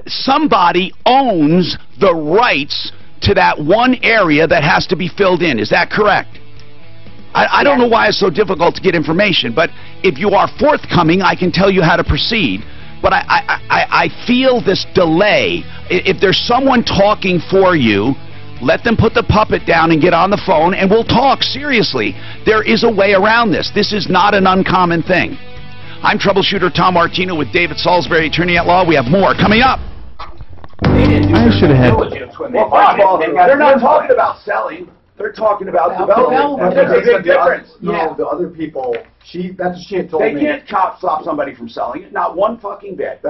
somebody owns the rights to that one area that has to be filled in. Is that correct? I don't know why it's so difficult to get information, but if you are forthcoming, I can tell you how to proceed. But I feel this delay. If there's someone talking for you, let them put the puppet down and get on the phone, and we'll talk seriously. There is a way around this. This is not an uncommon thing. I'm Troubleshooter Tom Martino with David Salisbury, attorney at law. We have more coming up. I should have had... Well, first of all, they're not talking about selling. They're talking about development. There's a big difference. No, the other people, that's what she had told me. They can't stop somebody from selling it, not one fucking bit.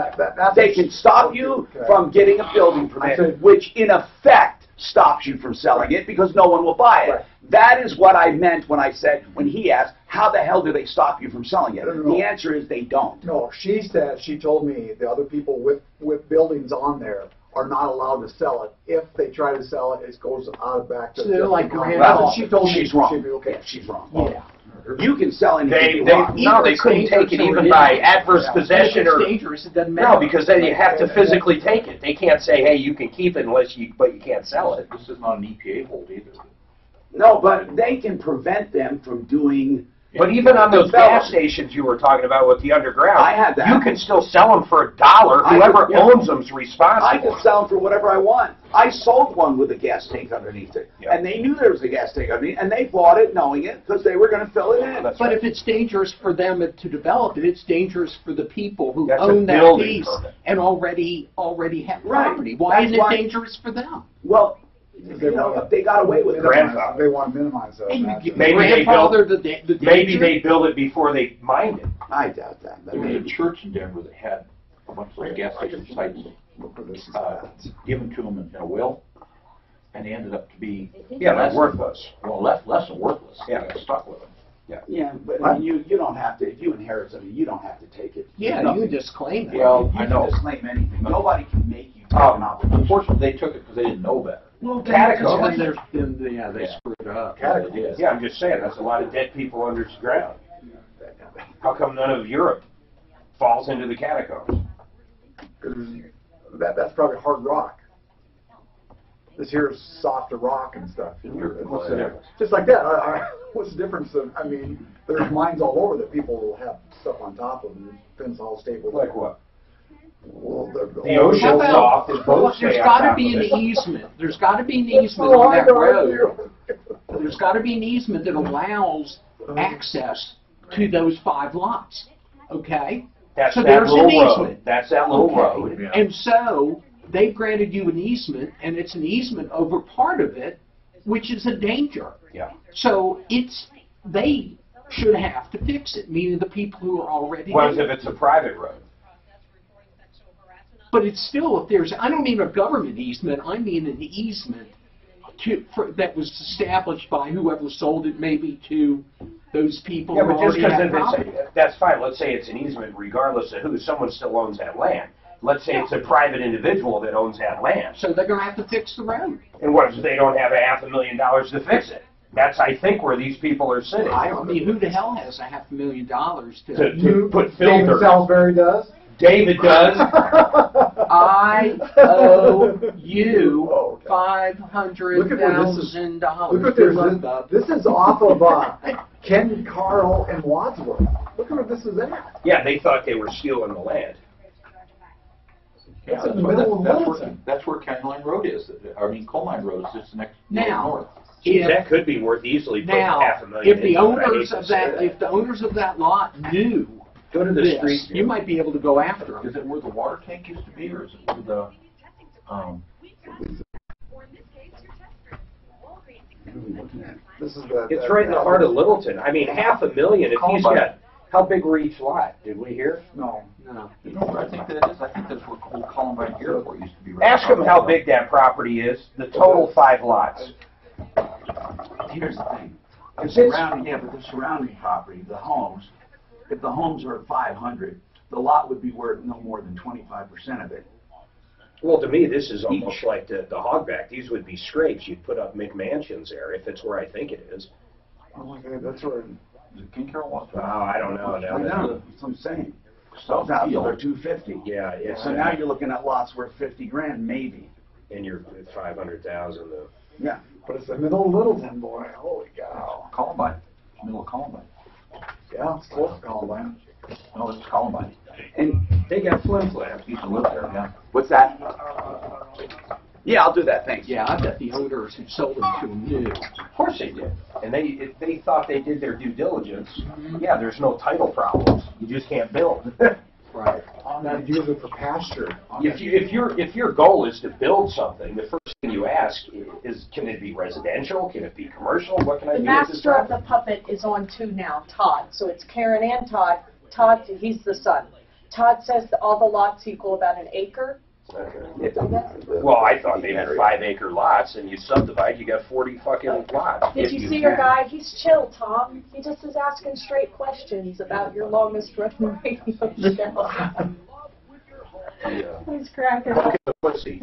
They can stop you from getting a building permit, which in effect stops you from selling it because no one will buy it. Right. That is what I meant when I said, when he asked, how the hell do they stop you from selling it? No. The answer is they don't. No, she told me the other people with buildings on there are not allowed to sell it. If they try to sell it, it goes out of back to so they're like she told me she's wrong. She'd be okay. Yeah, she's wrong. Yeah. You can sell anything they couldn't take it even by adverse possession or dangerous. It doesn't matter. No, because then you have to physically take it. They can't say, hey, you can keep it but you can't sell it. This is not an EPA hold either. No, but they can prevent them from doing. But even on those gas stations you were talking about with the underground, I had that. You can still sell them for $1. Whoever owns them's responsible. I can sell them for whatever I want. I sold one with a gas tank underneath it, and they knew there was a gas tank underneath, and they bought it knowing it because they were going to fill it in. But if it's dangerous for them to develop it, it's dangerous for the people who own that piece and already have property. Why isn't it dangerous for them? Well, they got away with it. They want to minimize that. Maybe they build it before they mined it. I doubt that. There was a church in Denver that had a bunch of those gas station sites given to them in a will, and they ended up to be worthless. Well, less than worthless. Yeah, they got stuck with them. Yeah, but I mean, you don't have to. If you inherit something, you don't have to take it. Yeah, you can just claim it. Well, you can disclaim anything. Nobody can make you take an obligation. Unfortunately, they took it because they didn't know better. Well, catacombs. They screwed up. Catacombs. Yeah, I'm just saying, that's a lot of dead people underground. How come none of Europe falls into the catacombs? That's probably hard rock. this here's softer rock and stuff. What's the difference? Just like that. What's the difference? I mean, there's mines all over that people will have stuff on top of and fence all stapled. Like what? Well, the ocean's soft. There's got to be an easement. There's got to be an easement on that road. There's got to be an easement that allows access to those 5 lots. Okay? That's so that there's little an road. easement. That's that little road. Yeah. And so they've granted you an easement, and it's an easement over part of it, which is a danger. Yeah. So they should have to fix it, meaning the people who are already What there. if it's a private road? But it's still, if there's, I don't mean a government easement, I mean an easement that was established by whoever sold it maybe to those people Yeah, who but just already had because property. that's fine. Let's say it's an easement regardless of who. Someone still owns that land. Let's say it's a private individual that owns that land. So they're going to have to fix the road. And what if they don't have $500,000 to fix it? That's, I think, where these people are sitting. I mean, who the hell has $500,000 to put filter? David Salisbury does. David does. I owe you $500,000. Look at this. This is off of Ken, Carl, and Wadsworth. Look at where this is at. Yeah, they thought they were stealing the land. Yeah, that's where County Line Road is. I mean, Coal Mine Road is just next north. That could be worth easily putting $500,000. If the owners of that lot knew. Go to the street. You might be able to go after them. Is it where the water tank used to be, or is it where the This is the. It's right in the heart of Littleton. I mean, $500,000. If he's got, how big were each lot? Did we hear? No. You know where I think that is? I think that's where Old Columbine Airport used to be. Right. Ask them how big that property is. The total 5 lots. Here's the thing. The surrounding property, the homes, if the homes are at 500, the lot would be worth no more than 25% of it. Well, to me, this is almost like the hogback. These would be scrapes. You'd put up McMansions there if it's where I think it is. Oh my God, that's where. The King Carol was. Oh, I don't know. I know. That's what I'm saying. South They're Field. 250. Yeah. So now you're looking at lots worth 50 grand, maybe. And you're at 500,000 though. Yeah, but it's the middle of Littleton, boy. Holy cow. Columbine. Middle of Columbine. Yeah, it's close to Columbine. No, it's Columbine. And they got flim flams. Used to live there, yeah. what's that? Yeah, I'll do that. Thanks. Yeah, I bet the owners who sold them to them knew. Of course they did. And if they thought they did their due diligence, yeah, there's no title problems. You just can't build. Right. Not use it for pasture. If your goal is to build something, the first thing you ask is, can it be residential? Can it be commercial? What can I The do with this master of property? the puppet is on 2 now, Todd. So it's Karen and Todd. Todd, he's the son. Todd says that all the lots equal about an acre. Okay. Well, I thought they had 5-acre lots, and you subdivide, you got 40 fucking lots. Did you see your guy? He's chill, Tom. He just is asking straight questions about your longest running radio show. He's cracking up. Let's see.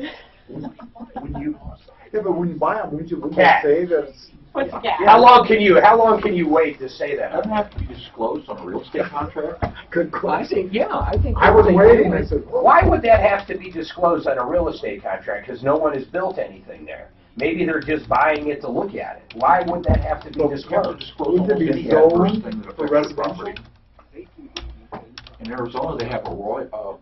Yeah, but when you buy them, wouldn't you Cat. say that it's... What's gas? How long can you wait to say that? Doesn't have to be disclosed on a real estate contract. Good question. I think. I was waiting. I said, oh. Why would that have to be disclosed on a real estate contract? Because no one has built anything there. Maybe they're just buying it to look at it. Why would that have to be disclosed? Wouldn't it be zoned for residential? In Arizona, they have Arroyo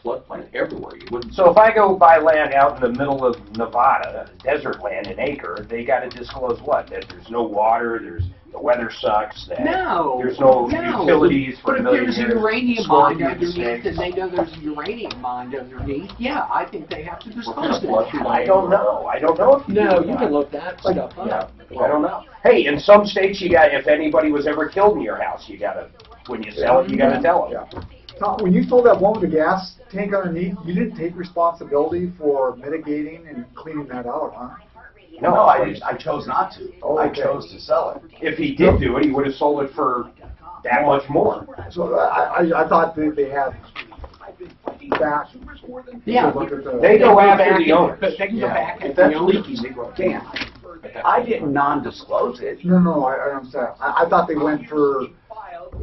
floodplain everywhere. You wouldn't. So if I go buy land out in the middle of Nevada, desert land, an acre, they got to disclose what? That there's no water, the weather sucks, that there's no utilities for But a million if there's years. a uranium mine underneath, and they know there's a uranium mine underneath, yeah, I think they have to disclose that. I don't know. I don't know if you can look that stuff up. Yeah, I don't know. Hey, in some states, you got, if anybody was ever killed in your house, you got to, when you sell it, you got to tell them. Yeah. Tom, when you sold that one with the gas tank underneath, you didn't take responsibility for mitigating and cleaning that out, huh? No, I chose not to. Oh, I okay. chose to sell it. If he did do it, he would have sold it for that much more. So I thought they had back. Yeah, they go after the owner. But they can go back If at that's the owner. leaking, they go, damn. I didn't non-disclose it. No, I understand. I thought they went for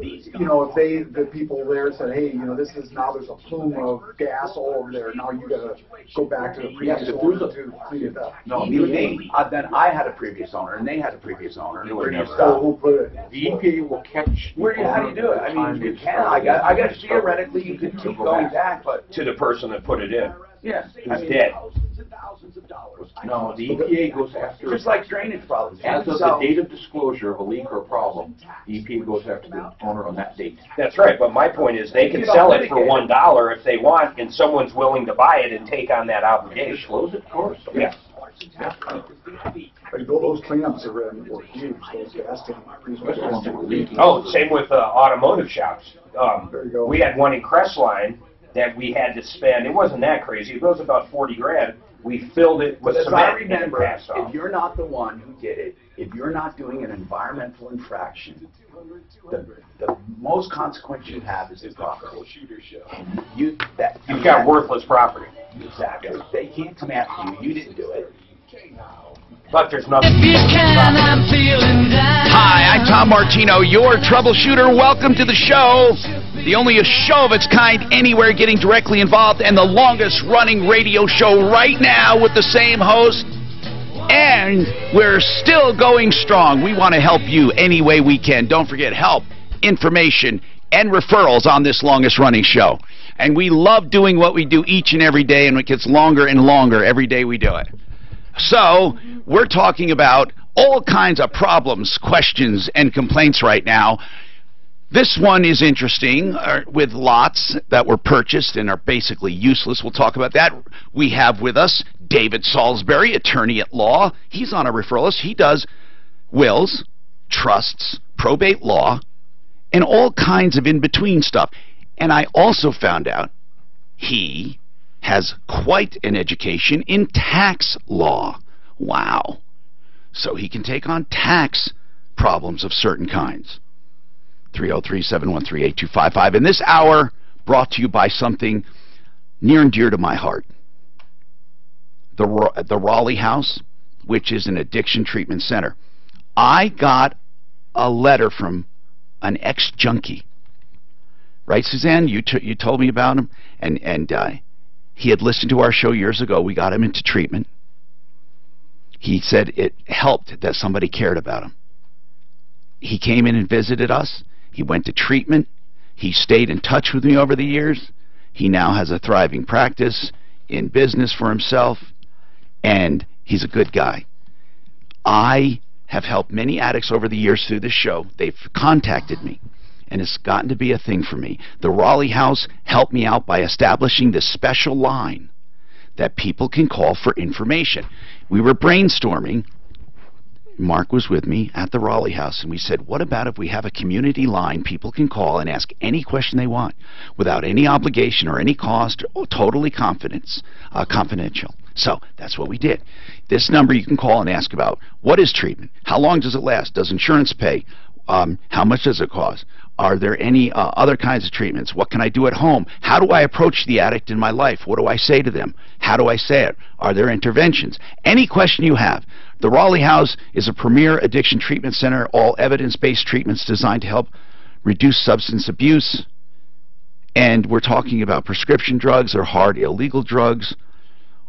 you know, if the people there said, hey, you know, this is now there's a plume of gas all over there, now you gotta go back to the previous owner to clean it up. No, then I had a previous owner, and they had a previous owner, and where do you So stop? who put it? The EPA will catch. How do you do it? I mean, you can. I guess theoretically you could keep going back, but To the person that put it in. yeah, Who's dead. No, the EPA goes after. just like drainage problems. As of the date of disclosure of a leak or a problem, the EPA goes after the owner on that date. That's right, but my point is they can sell it for $1 if they want, and someone's willing to buy it and take on that obligation. Disclose it, of course. Yeah. Like, those cleanups were huge, those gas tanks. Oh, same with automotive shops. There you go. We had one in Crestline that we had to spend. It wasn't that crazy. It was about 40 grand. We filled it with But as I cement and it remember, passed off. if you're not the one who did it, if you're not doing an environmental infraction, the most consequence you have is the property. You've got worthless property. Exactly. They can't come after you. You didn't do it. But there's nothing. Hi, I'm Tom Martino, your troubleshooter. Welcome to the show. The only show of its kind anywhere getting directly involved, and the longest running radio show right now with the same host. And we're still going strong. We want to help you any way we can. Don't forget help, information, and referrals on this longest running show. And we love doing what we do each and every day, and it gets longer and longer every day we do it. So, we're talking about all kinds of problems, questions, and complaints right now. This one is interesting, with lots that were purchased and are basically useless. We'll talk about that. We have with us David Salisbury, attorney at law. He's on a referral list. He does wills, trusts, probate law, and all kinds of in-between stuff. And I also found out he has quite an education in tax law. Wow. So he can take on tax problems of certain kinds. 303-713-8255. And this hour brought to you by something near and dear to my heart. The Raleigh House, which is an addiction treatment center. I got a letter from an ex-junkie. Right, Suzanne? You told me about him. And he had listened to our show years ago. We got him into treatment. He said it helped that somebody cared about him. He came in and visited us. He went to treatment. He stayed in touch with me over the years. He now has a thriving practice in business for himself, and he's a good guy. I have helped many addicts over the years through this show. They've contacted me, and it's gotten to be a thing for me. The Raleigh House helped me out by establishing this special line that people can call for information. We were brainstorming. Mark was with me at the Raleigh House, and we said, what about if we have a community line people can call and ask any question they want without any obligation or any cost, or totally confidential. So that's what we did. This number you can call and ask about, what is treatment? How long does it last? Does insurance pay? How much does it cost? Are there any other kinds of treatments? What can I do at home? How do I approach the addict in my life? What do I say to them? How do I say it? Are there interventions? Any question you have. The Raleigh House is a premier addiction treatment center, all evidence-based treatments designed to help reduce substance abuse. And we're talking about prescription drugs or hard illegal drugs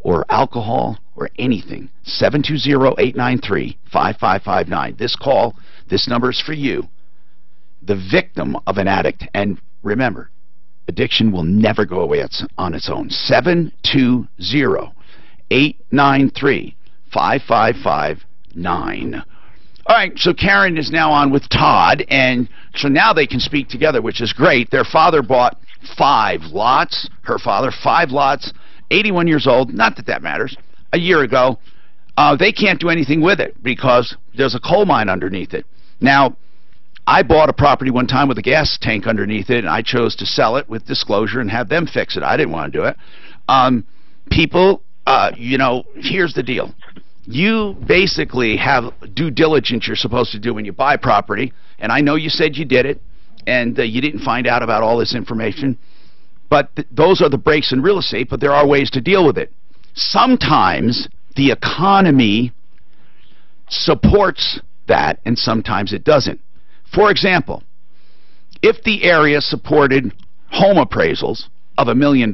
or alcohol or anything. 720-893-5559. This number is for you, the victim of an addict. And remember, addiction will never go away on its own. 720-893-5559. All right, so Karen is now on with Todd, and so now they can speak together, which is great. Their father bought 5 lots, her father, 5 lots, 81 years old, not that that matters, a year ago. They can't do anything with it because there's a coal mine underneath it. Now, I bought a property one time with a gas tank underneath it, and I chose to sell it with disclosure and have them fix it. I didn't want to do it. People, you know, here's the deal. You basically have due diligence you're supposed to do when you buy property, and I know you said you did it, and you didn't find out about all this information, but those are the breaks in real estate, but there are ways to deal with it. Sometimes the economy supports that, and sometimes it doesn't. For example, If the area supported home appraisals of $1 million,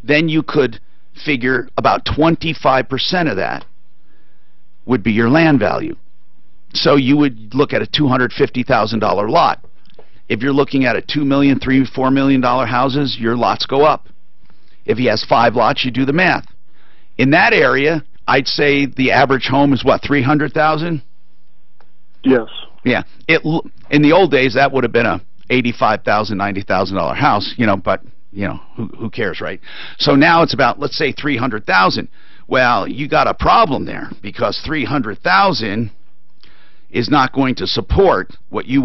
then you could figure about 25% of that would be your land value. So you would look at a $250,000 lot. If you're looking at a $2 million, $3, $4 million houses, your lots go up. If he has 5 lots, you do the math. In that area, I'd say the average home is what, $300,000? Yes. Yeah. In the old days, that would have been a $85,000, $90,000 house, but who cares, right? So now it's about, let's say, $300,000. Well, you got a problem there, because $300,000 is not going to support what you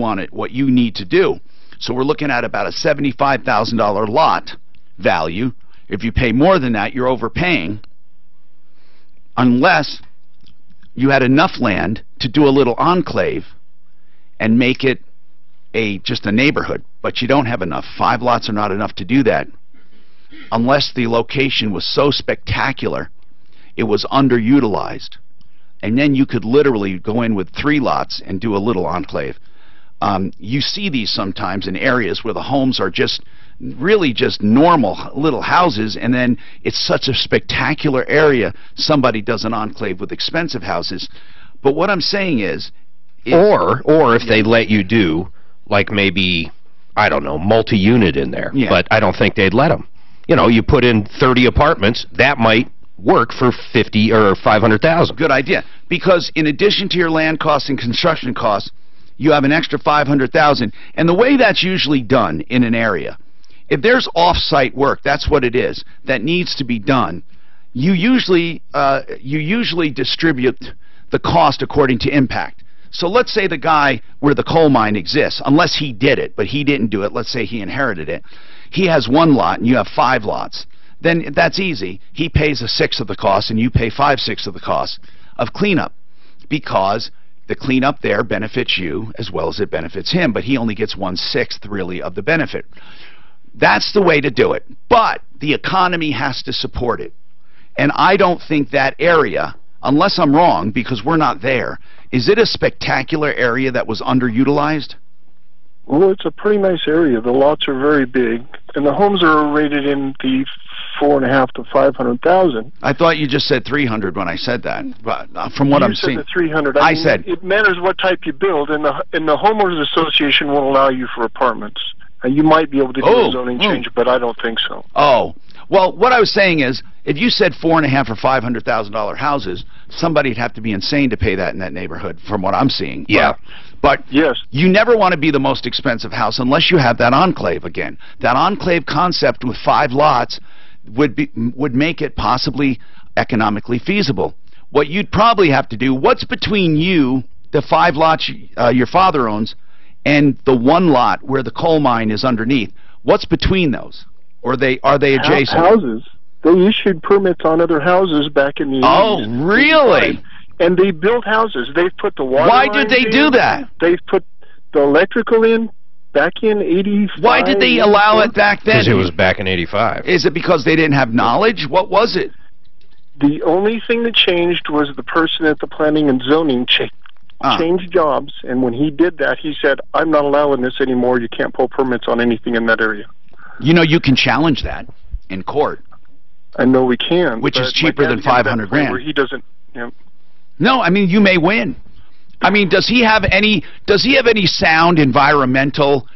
need to do. So we're looking at about a $75,000 lot value. If you pay more than that, you're overpaying, unless you had enough land to do a little enclave and make it just a neighborhood. But you don't have enough. 5 lots are not enough to do that, unless the location was so spectacular it was underutilized. And then you could literally go in with 3 lots and do a little enclave. You see these sometimes in areas where the homes are really just normal little houses, and then it's such a spectacular area, somebody does an enclave with expensive houses. But what I'm saying is or if they let you do, like, maybe, I don't know, multi-unit in there. Yeah. But I don't think they'd let them. You put in 30 apartments, that might work for 50 or 500,000. Good idea. Because in addition to your land costs and construction costs, you have an extra 500,000. And the way that's usually done in an area, if there's off-site work, that's what it is, that needs to be done, you usually distribute the cost according to impact. So let's say the guy where the coal mine exists, unless he did it, but he didn't do it, let's say he inherited it, he has 1 lot and you have 5 lots. Then that's easy. He pays 1/6 of the cost and you pay 5/6 of the cost of cleanup, because the cleanup there benefits you as well as it benefits him, but he only gets 1/6 really of the benefit. That's the way to do it. But the economy has to support it. And I don't think that area, unless I'm wrong, because we're not there, is it a spectacular area that was underutilized? Well, it's a pretty nice area. The lots are very big, and the homes are rated in the 4.5 to 500,000. I thought you just said 300 when I said that. But from what I'm seeing, you said the 300. I said it matters what type you build, and the homeowners association won't allow you for apartments. And you might be able to do a zoning change, but I don't think so. Oh, well, what I was saying is, if you said $4.5 or $500,000 houses, somebody'd have to be insane to pay that in that neighborhood, from what I'm seeing. Yeah. But yes, you never want to be the most expensive house unless you have that enclave again. That enclave concept with 5 lots would make it possibly economically feasible. What you'd probably have to do, what's between you, the 5 lots your father owns, and the 1 lot where the coal mine is underneath? What's between those? Or are they adjacent? Houses. They issued permits on other houses back in the 80s. Oh, really? And they built houses. They've put the water Why did they do that? They've put the electrical in back in 85. Why did they allow it back then? Because it was back in 85. Is it because they didn't have knowledge? What was it? The only thing that changed was the person at the planning and zoning changed jobs, and when he did that, he said, I'm not allowing this anymore. You can't pull permits on anything in that area. You can challenge that in court. I know we can. Which is cheaper than $500 grand. Where he doesn't, No, I mean, you may win. I mean, does he have any sound environmental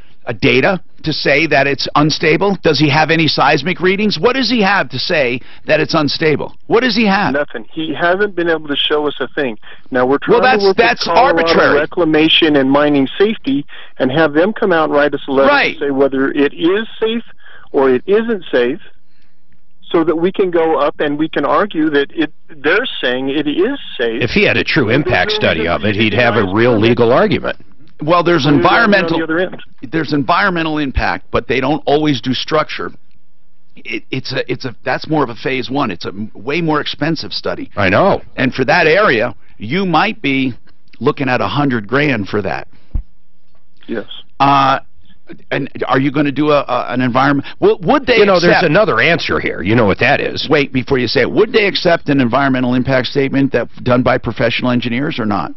data to say that it's unstable? Does he have any seismic readings? What does he have to say that it's unstable? What does he have? Nothing. He hasn't been able to show us a thing. Now we're trying to work with arbitrary. Reclamation and Mining Safety and have them come out and write us a letter to say whether it is safe or it isn't safe, so that we can go up and we can argue that they're saying it is safe. If he had a true impact study of it, he'd have a real legal argument. Well, there's environmental impact, but they don't always do structure. That's more of a phase 1. It's a way more expensive study. I know. And for that area, you might be looking at $100 grand for that. Yes. And are you going to do an environment? Would they? There's another answer here. You know what that is. Wait, before you say it, would they accept an environmental impact statement done by professional engineers or not?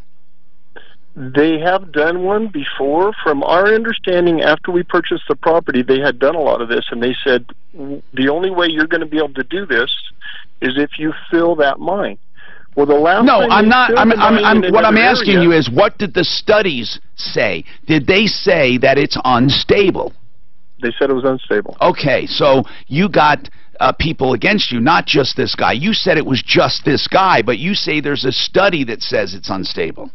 They have done one before. From our understanding, after we purchased the property, they had done a lot of this, and they said the only way you're going to be able to do this is if you fill that mine. Well, the last no, time I'm not. What I'm asking area, you is, what did the studies say? Did they say that it's unstable? They said it was unstable. Okay, so you got people against you, not just this guy. You said it was just this guy, but you say there's a study that says it's unstable.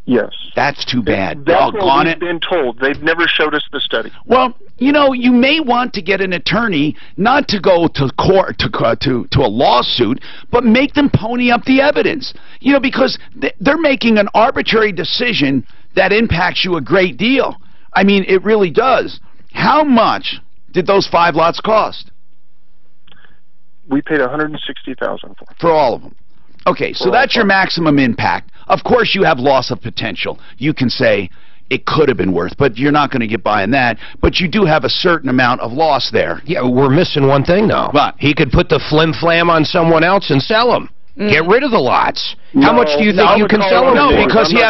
Yes. That's too bad. That's what we've been told. They've never showed us the study. Well, you know, you may want to get an attorney not to go to court to a lawsuit, but make them pony up the evidence. You know, because they're making an arbitrary decision that impacts you a great deal. I mean, it really does. How much did those 5 lots cost? We paid $160,000 for all of them. Okay, so that's your maximum impact. Of course, you have loss of potential. You can say it could have been worth, but you're not going to get by on that. But you do have a certain amount of loss there. Yeah, we're missing one thing, though. What? He could put the flim-flam on someone else and sell them. Get rid of the lots. How much do you think you can sell them? No, because he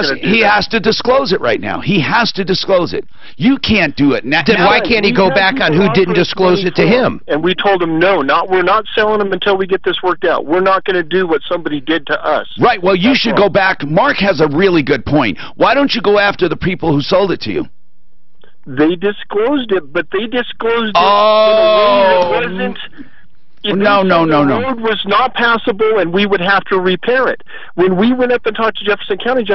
has to disclose it right now. He has to disclose it. You can't do it now. Then why can't he go back on who didn't disclose it to him? And we told him, no, we're not selling them until we get this worked out. We're not going to do what somebody did to us. Right, well, you should go back. Mark has a really good point. Why don't you go after the people who sold it to you? They disclosed it, but they disclosed it in a way that wasn't... No. The road was not passable, and we would have to repair it. When we went up and talked to Jefferson County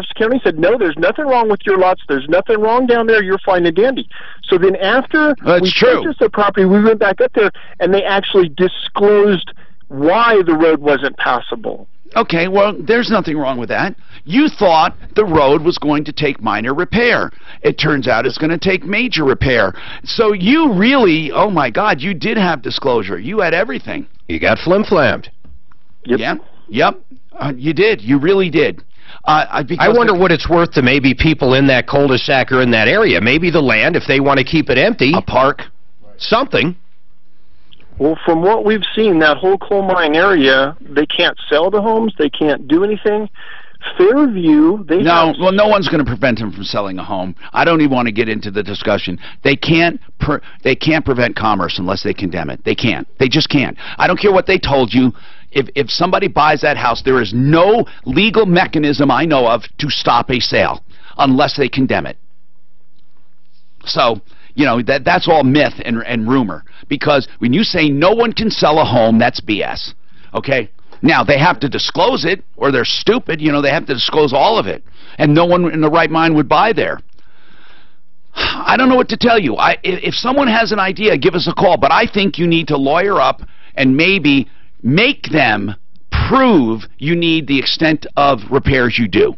said, no, there's nothing wrong with your lots. There's nothing wrong down there. You're fine and dandy. So then after we purchased the property, we went back up there, and they actually disclosed why the road wasn't passable. Okay, well, there's nothing wrong with that. You thought the road was going to take minor repair. It turns out it's going to take major repair. So you really, oh my God, you did have disclosure. You had everything. You got flim-flammed. Yep. Yep. You did. You really did. I wonder what it's worth to maybe people in that cul-de-sac or in that area. Maybe the land, if they want to keep it empty. A park. Something. Well, from what we've seen, that whole coal mine area, they can't sell the homes. They can't do anything. Fairview, no one's going to prevent them from selling a home. I don't even want to get into the discussion. They can't prevent commerce unless they condemn it. They can't. They just can't. I don't care what they told you. If somebody buys that house, there is no legal mechanism I know of to stop a sale unless they condemn it. So, you know, that's all myth and rumor. Because when you say no one can sell a home, that's BS. Okay? Now, they have to disclose it, or they're stupid. You know, they have to disclose all of it. And no one in the right mind would buy there. I don't know what to tell you. If someone has an idea, give us a call. But I think you need to lawyer up and maybe make them prove you need the extent of repairs you do.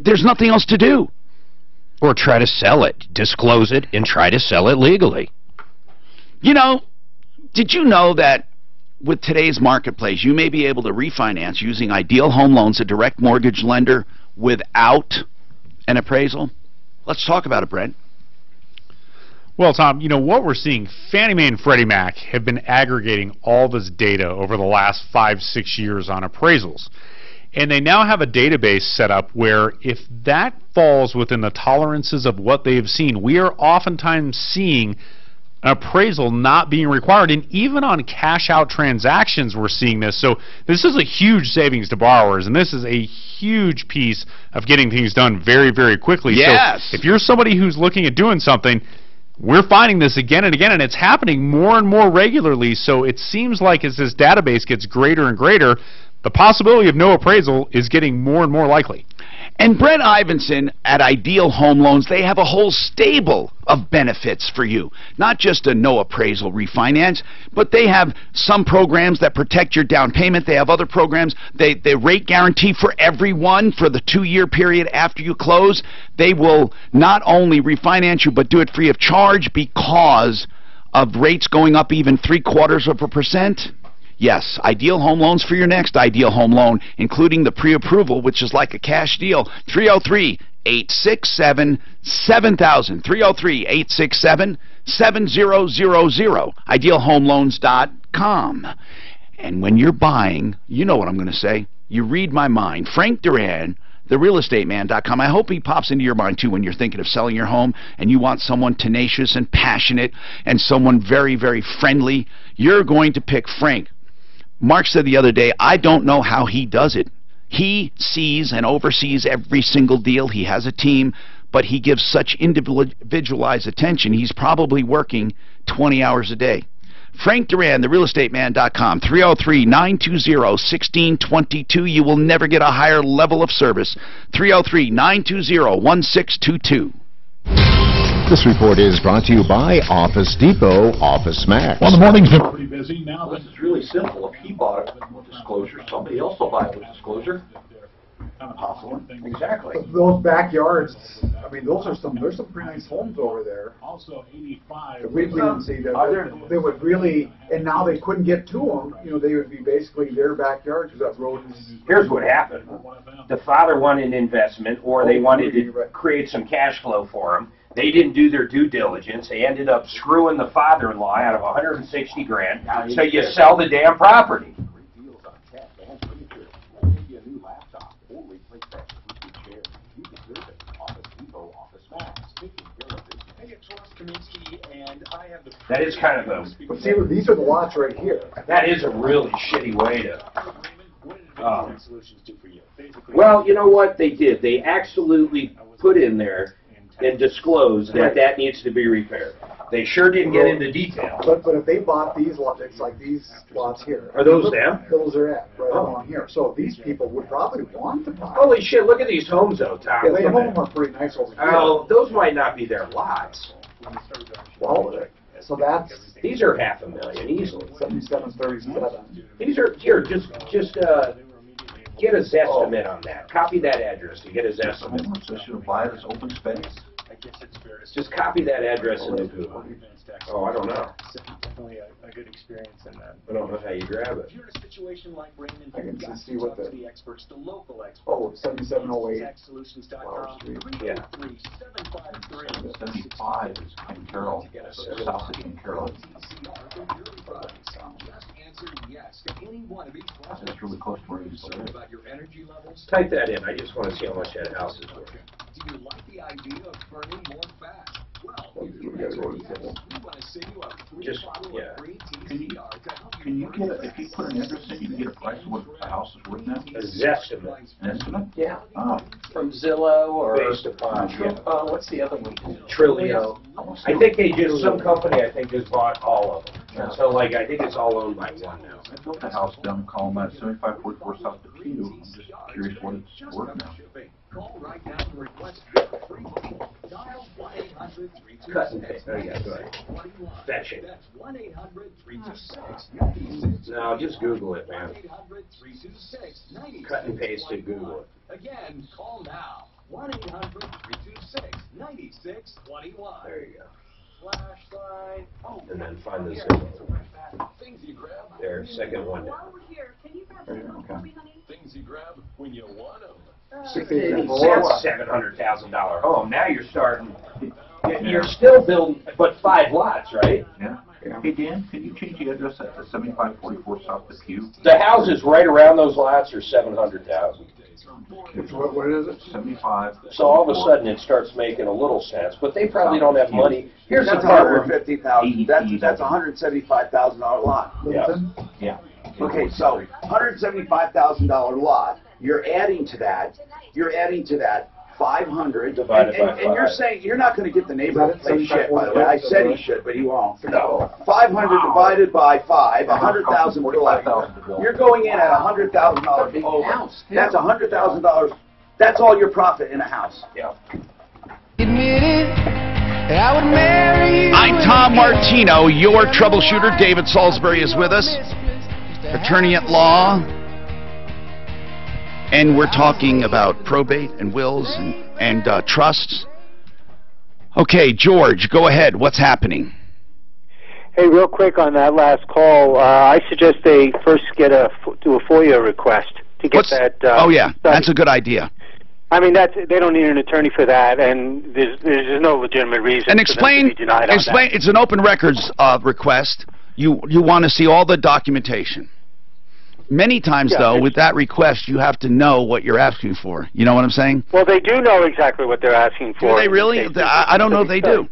There's nothing else to do. Or try to sell it. Disclose it and try to sell it legally. You know, did you know that with today's marketplace, you may be able to refinance using Ideal Home Loans, a direct mortgage lender, without an appraisal? Let's talk about it, Brent. Well, Tom, you know what we're seeing, Fannie Mae and Freddie Mac have been aggregating all this data over the last 5-6 years on appraisals. And they now have a database set up where if that falls within the tolerances of what they have seen, we are oftentimes seeing an appraisal not being required. And even on cash-out transactions, we're seeing this. So this is a huge savings to borrowers, and this is a huge piece of getting things done very, very quickly. Yes. So if you're somebody who's looking at doing something, we're finding this again and again, and it's happening more and more regularly. So it seems like as this database gets greater and greater, the possibility of no appraisal is getting more and more likely. And Brent Ivinson at Ideal Home Loans, they have a whole stable of benefits for you. Not just a no appraisal refinance, but they have some programs that protect your down payment. They have other programs. They rate guarantee for everyone for the 2-year period after you close. They will not only refinance you, but do it free of charge because of rates going up even 0.75%. Yes, Ideal Home Loans for your next Ideal Home Loan, including the pre-approval, which is like a cash deal. 303-867-7000. 303-867-7000. IdealHomeLoans.com. And when you're buying, you know what I'm going to say. You read my mind. Frank Duran, therealestateman.com. I hope he pops into your mind, too, when you're thinking of selling your home and you want someone tenacious and passionate and someone very, very friendly. You're going to pick Frank. Mark said the other day, I don't know how he does it. He sees and oversees every single deal. He has a team, but he gives such individualized attention. He's probably working 20 hours a day. Frank Duran, therealestateman.com, 303-920-1622. You will never get a higher level of service. 303-920-1622. This report is brought to you by Office Depot Office Max. Well, the morning's been pretty busy. Now this is really simple. If he bought it with disclosure, somebody else will buy it with disclosure. Possible. Exactly. Those backyards, I mean, there's some pretty nice homes over there. Also 85. We can see that they would really, and now they couldn't get to them, you know, they would be basically their backyard because that road is... Here's what happened. The father wanted an investment, or they wanted to create some cash flow for him. They didn't do their due diligence. They ended up screwing the father-in-law out of 160 grand. So you sell the damn property. That is kind of a... But see, these are the lots right here. That is a really shitty way to... well, you know what they did? They absolutely put in there and disclosed that that needs to be repaired. They sure didn't get into detail. But if they bought these lots, it's like these lots here. Are those them? Those are at, right along here. So these people would probably want to buy. Holy shit, look at these homes though, Tom. Yeah, they homes are pretty nice over here. Oh, those might not be their lots. Well, so that's... These are $500,000 easily. 7737. These are, here, just get a Zestimate on that. Copy that address to get a Zestimate. So should apply this open space? Just copy that address into Google. Oh, I don't know. Definitely a good experience in that. I don't know how you grab it. If you're in a situation like Raymond, I can just see what the experts, the local experts. Oh, 7708. TechSolutions.com. Yeah. 75 is King Carroll, south of King Carroll. That's really close to where you live. Type that in. I just want to see how much that house is worth. Do you like the idea of burning more fat? Well, we want to send you a free bottle of free TCR to help Can you get if you put an address in, you can get a price of what a house is worth now? A Zestimate. An estimate? Yeah. Oh. From Zillow or... Based upon, what's the other one? Trilio. I think they just, some company I think just bought all of them. Yeah. So like, I think it's all owned by one now. I built a house down in Colorado, 7544 South Depew. I'm just curious what it's worth now. Call right now to request your free booking. Dial 1-800-326. Cut and paste. There you go. Go ahead. Fetch it. That's 1-800-326. No, just Google it, man. 1-800-326-96. Cut and paste to Google it. Again, call now. 1-800-326-9621. There you go. Flashlight. Oh, and then find the Zillow. Things you grab. There, second one down. Things you grab when you want them. That's $700,000 home. Now you're starting. You're still building, but 5 lots, right? Yeah. Hey Dan, can you change the address at 7544 South Depew? The houses right around those lots are $700,000. What is it? 75. So all of a sudden it starts making a little sense, but they probably don't have money. Here's the That's part where $150,000. That's $175,000 lot. Yeah. Yeah. Okay, so $175,000 lot. You're adding to that 500 divided by 5. And you're saying you're not going to get the neighbor to play shit. By the way, I said he should, but he won't. No. 500 divided by 5, 100,000 per lot. You're going in at $100,000 over. That's $100,000. That's all your profit in a house. Yeah. I'm Tom Martino, your troubleshooter. David Salisbury is with us, attorney at law. And we're talking about probate and wills and trusts. Okay, George, go ahead. What's happening? Hey, real quick on that last call, I suggest they first do a FOIA request to get that. Oh yeah, that's a good idea. I mean, they don't need an attorney for that, and there's no legitimate reason. And for them to be denied on that. It's an open records request. You want to see all the documentation. Many times, though, with that request, you have to know what you're asking for. You know what I'm saying? Well, they do know exactly what they're asking for. Do they really? I don't know if they do.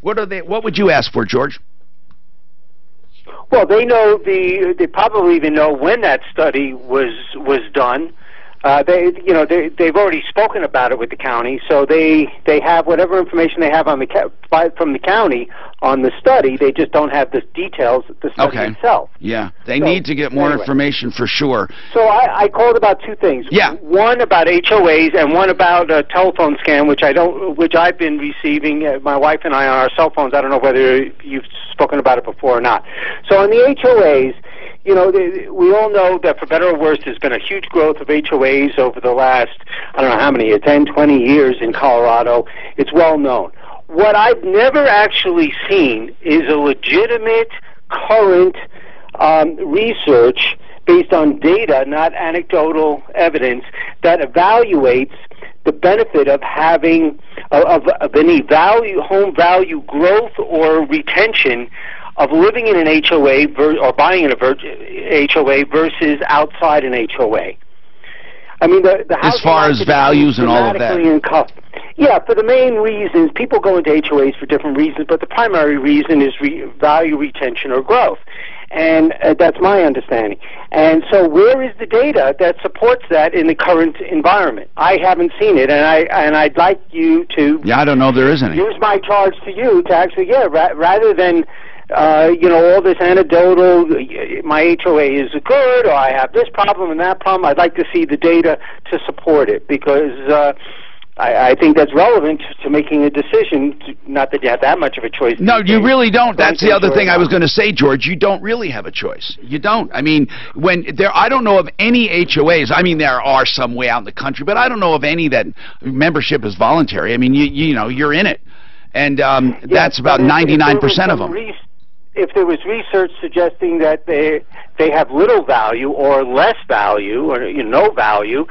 What are they? What would you ask for, George? Well, they know they probably even know when that study was done. They've already spoken about it with the county, so they have whatever information they have on from the county on the study. They just don't have the details of the study itself. Yeah, they need to get more information for sure. So I called about two things. Yeah. One about HOAs and one about a telephone scam, which I've been receiving. My wife and I on our cell phones. I don't know whether you've spoken about it before or not. So on the HOAs. We all know that for better or worse, there's been a huge growth of HOAs over the last, I don't know how many, 10, 20 years in Colorado. It's well known. What I've never actually seen is a legitimate, current research based on data, not anecdotal evidence, that evaluates the benefit of having, of any home value growth or retention of living in an HOA or buying in a HOA versus outside an HOA. I mean, the as far as values and all of that. Yeah, for the main reasons, people go into HOAs for different reasons, but the primary reason is value retention or growth. And that's my understanding. And so where is the data that supports that in the current environment? I haven't seen it, and I'd like you to... Yeah, I don't know there is any. Use my charge to you to actually, rather than... all this anecdotal, my HOA is good, or I have this problem and that problem. I'd like to see the data to support it, because I think that's relevant to making a decision, not that you have that much of a choice. No, you really don't. That's the other thing I was going to say, George. You don't really have a choice. You don't. I mean, I don't know of any HOAs. I mean, there are some way out in the country, but I don't know of any that membership is voluntary. I mean, you're in it. And that's about 99% of them. If there was research suggesting that they have little value or less value or no value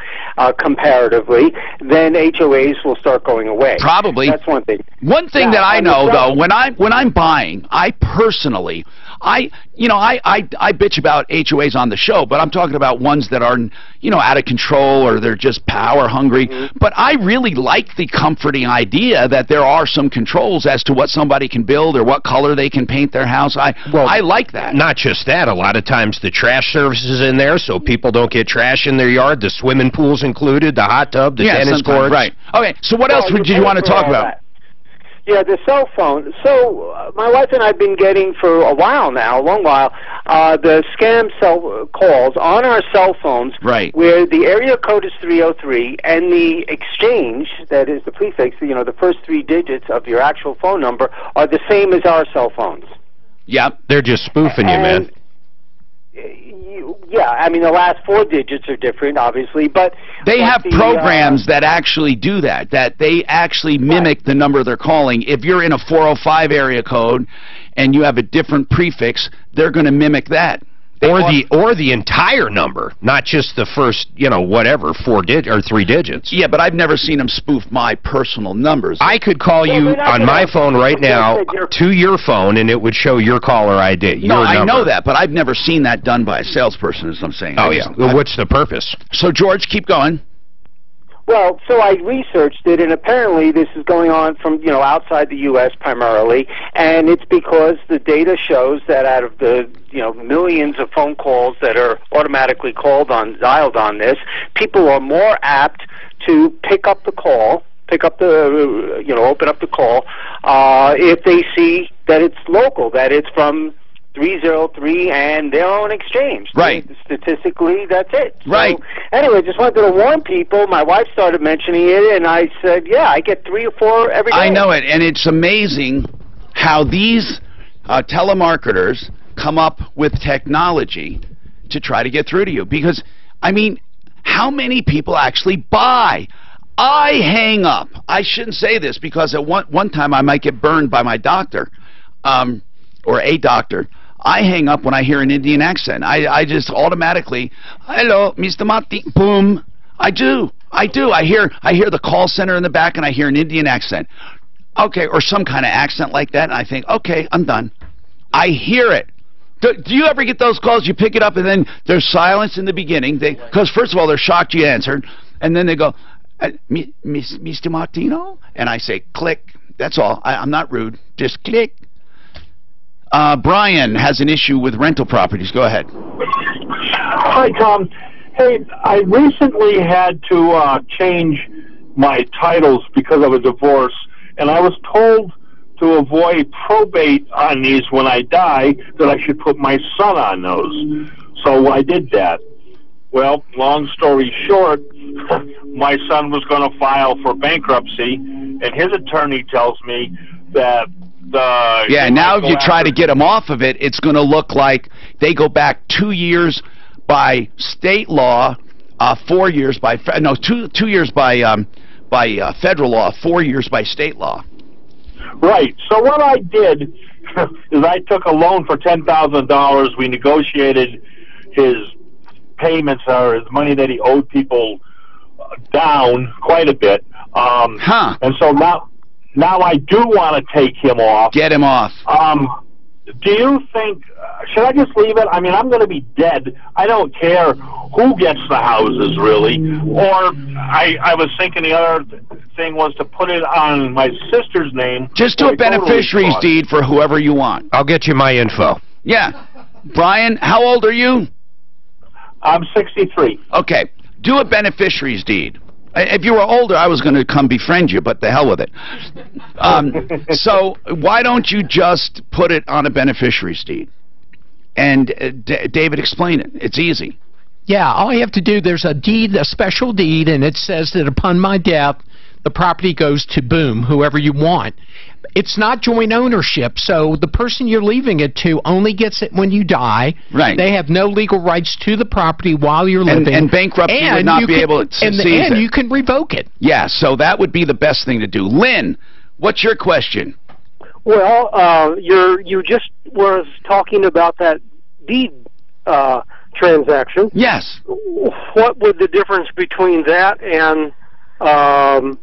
comparatively, then HOAs will start going away. Probably. That's one thing. One thing that I know, though, when I'm buying, I personally, I bitch about HOAs on the show, but I'm talking about ones that are, out of control or they're just power hungry. Mm-hmm. But I really like the comforting idea that there are some controls as to what somebody can build or what color they can paint their house. I like that. Not just that. A lot of times the trash service is in there so people don't get trash in their yard. The swimming pool's included, the hot tub, the tennis courts. Right. Okay, so what else did you want to talk about? Yeah, the cell phone. So my wife and I have been getting for a while now, a long while, the scam cell calls on our cell phones, right, where the area code is 303 and the exchange, that is the prefix, the first 3 digits of your actual phone number are the same as our cell phones. Yeah, they're just spoofing you, man. Yeah, I mean, the last 4 digits are different, obviously, but... They have programs that actually do that they actually mimic the number they're calling. If you're in a 405 area code and you have a different prefix, they're going to mimic that. Or the entire number, not just the first, 3 digits. Yeah, but I've never seen them spoof my personal numbers. I could call you on my phone right now to your phone, and it would show your caller ID. No, I know that, but I've never seen that done by a salesperson, as I'm saying. Oh, yeah. What's the purpose? So, George, keep going. Well, so I researched it, and apparently this is going on from, outside the U.S. primarily, and it's because the data shows that out of the, millions of phone calls that are automatically dialed on this, people are more apt to pick up the call, open up the call, if they see that it's local, that it's from 303 and their own exchange. Right. Statistically, that's it. Right. So, anyway, just wanted to warn people. My wife started mentioning it, and I said, yeah, I get 3 or 4 every day. I know it, and it's amazing how these telemarketers come up with technology to try to get through to you. Because, I mean, how many people actually buy? I hang up. I shouldn't say this because at one time I might get burned by my doctor, or a doctor. I hang up when I hear an Indian accent. I just automatically, hello, Mr. Martin, boom. I do. I hear the call center in the back, and I hear an Indian accent. Okay, or some kind of accent like that, and I think, okay, I'm done. I hear it. Do you ever get those calls? You pick it up and then there's silence in the beginning. Because first of all, they're shocked you answered. And then they go, Mr. Martino? And I say, click. That's all. I'm not rude. Just click. Brian has an issue with rental properties. Go ahead. Hi, Tom. Hey, I recently had to change my titles because of a divorce, and I was told to avoid probate on these when I die, that I should put my son on those. So I did that. Well, long story short, my son was going to file for bankruptcy, and his attorney tells me that now if you try to get him off of it, it's going to look like they go back 2 years by state law, 4 years by 2 years by federal law, 4 years by state law. Right. So what I did is I took a loan for $10,000. We negotiated his payments or his money that he owed people down quite a bit. And so now I do want to take him off. Get him off. Do you think, should I just leave it? I mean, I'm going to be dead. I don't care who gets the houses, really. Or I was thinking the other thing was to put it on my sister's name. Just do a beneficiary's deed for whoever you want. I'll get you my info. Yeah. Brian, how old are you? I'm 63. Okay. Do a beneficiary's deed. If you were older, I was going to come befriend you, but the hell with it. So why don't you just put it on a beneficiary's deed? And David, explain it. It's easy. Yeah, all you have to do, there's a deed, a special deed, and it says that upon my death, the property goes to boom, whoever you want. It's not joint ownership, so the person you're leaving it to only gets it when you die. Right. They have no legal rights to the property while you're living. And bankruptcy would not be able to seize it. And you can revoke it. Yeah, so that would be the best thing to do. Lynn, what's your question? Well, you just was talking about that deed transaction. Yes. What would the difference between that and the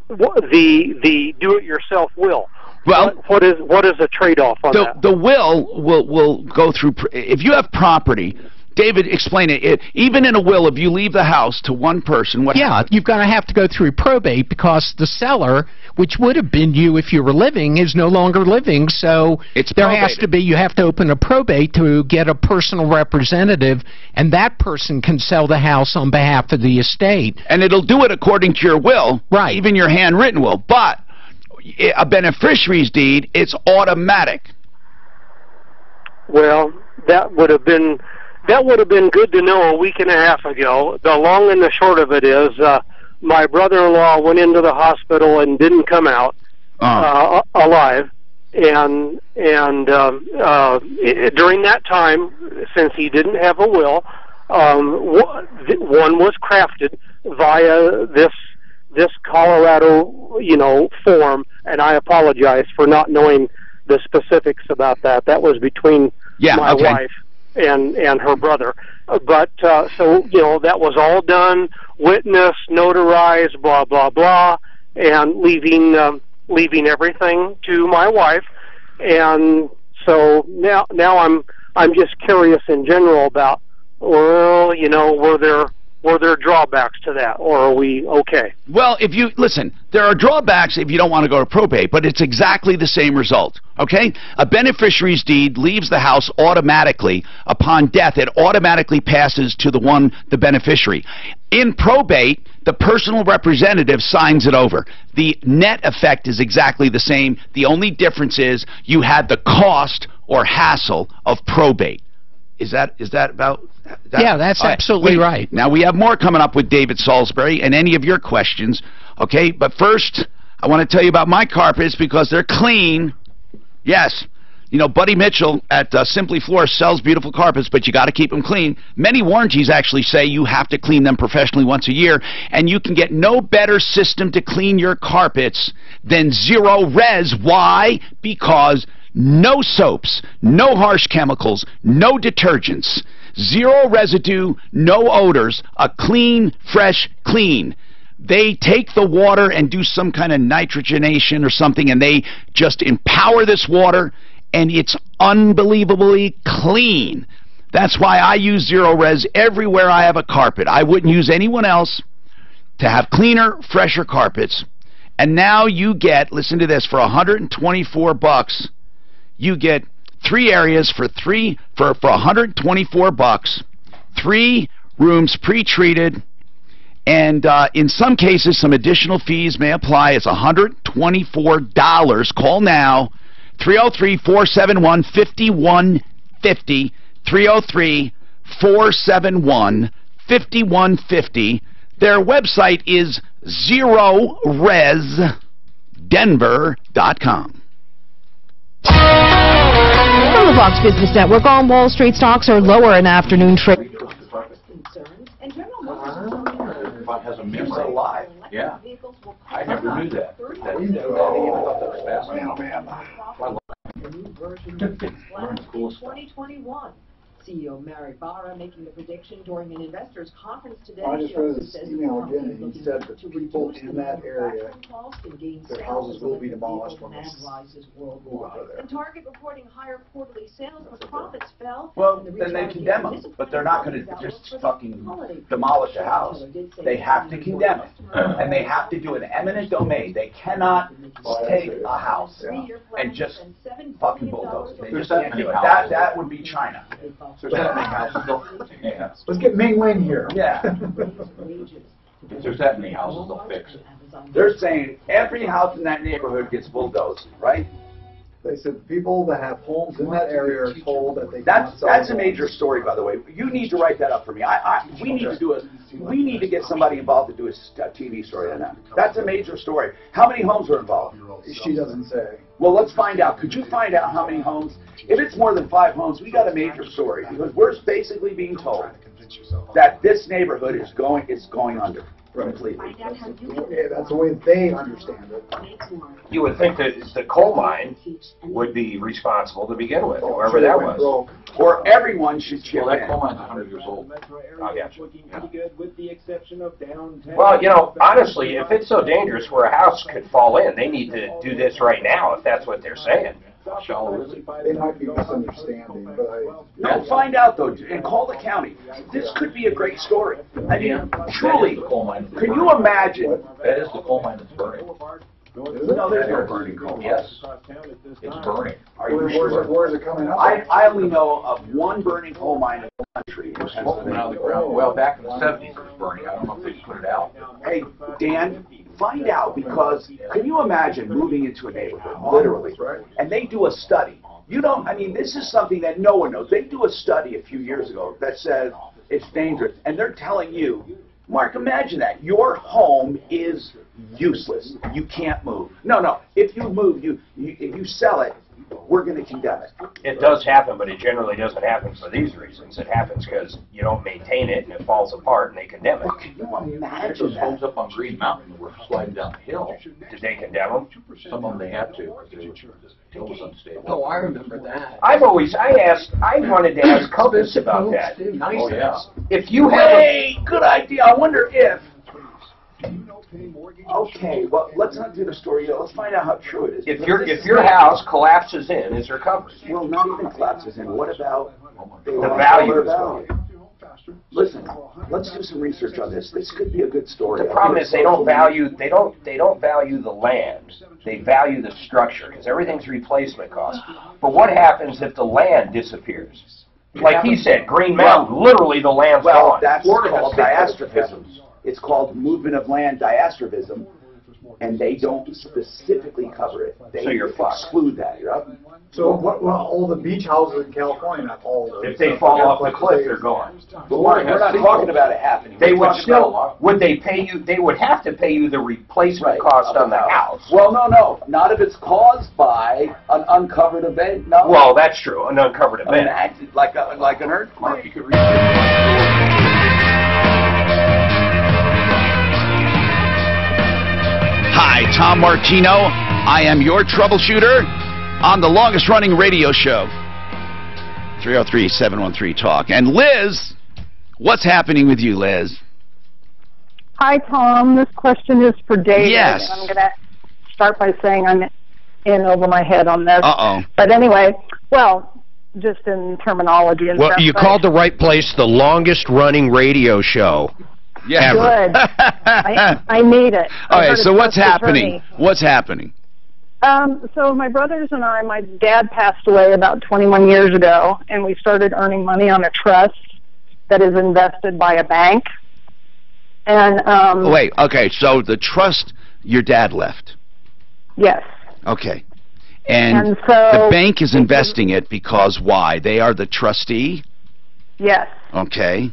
do-it-yourself will? Well, what is the trade-off on that? The will go through. If you have property, David, explain it. Even in a will, if you leave the house to one person, what happens? You've got to have to go through probate because the seller, which would have been you if you were living, is no longer living. So there has to be. You have to open a probate to get a personal representative, and that person can sell the house on behalf of the estate. And it'll do it according to your will, right? Even your handwritten will, but a beneficiary's deed, it's automatic. Well, that would have been good to know a week and a half ago. The long and the short of it is, my brother-in-law went into the hospital and didn't come out alive. And during that time, since he didn't have a will, one was crafted via this Colorado, form, and I apologize for not knowing the specifics about that. That was between my wife and her brother. But so that was all done, witnessed, notarized, blah blah blah, and leaving everything to my wife. And so now I'm just curious in general about, well, were there drawbacks to that, or are we okay? Well, if you listen, there are drawbacks if you don't want to go to probate, but it's exactly the same result. Okay? A beneficiary's deed leaves the house automatically upon death. It automatically passes to the beneficiary. In probate, the personal representative signs it over. The net effect is exactly the same. The only difference is you had the cost or hassle of probate. Is that about that? Yeah, that's absolutely right. Now, we have more coming up with David Salisbury and any of your questions, okay? But first, I want to tell you about my carpets because they're clean. Yes. Buddy Mitchell at Simply Floor sells beautiful carpets, but you got to keep them clean. Many warranties actually say you have to clean them professionally once a year, and you can get no better system to clean your carpets than Zero Res. Why? Because no soaps, no harsh chemicals, no detergents, zero residue, no odors, a clean, fresh, clean. They take the water and do some kind of nitrogenation or something, and they just empower this water, and it's unbelievably clean. That's why I use Zero Res everywhere I have a carpet. I wouldn't use anyone else to have cleaner, fresher carpets. And now you get, listen to this, for $124, you get 3 areas for $124, 3 rooms pre-treated, and in some cases some additional fees may apply. It's $124. Call now, 303-471-5150, 303-471-5150. Their website is ZeroResDenver.com. From the Fox Business Network, on Wall Street, stocks are lower in afternoon trade. Has a memory alive. Yeah. I never knew that. Cool 2021. CEO Mary Barra making the prediction during an investors conference today. I just read this email again, and he said that people in that area, their houses will be demolished when this rises worldwide. And Target reporting higher quarterly sales, but profits fell. Well, then they condemn them, but they're not going to just fucking demolish a house. They have to condemn it, and they have to do an eminent domain. They cannot take a house and just fucking bulldoze it. They just can't do it. That would be China. So that many houses, yeah. Let's get Ming Wen here. Yeah. If there's that many houses, they'll fix it. They're saying every house in that neighborhood gets bulldozed, right? They said the people that have homes in that area are told that they That's a major story, by the way. You need to write that up for me. We need to get somebody involved to do a TV story on that. That's a major story. How many homes are involved? She doesn't say. Well, let's find out. Could you find out how many homes? If it's more than 5 homes, we got a major story, because we're basically being told that this neighborhood is going under completely. Yeah, that's the way they understand it. You would think that the coal mine would be responsible to begin with, whoever that was. Or everyone should chip in. Well, that coal mine's 100 years old. Oh, yeah. Well, you know, honestly, if it's so dangerous where a house could fall in, they need to do this right now, if that's what they're saying. How shallow is it? They might be misunderstanding, but No, find out though, and call the county. This could be a great story. I mean, truly, can you imagine? That is the coal mine that's burning. No, there's no burning coal. Yes, it's burning. Are you sure? Where's it coming up? I only know of one burning coal mine in the country. It was smoking out of the ground. Well, back in the 70s it was burning. I don't know if they put it out. Hey, Dan, find out, because can you imagine moving into a neighborhood, literally, and they do a study. You don't, I mean, this is something that no one knows. They do a study a few years ago that says it's dangerous, and they're telling you, Mark, imagine that. Your home is useless. You can't move. No. If you move, if you sell it, we're going to condemn it. It does happen, but it generally doesn't happen for these reasons. It happens because you don't maintain it and it falls apart and they condemn it. Can you imagine There's those homes up on Green Mountain that were sliding down the hill. Did they condemn them? Some of them they had to because the hill was unstable. Oh, I remember that. I wanted to ask Compass about that. Nice. Oh, yeah. If you have good idea. I wonder if. Okay, well, let's not do the story yet. Let's find out how true it is. If your house collapses in, is there coverage? Well, not even collapses in. What about the value? Listen, let's do some research on this. This could be a good story. The problem is they don't value the land. They value the structure because everything's replacement cost. But what happens if the land disappears? Like he said, Green Mountain, literally the land's gone. That's called diastrophism. It's called movement of land diastrophism, and they don't specifically cover it. They exclude that. You're up. So what? Well, all the beach houses in California, not all of them. If they fall off the cliff, they're gone. But we're not talking about it happening. They would still. Would they pay you? They would have to pay you the replacement cost on the house. Well, no, not if it's caused by an uncovered event. No. Well, that's true. An uncovered event, like an earthquake. Mark, you could read. Hi, Tom Martino. I am your troubleshooter on the longest running radio show, 303-713-TALK. And Liz, what's happening with you, Liz? Hi, Tom. This question is for David. Yes. I'm going to start by saying I'm in over my head on this. Uh-oh. But anyway, well, just in terminology and Well, stuff. you called the right place, the longest running radio show. Yeah. Ever. Good. I need it. All right, so what's happening? What's happening? So my brothers and I, my dad passed away about 21 years ago, and we started earning money on a trust that is invested by a bank. And Wait, okay, so the trust your dad left. Yes. Okay. And so the bank is investing it because why? They are the trustee? Yes. Okay.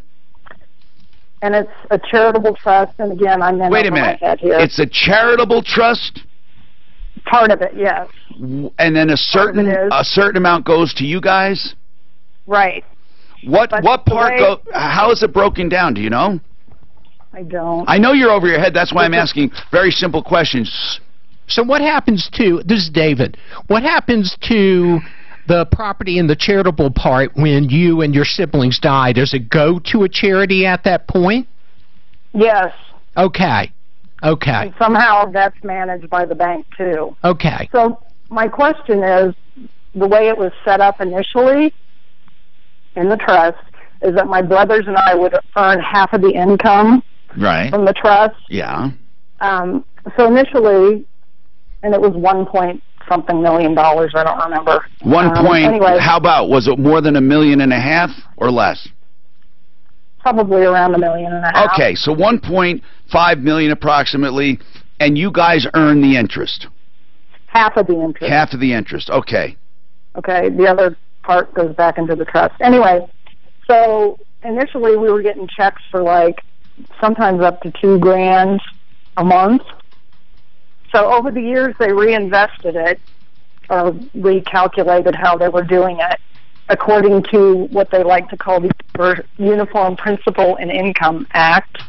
And it's a charitable trust, and again, I'm in Wait a over my minute. head here. It's a charitable trust? Part of it, yes. And then a certain amount goes to you guys? Right. What part how is it broken down, do you know? I don't. I know you're over your head, that's why I'm asking very simple questions. So what happens to, this is David, what happens to the property in the charitable part when you and your siblings die? Does it go to a charity at that point? Yes. Okay. Okay. And somehow that's managed by the bank, too. Okay. So my question is, the way it was set up initially in the trust is that my brothers and I would earn half of the income from the trust. Yeah. So initially, and it was $1.something million, I don't remember. Anyway, how about, was it more than $1.5 million or less? Probably around $1.5 million. Okay, so $1.5 million approximately, and you guys earn the interest. Half of the interest. Half of the interest, okay. Okay, the other part goes back into the trust. Anyway, so initially we were getting checks for like sometimes up to $2,000 a month. So over the years they reinvested it, or recalculated how they were doing it, according to what they like to call the Uniform Principal and Income Act.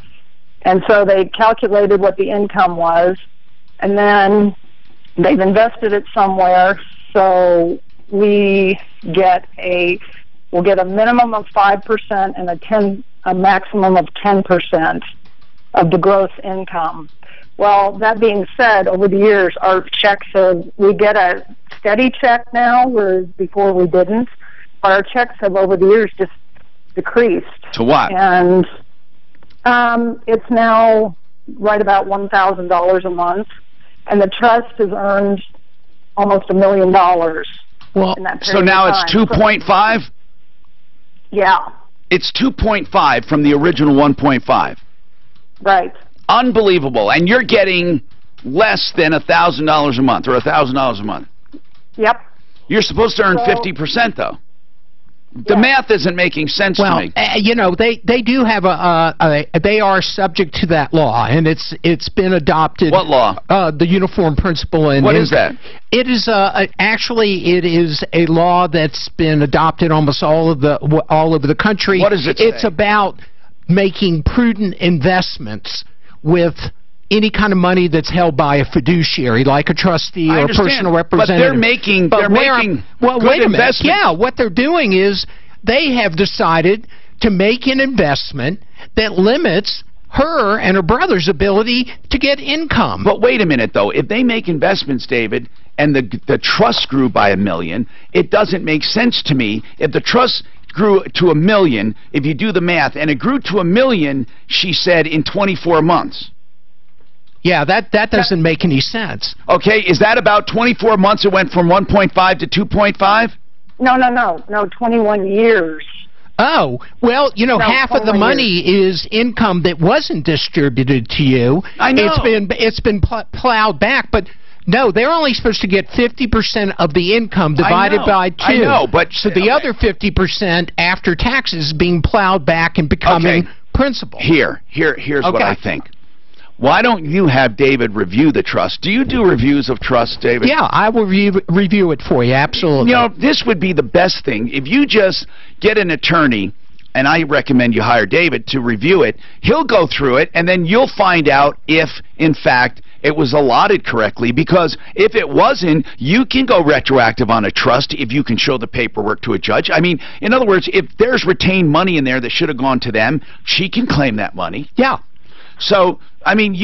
And so they calculated what the income was, and then they've invested it somewhere, so we'll get a minimum of 5% and a maximum of 10% of the gross income. Well, that being said, over the years, our checks we get a steady check now, whereas before we didn't. But our checks have over the years just decreased. To what? And it's now right about $1,000 a month, and the trust has earned almost $1 million. Well, in that period so now of it's time. 2.5? Yeah. It's 2.5 from the original 1.5. Right. Unbelievable. And you're getting less than $1,000 a month, or $1,000 a month. Yep. You're supposed to earn 50%, though. The math isn't making sense to me. You know, they do have they are subject to that law, and it's been adopted. What law? The Uniform Principle. And what is that? It is actually it is a law that's been adopted almost all over the country. What does it say? It's about making prudent investments with any kind of money that's held by a fiduciary, like a trustee or a personal representative. But they're making well, good wait a minute. investments. Yeah, what they're doing is they have decided to make an investment that limits her and her brother's ability to get income. But wait a minute, though. If they make investments, David, and the trust grew by $1 million, it doesn't make sense to me. If the trust grew to $1 million, if you do the math, and it grew to $1 million, she said, in 24 months. Yeah, that doesn't make any sense. Okay, is that about 24 months it went from 1.5 to 2.5? No, 21 years. Oh, well, you know, No, half of the money is income that wasn't distributed to you. I know. It's been plowed back, but no, they're only supposed to get 50% of the income divided by 2. I know, but so the other 50% after taxes is being plowed back and becoming principal. Here's what I think. Why don't you have David review the trust? Do you do reviews of trust, David? Yeah, I will review it for you, absolutely. You know, this would be the best thing. If you just get an attorney, and I recommend you hire David to review it, he'll go through it, and then you'll find out if, in fact, it was allotted correctly. Because if it wasn't, you can go retroactive on a trust if you can show the paperwork to a judge. I mean, in other words, if there's retained money in there that should have gone to them, she can claim that money. Yeah. So, I mean,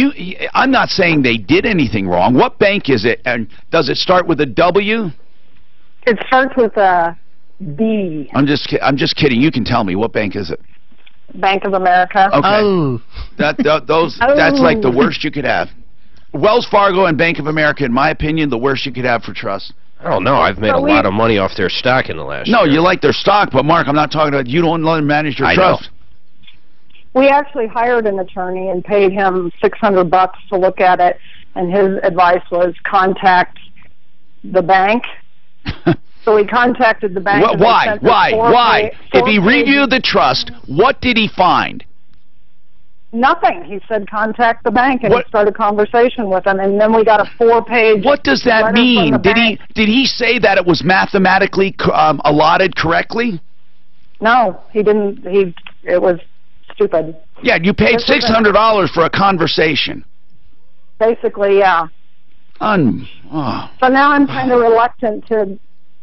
I'm not saying they did anything wrong. What bank is it, and does it start with a W? It starts with a B. I'm just kidding. You can tell me. What bank is it? Bank of America. Okay. Oh. That's like the worst you could have. Wells Fargo and Bank of America, in my opinion, the worst you could have for trust. I don't know. I've made a lot of money off their stock in the last year. No, you like their stock, but Mark, I'm not talking about you don't let them manage your trust. We actually hired an attorney and paid him $600 to look at it, and his advice was contact the bank. So we contacted the bank. Why? If he reviewed the trust, what did he find? Nothing. He said contact the bank, and start a conversation with them, and then we got a 4-page. What does that mean? Did he say that it was mathematically allotted correctly? No, he didn't. It was stupid. Yeah, you paid $600 for a conversation. Basically, yeah. So now I'm kind of reluctant to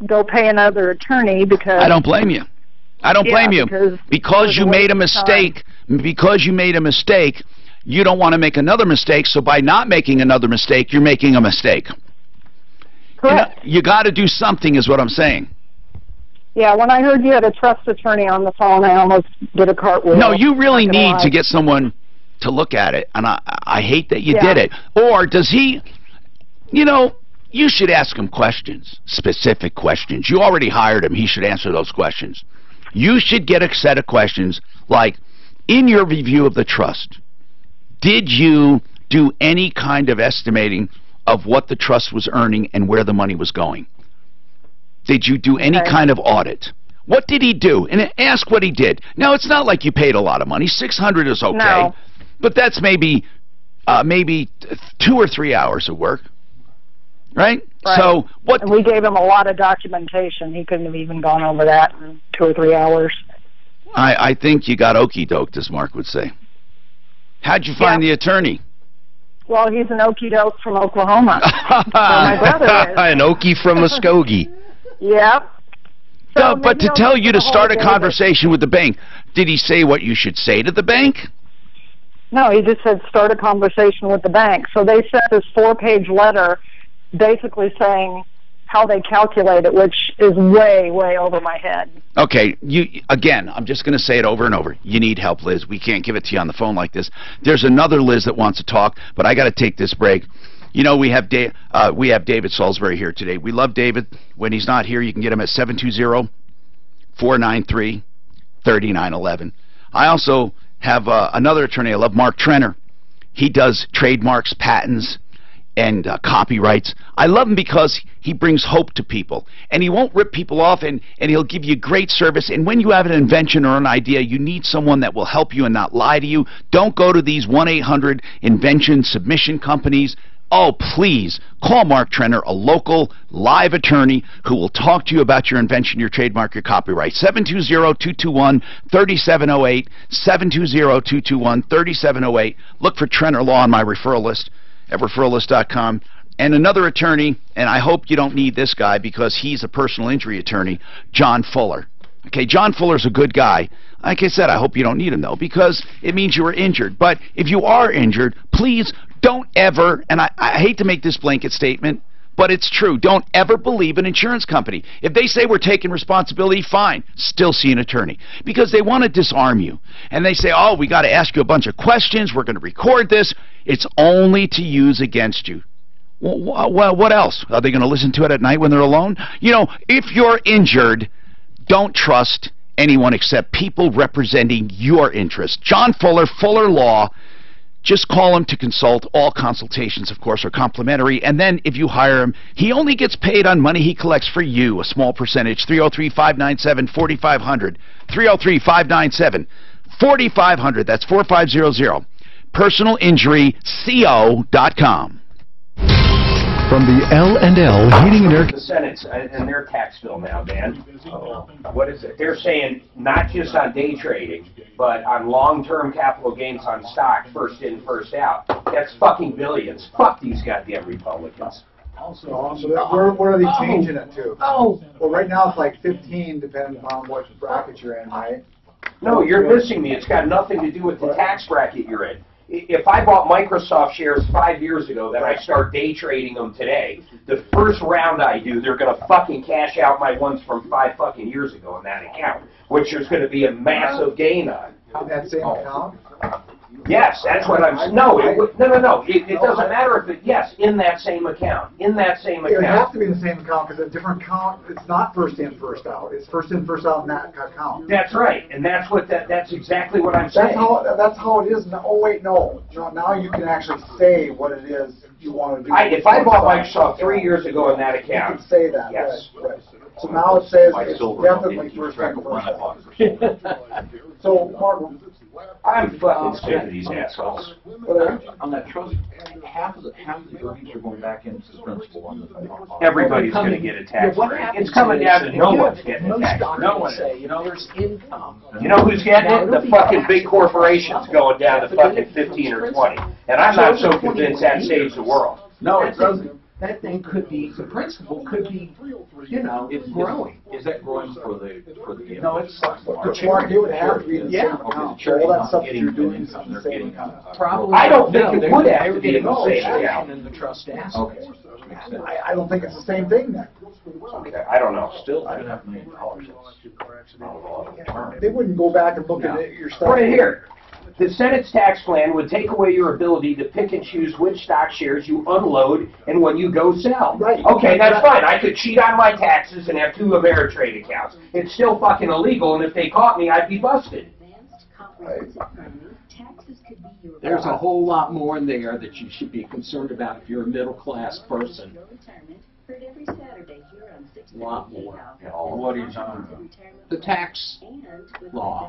go pay another attorney because I don't blame you. I don't blame you because you made a mistake. Because you made a mistake, you don't want to make another mistake. So by not making another mistake, you're making a mistake. Correct. You got to do something, is what I'm saying. Yeah, when I heard you had a trust attorney on the phone, I almost did a cartwheel. No, you really need to get someone to look at it, and I hate that you did it. Or does he, you should ask him questions, specific questions. You already hired him. He should answer those questions. You should get a set of questions like, in your review of the trust, did you do any kind of estimating of what the trust was earning and where the money was going? Did you do any kind of audit? What did he do? And ask what he did. Now, it's not like you paid a lot of money. $600 is okay. But that's maybe 2 or 3 hours of work. Right? So what? And we gave him a lot of documentation. He couldn't have even gone over that in 2 or 3 hours. I think you got okey-doked, as Mark would say. How'd you find the attorney? Well, he's an okey-doke from Oklahoma. My brother is. An okie from Muskogee. Yep. So but to tell you to start a conversation with the bank, did he say what you should say to the bank? No, he just said start a conversation with the bank. So they sent this 4-page letter basically saying how they calculate it, which is way, way over my head. Okay, again, I'm just going to say it over and over. You need help, Liz. We can't give it to you on the phone like this. There's another Liz that wants to talk, but I got to take this break. We have David Salisbury here today. We love David. When he's not here, you can get him at 720-493-3911. I also have another attorney. I love Mark Trenner. He does trademarks, patents, and copyrights. I love him because he brings hope to people, and he won't rip people off, and he'll give you great service. And when you have an invention or an idea, you need someone that will help you and not lie to you. Don't go to these 1-800 invention submission companies. Oh, please, call Mark Trenner, a local live attorney who will talk to you about your invention, your trademark, your copyright. 720-221-3708, 720-221-3708. Look for Trenner Law on my referral list at referrallist.com. And another attorney, and I hope you don't need this guy because he's a personal injury attorney, John Fuller. Okay, John Fuller's a good guy. Like I said, I hope you don't need him, though, because it means you were injured. But if you are injured, please don't ever, and I hate to make this blanket statement, but it's true, don't ever believe an insurance company. If they say we're taking responsibility, fine, still see an attorney. Because they want to disarm you. And they say, oh, we got to ask you a bunch of questions, we're going to record this. It's only to use against you. Well, what else? Are they going to listen to it at night when they're alone? If you're injured, don't trust anyone except people representing your interest. John Fuller, Fuller Law. Just call him to consult. All consultations, of course, are complimentary. And then if you hire him, he only gets paid on money he collects for you, a small percentage. 303-597-4500. 303-597-4500. That's 4500. PersonalInjuryCO.com. From the L&L Heating and Air... The Senate's and their tax bill now, Dan. What is it? They're saying not just on day trading, but on long-term capital gains on stock, first in, first out. That's fucking billions. Fuck these goddamn Republicans. Also, where are they changing it to? Well, right now it's like 15, depending upon what bracket you're in, right? No, you're missing me. It's got nothing to do with the tax bracket you're in. if I bought Microsoft shares 5 years ago, then I start day trading them today, the first round I do, they're going to fucking cash out my ones from 5 fucking years ago in that account, which there's going to be a massive gain on. That same account? Yes, that's what I'm saying. No, no. It doesn't matter if it, yes, in that same account. In that same account. It would have to be in the same account because a different account, it's not first in, first out. It's first in, first out in that account. That's right, and that's what that's exactly what I'm saying. That's how it is. Oh wait, no. Now you can actually say what it is you want to do. If I bought Microsoft 3 years ago in that account, you can say that. Yes. Right. So now it says it's definitely first in, first out. So Mark. I'm fucking sick of these assholes. On that trust, half of the earnings are going back into the principal on the. Everybody's going to get a tax break. It's coming down to no one's getting a tax. No one. There's income. You know who's getting it? The fucking big corporations going down to fucking 15 or 20. And I'm not so convinced that saves the world. No, it doesn't. That thing could be, the principal could be, it's growing. Is that growing for the? No, it's Mark, it would have to be the same account. All that stuff that you're doing is in the same account. Probably. I don't think it would have to be in the same account. In the trust assets. Okay. I don't think it's the same thing then. Okay, I don't know. Still, $2.5 million. They wouldn't go back and look at your stuff. Right here. The Senate's tax plan would take away your ability to pick and choose which stock shares you unload and when you go sell. Right. Okay, that's fine. I could cheat on my taxes and have 2 Ameritrade accounts. It's still fucking illegal, and if they caught me, I'd be busted. There's a whole lot more in there that you should be concerned about if you're a middle-class person. A lot more. What are you talking about? The tax law.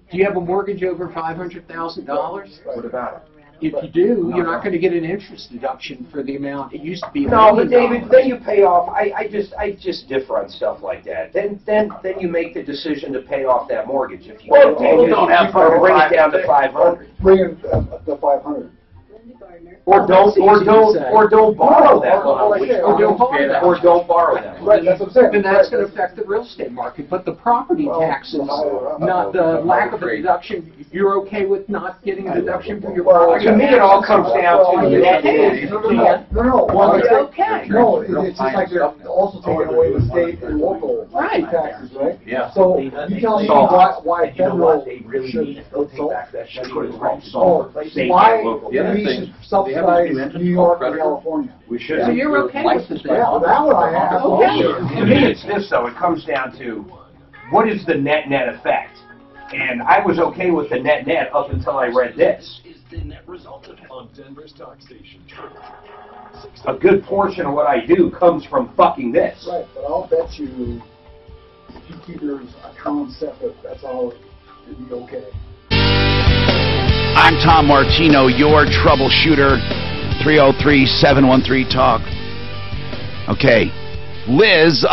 Do you have a mortgage over $500,000? What about it? If you do, you're not going to get an interest deduction for the amount. It used to be No, but David, then you pay off. I just differ on stuff like that. Then you make the decision to pay off that mortgage. If you don't have to bring it down to 500. Bring it to 500. Or don't borrow that money. Or don't borrow that. Right, that's what I'm saying. And that's going to affect the real estate market. But the property taxes, not the lack of a deduction, you're okay with not getting a deduction for your property? To me, it all comes down to that. No, it's just like they're also taking away the state and local taxes, right? Yeah. So you tell me why federal should back that shit. why we should subsidize New York or California. We should. So you're okay with this? Yeah, that one I have. To me, it's this though. It comes down to what is the net effect, and I was okay with the net up until I read this. A good portion of what I do comes from fucking this. Right, but I'll bet you if you keep your account separate, that's all it'd be okay. I'm Tom Martino, your troubleshooter. 303-713-TALK. Okay. Liz,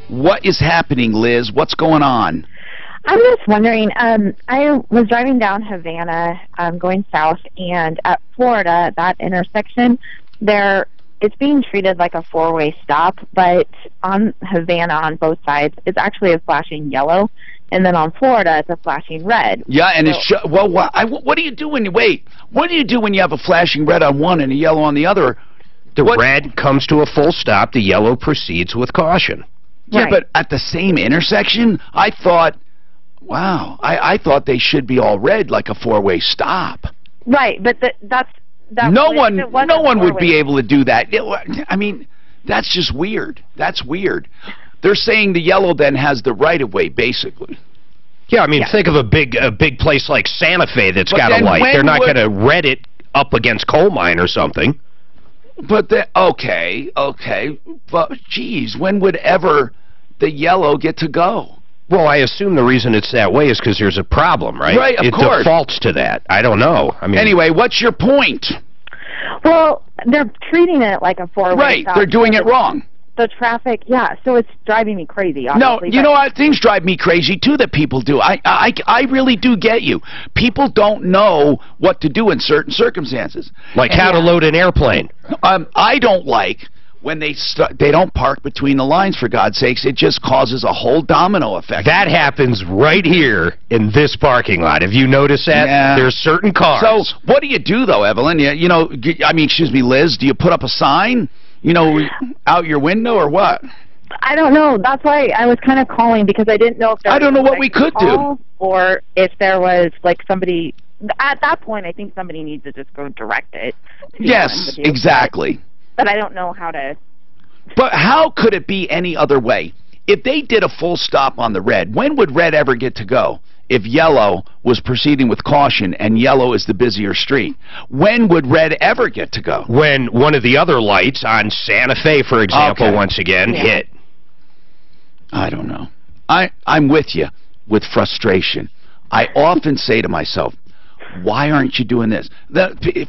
what is happening, Liz? What's going on? I'm just wondering, I was driving down Havana, going south, and at Florida, that intersection, it's being treated like a four-way stop, but on Havana, on both sides, it's actually a flashing yellow. And then on Florida, it's a flashing red. Yeah, and what do you do when what do you do when you have a flashing red on one and a yellow on the other? The red comes to a full stop. The yellow proceeds with caution. Yeah, right. But at the same intersection, I thought, wow, I thought they should be all red, like a four-way stop. Right, but no one would be able to do that. I mean, that's just weird. That's weird. They're saying the yellow then has the right-of-way, basically. Yeah, I mean, think of a big place like Santa Fe that's got a light. They're not going to red it up against coal mine or something. But okay, but geez, when would ever the yellow get to go? Well, I assume the reason it's that way is because there's a problem, right? Right, of course. It defaults to that. I don't know. I mean, anyway, what's your point? Well, they're treating it like a four-way stop. Right, they're doing it wrong. The traffic, yeah, so it's driving me crazy, obviously. No, you know what? Things drive me crazy, too, that people do. I really do get you. People don't know what to do in certain circumstances. Like how to load an airplane. I don't like when they don't park between the lines, for God's sakes. It just causes a whole domino effect. That happens right here in this parking lot. Have you noticed that? Yeah. There's certain cars. So what do you do, though, Evelyn? You know, I mean, excuse me, Liz, do you put up a sign, you know, out your window or what? I don't know. That's why I was kind of calling, because I didn't know if there I don't know what we could do. Or if there was, like, somebody... At that point, I think somebody needs to just go direct it. Yes, exactly. But I don't know how to... But how could it be any other way? If they did a full stop on the red, when would red ever get to go? If yellow was proceeding with caution and yellow is the busier street, when would red ever get to go? When one of the other lights on Santa Fe, for example, once again, hit. I don't know. I'm with you with frustration. I often say to myself, why aren't you doing this?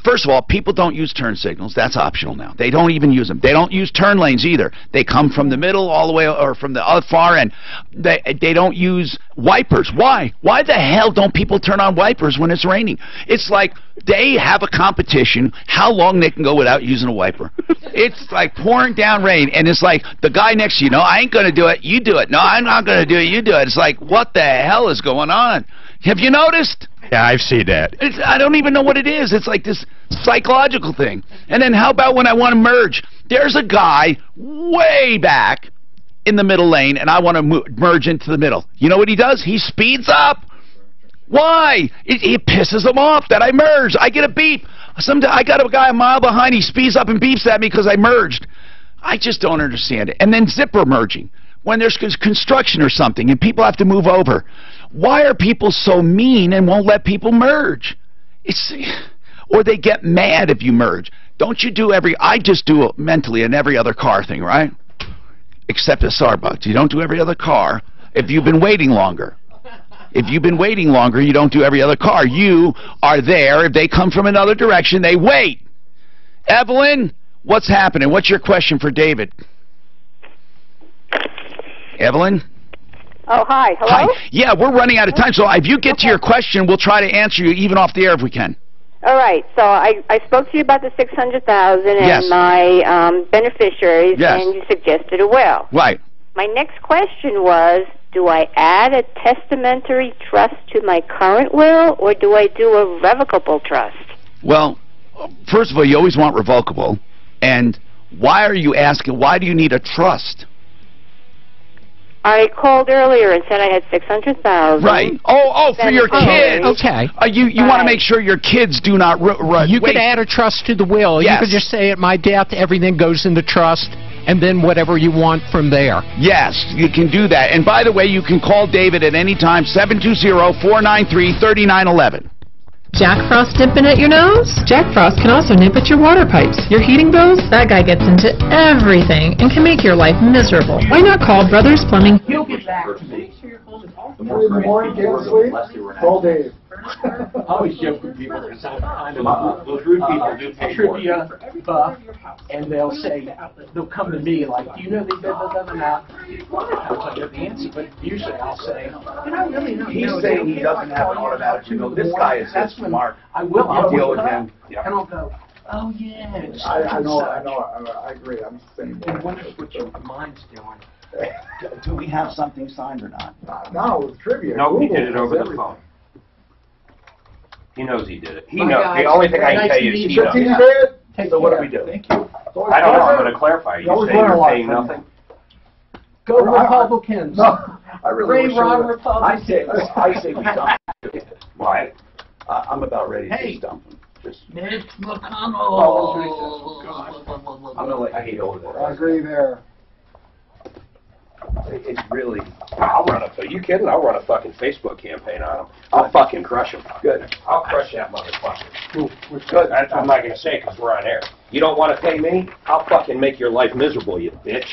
First of all, people don't use turn signals. That's optional now. They don't even use them. They don't use turn lanes either. They come from the middle all the way, or from the other far end. They don't use wipers. Why? Why the hell don't people turn on wipers when it's raining? It's like they have a competition how long they can go without using a wiper. It's like pouring down rain, and it's like the guy next to you, no, I ain't going to do it. You do it. No, I'm not going to do it. You do it. It's like, what the hell is going on? Have you noticed? Yeah, I've seen that. I don't even know what it is. It's like this psychological thing. And then how about when I want to merge? There's a guy way back in the middle lane, and I want to merge into the middle. You know what he does? He speeds up. Why? It pisses him off that I merged. I get a beep. I got a guy a mile behind. He speeds up and beeps at me because I merged. I just don't understand it. And then zipper merging. When there's construction or something and people have to move over. Why are people so mean and won't let people merge? Or they get mad if you merge. Don't you do I just do it mentally in every other car thing, right? Except at Starbucks. You don't do every other car if you've been waiting longer. If you've been waiting longer, you don't do every other car. You are there. If they come from another direction, they wait. Evelyn, what's happening? What's your question for David? Evelyn? Oh, hi. Hello? Hi. Yeah, we're running out of time, so if you get to your question, we'll try to answer you even off the air if we can. All right. So I spoke to you about the $600,000 and my beneficiaries, and you suggested a will. Right. My next question was, do I add a testamentary trust to my current will, or do I do a revocable trust? Well, first of all, you always want revocable. And why are you asking, why do you need a trust? I called earlier and said I had $600,000. Right. Oh, for your kids. Okay. You want to make sure your kids do not You could add a trust to the will. Yes. You could just say, at my death, everything goes in the trust, and then whatever you want from there. Yes, you can do that. And by the way, you can call David at any time, 720-493-3911. Jack Frost nipping at your nose? Jack Frost can also nip at your water pipes. Your heating bills? That guy gets into everything and can make your life miserable. Why not call Brothers Plumbing? He'll get back to me. In the morning, can't sleep? Call Dave. I always joke with people because I'm kind of those rude people do pay for it. trivia buff, and they'll come to me like, do you know the now? Sometimes I know the answer, but usually I'll say, I really don't know. He's saying he doesn't have an automatic to go, this guy is so smart. I will. I'll deal with him. And I'll go, oh yeah. I know, I agree. I'm saying. I wonder what your mind's doing. Do we have something signed or not? No, it's trivia. No, he did it over the phone. He knows he did it. He knows. The only thing I can tell you is he knows. So what do we do? Thank you. I don't know. I'm going to clarify. You say you're paying nothing? Go Republicans. No, I really Ray Ron Republicans. I say we dump him. Why? I'm about ready to Hey. dump him. Just, Mitch McConnell. I'm gonna let you go with it. I agree there. It's really. I'll run a. Are you kidding? I'll run a fucking Facebook campaign on him. I'll fucking crush him. Good. I'll crush that motherfucker. Good. I'm not gonna say because we're on air. You don't want to pay me? I'll fucking make your life miserable, you bitch.